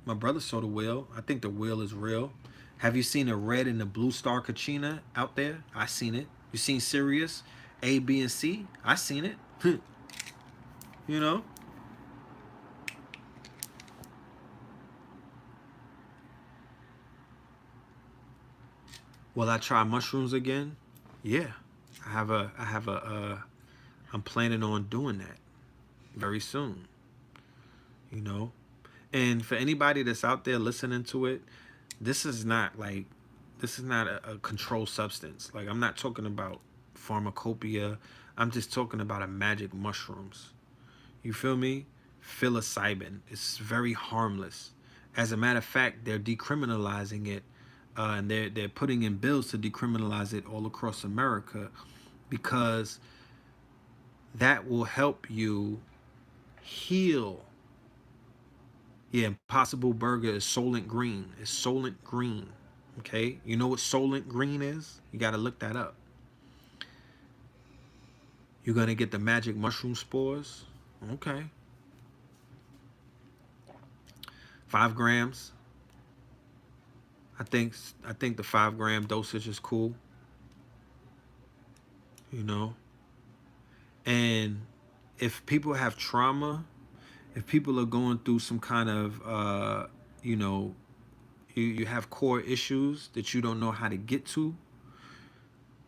My brother saw the whale. I think the whale is real. Have you seen the red and the blue star Kachina out there? I seen it. You seen Sirius A, B, and C? I seen it. You know? Will I try mushrooms again? Yeah. I'm planning on doing that very soon. You know? And for anybody that's out there listening to it, this is not a controlled substance. Like, I'm not talking about pharmacopoeia. I'm just talking about a magic mushrooms. You feel me? Psilocybin. It's very harmless. As a matter of fact, they're decriminalizing it, and they're putting in bills to decriminalize it all across America, because that will help you heal. Yeah, Impossible Burger is Solent Green. It's Solent Green. Okay? You know what Solent Green is? You got to look that up. You're going to get the magic mushroom spores. Okay. 5 grams. I think the 5-gram dosage is cool. You know? And if people have trauma, if people are going through some kind of, you know, you have core issues that you don't know how to get to,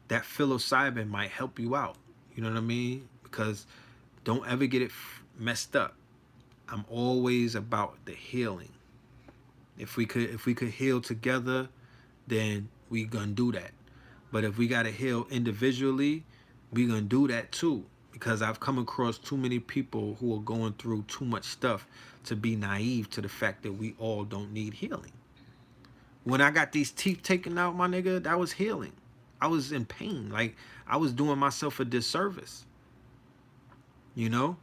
that psilocybin might help you out. You know what I mean? Because don't ever get it messed up. I'm always about the healing. If we could heal together, then we gonna do that. But if we gotta heal individually, we gonna do that too. Because I've come across too many people who are going through too much stuff to be naive to the fact that we all don't need healing. When I got these teeth taken out, my nigga, that was healing. I was in pain. Like, I was doing myself a disservice. You know?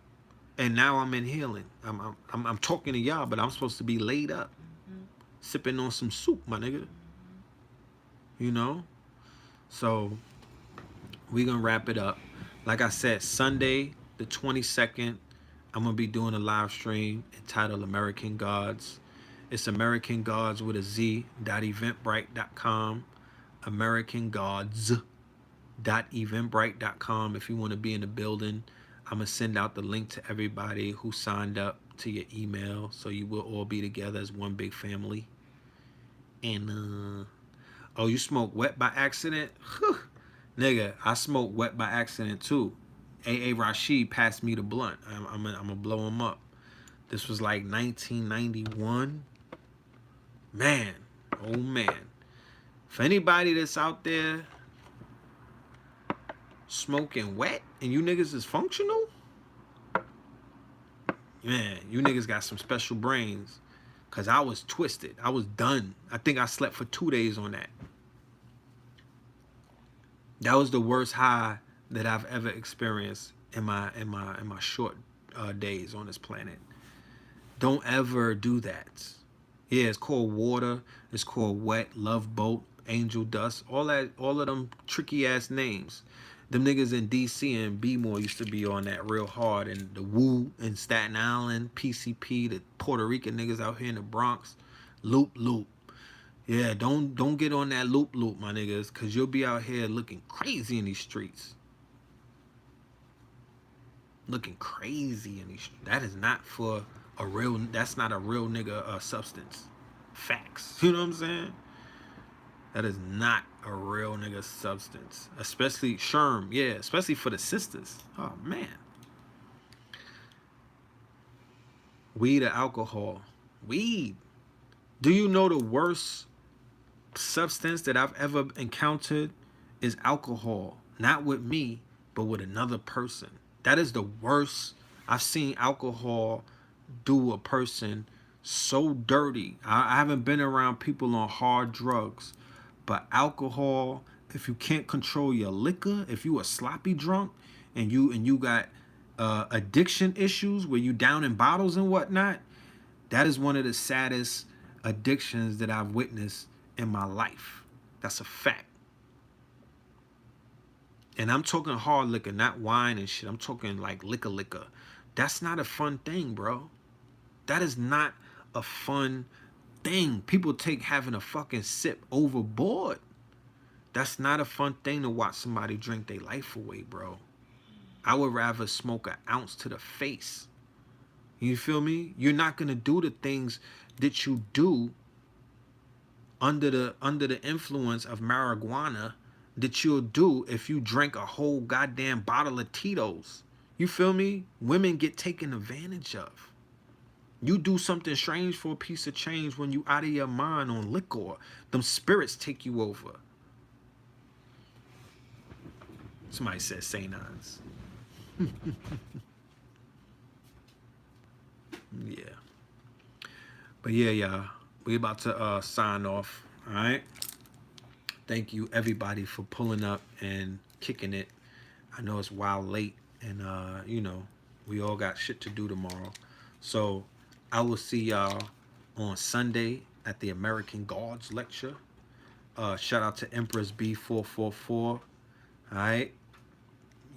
And now I'm in healing. I'm talking to y'all, but I'm supposed to be laid up, sipping on some soup, my nigga. You know? So we gonna wrap it up. Like I said, Sunday the 22nd, I'm gonna be doing a live stream entitled American Gods. It's American Gods with a Z.eventbrite.com. AmericanGods.eventbrite.com. If you want to be in the building, I'm gonna send out the link to everybody who signed up to your email, so you will all be together as one big family. And oh, you smoke wet by accident? Whew. Nigga, I smoke wet by accident too. A.A. Rashid passed me the blunt. I'm gonna blow him up. This was like 1991. Man, oh man. For anybody that's out there smoking wet and you niggas is functional, man, you niggas got some special brains. Cause I was twisted. I was done. I think I slept for 2 days on that. That was the worst high that I've ever experienced in my short days on this planet. Don't ever do that. Yeah, it's called water. It's called wet, love boat, angel dust, all of them tricky ass names. Them niggas in DC and B-more used to be on that real hard, and the Woo in Staten Island, PCP, the Puerto Rican niggas out here in the Bronx, loop. Yeah, don't get on that loop, my niggas, cause you'll be out here looking crazy in these streets. Looking crazy in these streets. That is not for a real, that's not a real nigga substance. Facts. You know what I'm saying? That is not a real nigga substance. Especially Sherm, yeah, especially for the sisters. Oh man. Weed or alcohol? Weed. Do you know the worst substance that I've ever encountered is alcohol? Not with me, but with another person. That is the worst. I've seen alcohol do a person so dirty. I haven't been around people on hard drugs, but alcohol, if you can't control your liquor, if you a sloppy drunk and you got addiction issues where you down in bottles and whatnot, that is one of the saddest addictions that I've witnessed in my life. That's a fact. And I'm talking hard liquor, not wine and shit. I'm talking like liquor. That's not a fun thing, bro. That is not a fun thing. People take having a fucking sip overboard. That's not a fun thing to watch somebody drink their life away, bro. I would rather smoke an ounce to the face. You feel me? You're not gonna do the things that you do under the influence of marijuana that you'll do if you drink a whole goddamn bottle of Tito's. You feel me? Women get taken advantage of. You do something strange for a piece of change when you out of your mind on liquor. Them spirits take you over. Somebody said St. Anne's. Yeah. But yeah, y'all. We about to sign off. All right. Thank you everybody for pulling up and kicking it. I know it's wild late, and you know, we all got shit to do tomorrow. So I will see y'all on Sunday at the American Gods lecture. Shout out to Empress B444. All right.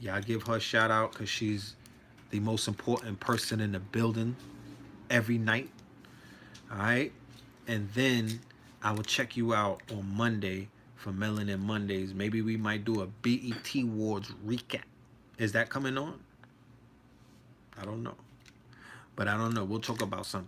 Y'all give her a shout out because she's the most important person in the building every night. All right. And then I will check you out on Monday for Melanin Mondays. Maybe we might do a BET Awards recap. Is that coming on? I don't know. But I don't know. We'll talk about something.